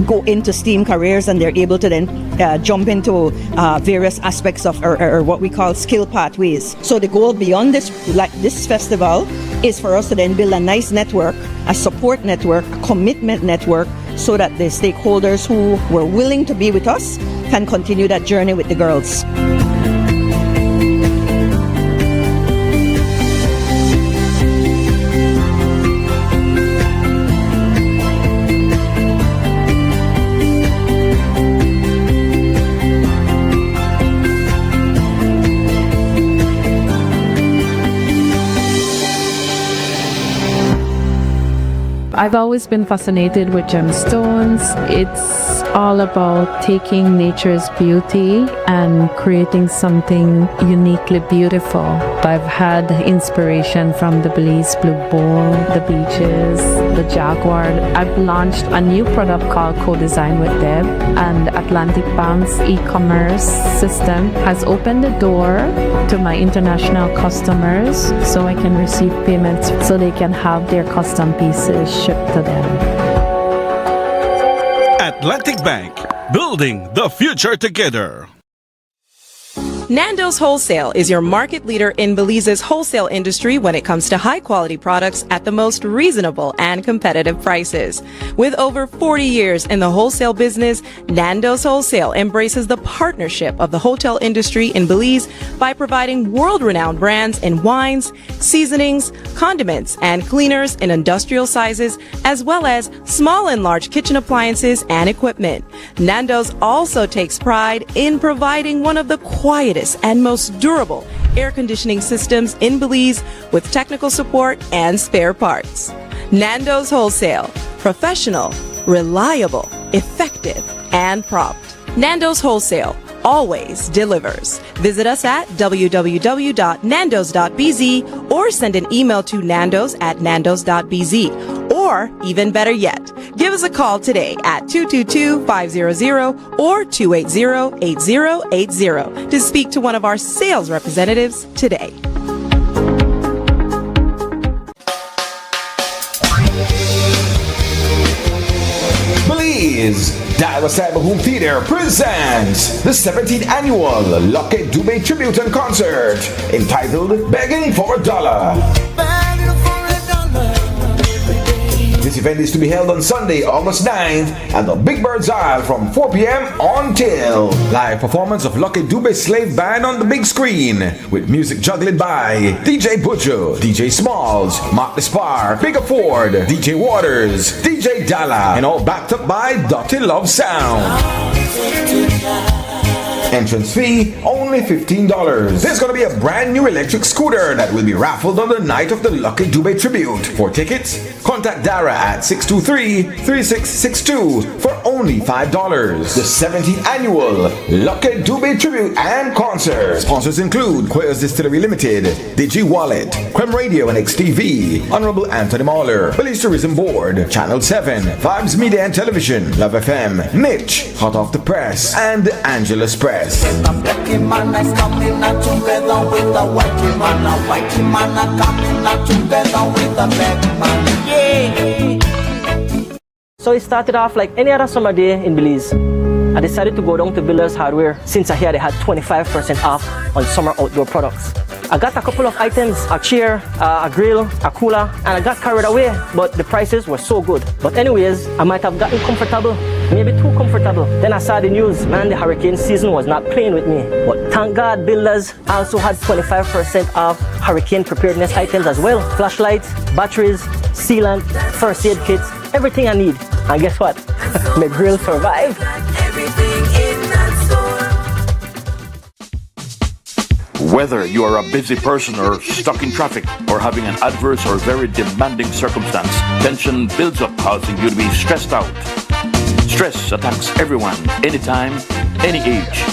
go into STEAM careers and they're able to then jump into various aspects of or what we call skill pathways. So the goal beyond this festival is for us to then build a nice network, a support network, a commitment network, so that the stakeholders who were willing to be with us can continue that journey with the girls. I've always been fascinated with gemstones. It's all about taking nature's beauty and creating something uniquely beautiful. I've had inspiration from the Belize Blue Bull, the beaches, the Jaguar. I've launched a new product called Co-Design with Deb, and Atlantic Bank's e-commerce system has opened the door to my international customers so I can receive payments so they can have their custom pieces shipped to them. Atlantic Bank, building the future together. Nando's Wholesale is your market leader in Belize's wholesale industry when it comes to high-quality products at the most reasonable and competitive prices. With over 40 years in the wholesale business, Nando's Wholesale embraces the partnership of the hotel industry in Belize by providing world-renowned brands in wines, seasonings, condiments, and cleaners in industrial sizes, as well as small and large kitchen appliances and equipment. Nando's also takes pride in providing one of the quietest and most durable air conditioning systems in Belize with technical support and spare parts. Nando's Wholesale. Professional, reliable, effective, and prompt. Nando's Wholesale always delivers. Visit us at www.nandos.bz or send an email to nandos@nandos.bz. Or, even better yet, give us a call today at 222-500 or 280-8080 to speak to one of our sales representatives today. Belize Daiwa Cyber Home Theater presents the 17th annual Lucky Dube Tribute and Concert entitled Begging for a Dollar. This event is to be held on Sunday, August 9th at the Big Bird's Isle from 4 p.m. until live performance of Lucky Dube's Slave Band on the big screen with music juggled by DJ Butcher, DJ Smalls, Mark Despar, Bigger Ford, DJ Waters, DJ Dalla, and all backed up by Dotty Love Sound. Entrance fee only $15. There's gonna be a brand new electric scooter that will be raffled on the night of the Lucky Dube Tribute. For tickets, contact Dara at 623-3662 for only $5. The 17th annual Lucky Dube Tribute and Concert. Sponsors include Quayers Distillery Limited, Digi Wallet, Creme Radio and XTV, Honorable Anthony Mahler, Belize Tourism Board, Channel 7, Vibes Media and Television, Love FM, Mitch, Hot Off the Press, and Angela's Press. A black man is coming together with a white man. A white man is coming together with a black man. Yeah. So it started off like any other summer day in Belize. I decided to go down to Builders Hardware since I heard they had 25% off on summer outdoor products. I got a couple of items, a chair, a grill, a cooler, and I got carried away, but the prices were so good. But anyways, I might have gotten comfortable, maybe too comfortable. Then I saw the news, man, the hurricane season was not playing with me. But thank God, Builders also had 25% off hurricane preparedness items as well. Flashlights, batteries, sealant, first aid kits, everything I need. And guess what? My grill survived. Whether you are a busy person or stuck in traffic or having an adverse or very demanding circumstance, tension builds up, causing you to be stressed out. Stress attacks everyone, anytime, any age.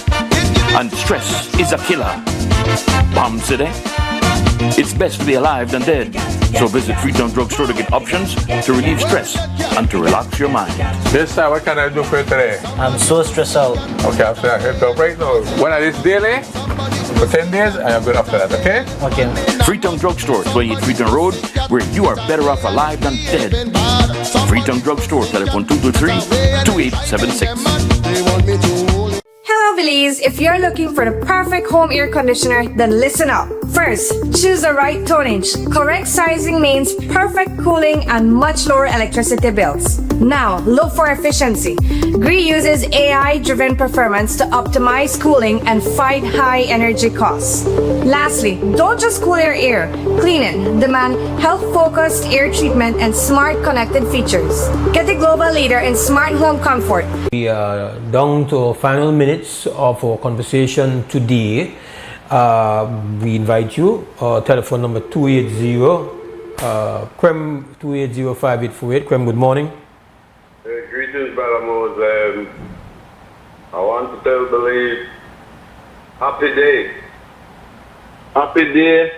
And stress is a killer. Palm City? It's best to be alive than dead. So visit Freetown Drugstore to get options to relieve stress and to relax your mind. This time, what can I do for you today? I'm so stressed out. Okay, I'm saying I hit up right now. When I this daily? For 10 days, I am good after that, okay? Okay. Freetown Drugstore, 28 Freetown Road, where you are better off alive than dead. Freetown Drugstore, telephone 223-2876. Hello Belize, if you're looking for the perfect home air conditioner, then listen up. First, choose the right tonnage. Correct sizing means perfect cooling and much lower electricity bills. Now, look for efficiency. Gree uses AI-driven performance to optimize cooling and fight high energy costs. Lastly, don't just cool your air. Clean it. Demand health-focused air treatment and smart connected features. Get the global leader in smart home comfort. We are down to final minutes of our conversation today. We invite you, telephone number 280, Crem 280-5848. Crem, good morning. Greetings, Brother Mose. I want to tell Believe, happy day. Happy day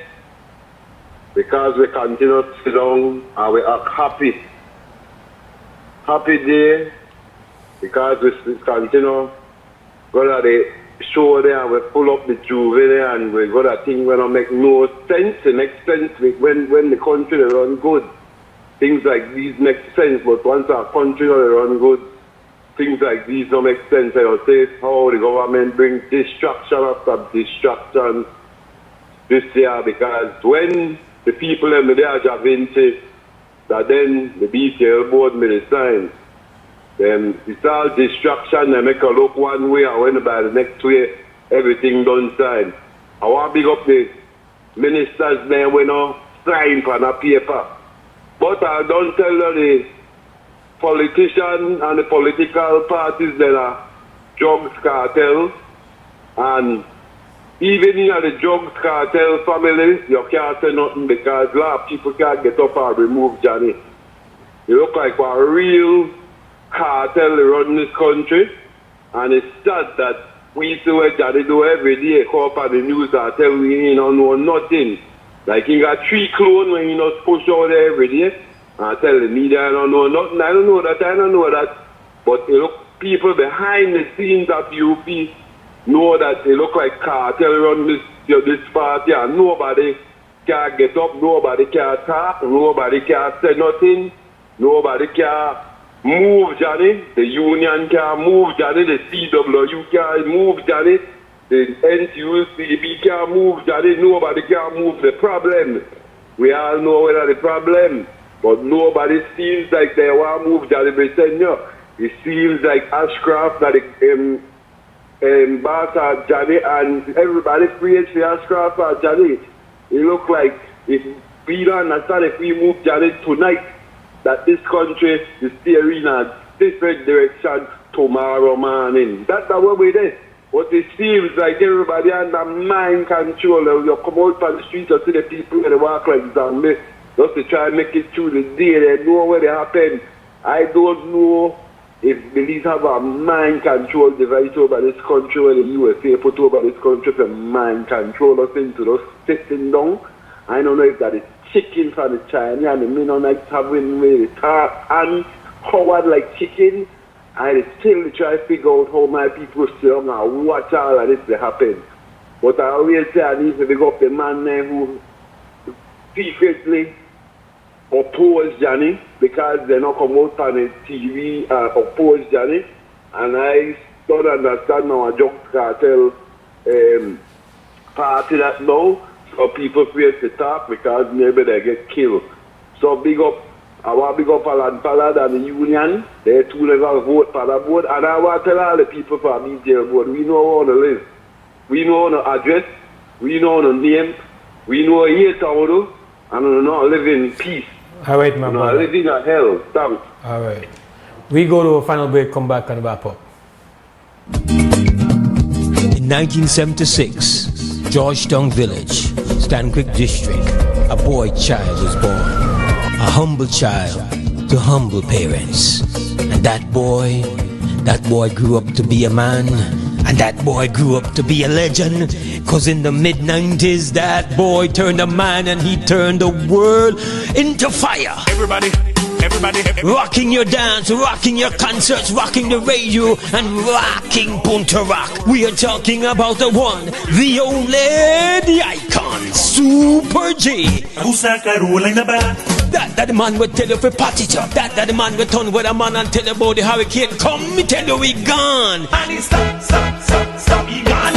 because we continue to sit down and we are happy. Happy day because we continue go to the show there and we pull up the juvie there and we got a thing when it make no sense. It makes sense when the country run good. Things like these make sense, but once our country run good, things like these don't make sense. I will say how the government brings distraction after distraction this year because when the people in there are Javinci, that then the BTL board made a sign. Then it's all distraction, they make a look one way and when by the next way everything done sign. I want to big up the ministers there when no sign on a paper. But I don't tell the politicians and the political parties that are drugs cartel and even in the drugs cartel family, you can't say nothing because a lot of people can't get up and remove Johnny. You look like a real cartel run this country, and it's sad that we see what Johnny do every day, come up on the news and tell me he don't know nothing. Like he got 3 clones when he not push out there every day, and tell the media I don't know nothing, I don't know that. But you look, people behind the scenes of UP know that they look like cartel run this party and nobody can get up, nobody can talk, nobody can say nothing, nobody can move Johnny, the union can't move Johnny, the CWU can't move Johnny, the NTUCB can't move Johnny, nobody can move the problem. We all know whether the problem, but nobody feels like they want to move Johnny Britannia. It seems like Ashcroft that boss at Johnny and everybody creates the Ashcroft at Johnny. It look like if we don't understand if we move Johnny tonight, that this country is steering in a different direction tomorrow morning. That's the way we did. But it seems like everybody under mind control. You come out on the street and see the people that walk like zombies just to try and make it through the day. They know where they happen. I don't know if Belize have a mind control device over this country where the USA put over this country to mind control us into just sitting down. I don't know if that is chicken from the China and the Mennonites having with the talk and Howard like chicken. I still try to figure out how my people still and watch all of this happen. But I always say I need to pick up the man there who secretly oppose Johnny because they not come out on the TV and oppose Johnny. And I don't understand now a drug cartel party that now. So people fear to talk because maybe they get killed. So big up, I want to big up Alan Pallad and the union. They two level vote for the board. And I want to tell all the people for the BTL board, we know how to live. We know how to address. We know how to name. We know how to do. And we know how to live in peace. All right, my brother. Live in a hell. Thanks. All right. We go to a final break, come back and wrap up. In 1976, Georgetown Village, Stanquick District, a boy child was born. A humble child to humble parents. And that boy grew up to be a man. And that boy grew up to be a legend. Cause in the mid-90s, that boy turned a man and he turned the world into fire. Everybody, Everybody, rocking your dance, rocking your concerts, rocking the radio, and rocking Punta Rock. We are talking about the one, the only, the icon, Super G. That the man will tell you for party top. That the man will turn with a man and tell you about the hurricane. Come, me tell you we gone. And he stop, he gone.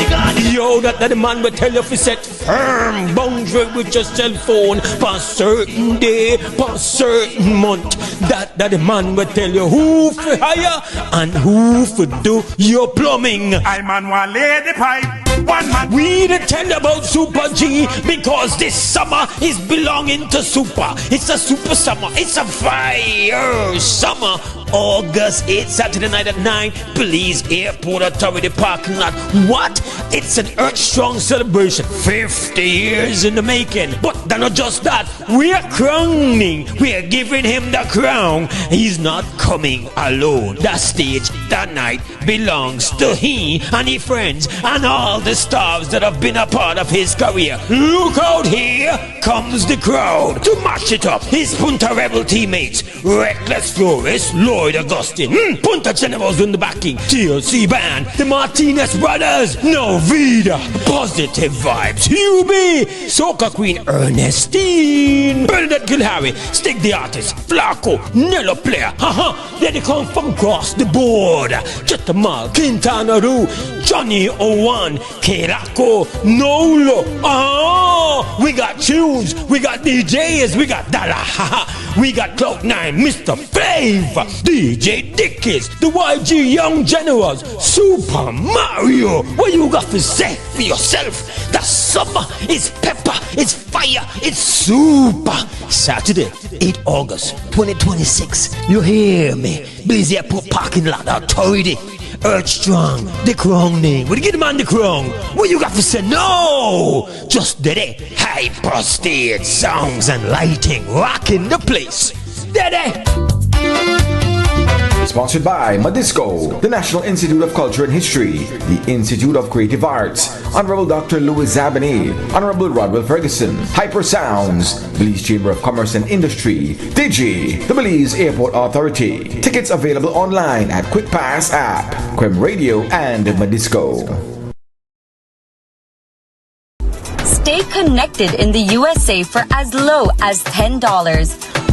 Yo, that the man will tell you if you set firm boundary with your cell phone for a certain day, for a certain month. That the man will tell you who for hire and who for do your plumbing. I man one lady pipe. One man. We the tell about Super G because this summer is belonging to Super. It's a super summer. It's a fire summer. August 8th, Saturday night at 9, Police Airport Authority parking lot. What? It's an earth-strong celebration. 50 years in the making. But not just that. We're crowning. We're giving him the crown. He's not coming alone. That stage, that night, belongs to he and his friends and all the stars that have been a part of his career. Look out, here comes the crowd to mash it up. His Punta Rebel teammates, Reckless Flores, Lloyd Augustine, Punta Generals in the backing, TLC Band, the Martinez Brothers, Novida, Positive Vibes, UB, Soca Queen Ernestine, Bernadette Gilharry, Stick the Artist, Flaco, Nello Player, then they come from across the board, Chetamal, Quintana Roo, Johnny Owan, Kerako, Nolo, we got tunes, we got DJs, we got Dala, we got Cloud9, Mr. Flavor, DJ Dickies, the YG Young Generals, Super Mario. What you got to say for yourself? The summer is pepper, it's fire, it's super. Saturday, 8 August 2026. You hear me? Busy Airport parking lot authority. Earth Strong, the crowning. Will you get the man the crown? What you got to say? No! Just Dede, hyper stage songs and lighting, rocking the place. Dede! Sponsored by Madisco, the National Institute of Culture and History, the Institute of Creative Arts, Honorable Dr. Louis Zabany, Honorable Rodwell Ferguson, Hyper Sounds, Belize Chamber of Commerce and Industry, Digi, the Belize Airport Authority. Tickets available online at Quick Pass app, Quem Radio, and Madisco. Stay connected in the USA for as low as $10.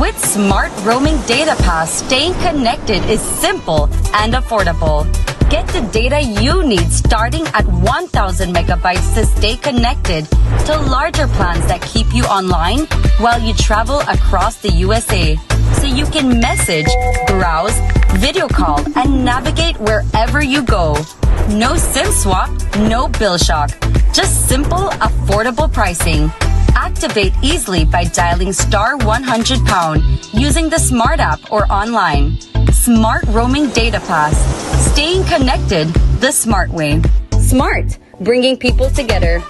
With Smart Roaming Data Pass, staying connected is simple and affordable. Get the data you need starting at 1,000 megabytes to stay connected to larger plans that keep you online while you travel across the USA. So you can message, browse, video call, and navigate wherever you go. No SIM swap, no bill shock. Just simple, affordable pricing. Activate easily by dialing *100# using the Smart app or online. Smart Roaming Data Pass. Staying connected the smart way. Smart, bringing people together.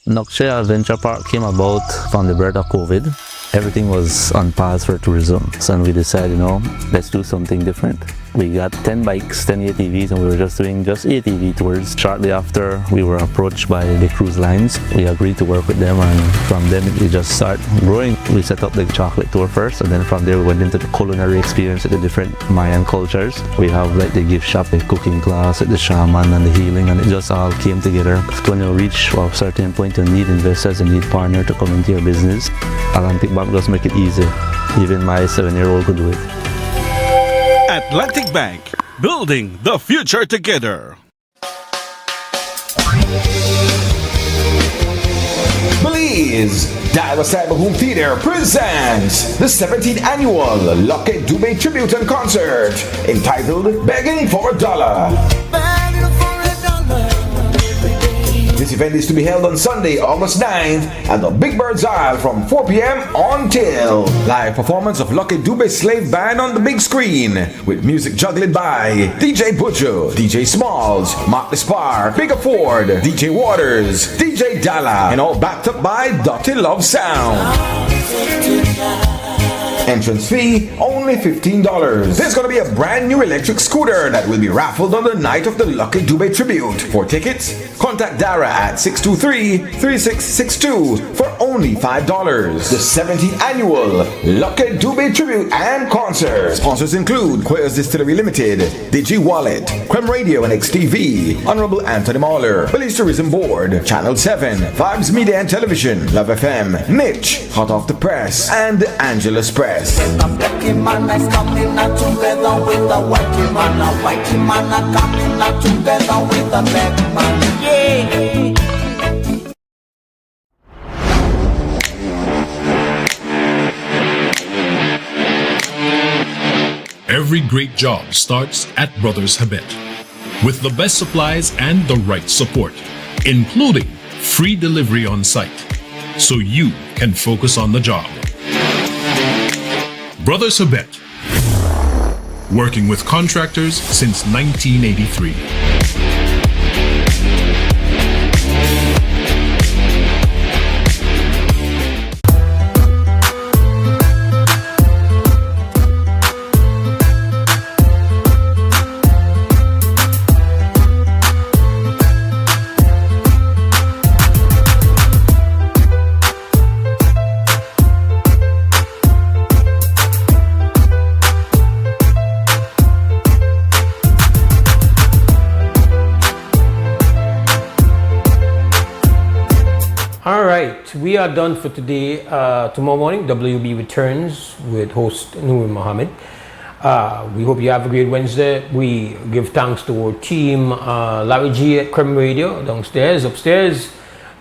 Nokshe Adventure Park came about from the birth of COVID. Everything was on pause for tourism. So we decided, let's do something different. We got 10 bikes, 10 ATVs, and we were just doing ATV tours. Shortly after, we were approached by the cruise lines. We agreed to work with them, and from them, we just started growing. We set up the chocolate tour first, and then from there, we went into the culinary experience with the different Mayan cultures. We have like the gift shop, the cooking class, the shaman, and the healing, and it just all came together. When you reach a certain point, you need investors, you need partners to come into your business. Atlantic Bank just make it easy. Even my 7-year-old could do it. Atlantic Bank, building the future together. Belize Dallas Cyber Home Theater presents the 17th annual Lucky Dube Tribute and Concert entitled Begging for a Dollar. This event is to be held on Sunday, August 9th at the Big Bird's Isle from 4 p.m. until live performance of Lucky Dube's Slave Band on the big screen with music juggling by DJ Butcher, DJ Smalls, Mark Despar, Bigger Ford, DJ Waters, DJ Dalla, and all backed up by Dr. Love Sound. Entrance fee, only $15. There's gonna be a brand new electric scooter that will be raffled on the night of the Lucky Dube tribute. For tickets, contact Dara at 623-3662 for only $5. The 17th annual Lucky Dube tribute and concert. Sponsors include Quayers Distillery Limited, Digi Wallet, Creme Radio and XTV, Honorable Anthony Mahler, Belize Tourism Board, Channel 7, Vibes Media and Television, Love FM, Mitch, Hot Off the Press, and Angela's Press. Coming together with the whitey man, a whitey man coming together with the black man. Yeah. Every great job starts at Brothers Habet with the best supplies and the right support, including free delivery on site, so you can focus on the job. Brothers Habet, working with contractors since 1983. We are done for today. Tomorrow morning, WB returns with host Noor Mohammed. We hope you have a great Wednesday. We give thanks to our team, Larry G at Creme Radio, downstairs, upstairs,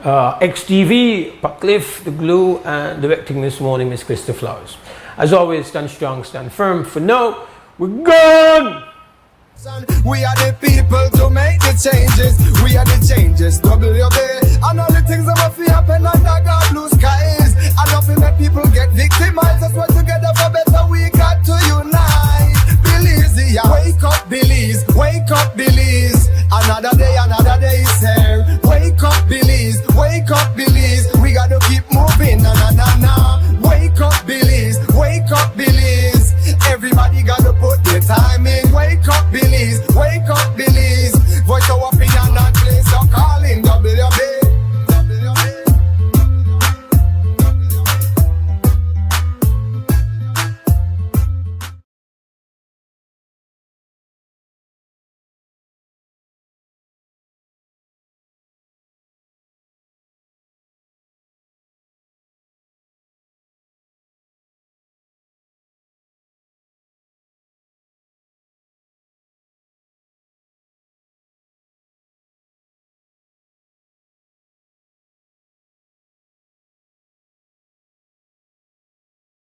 XTV, Patcliffe, The Glue, and directing this morning, Miss Krista Flowers. As always, stand strong, stand firm. For now, we're gone! We are the people to make the changes. We are the changes. WB and all the things that must happen under God blue sky.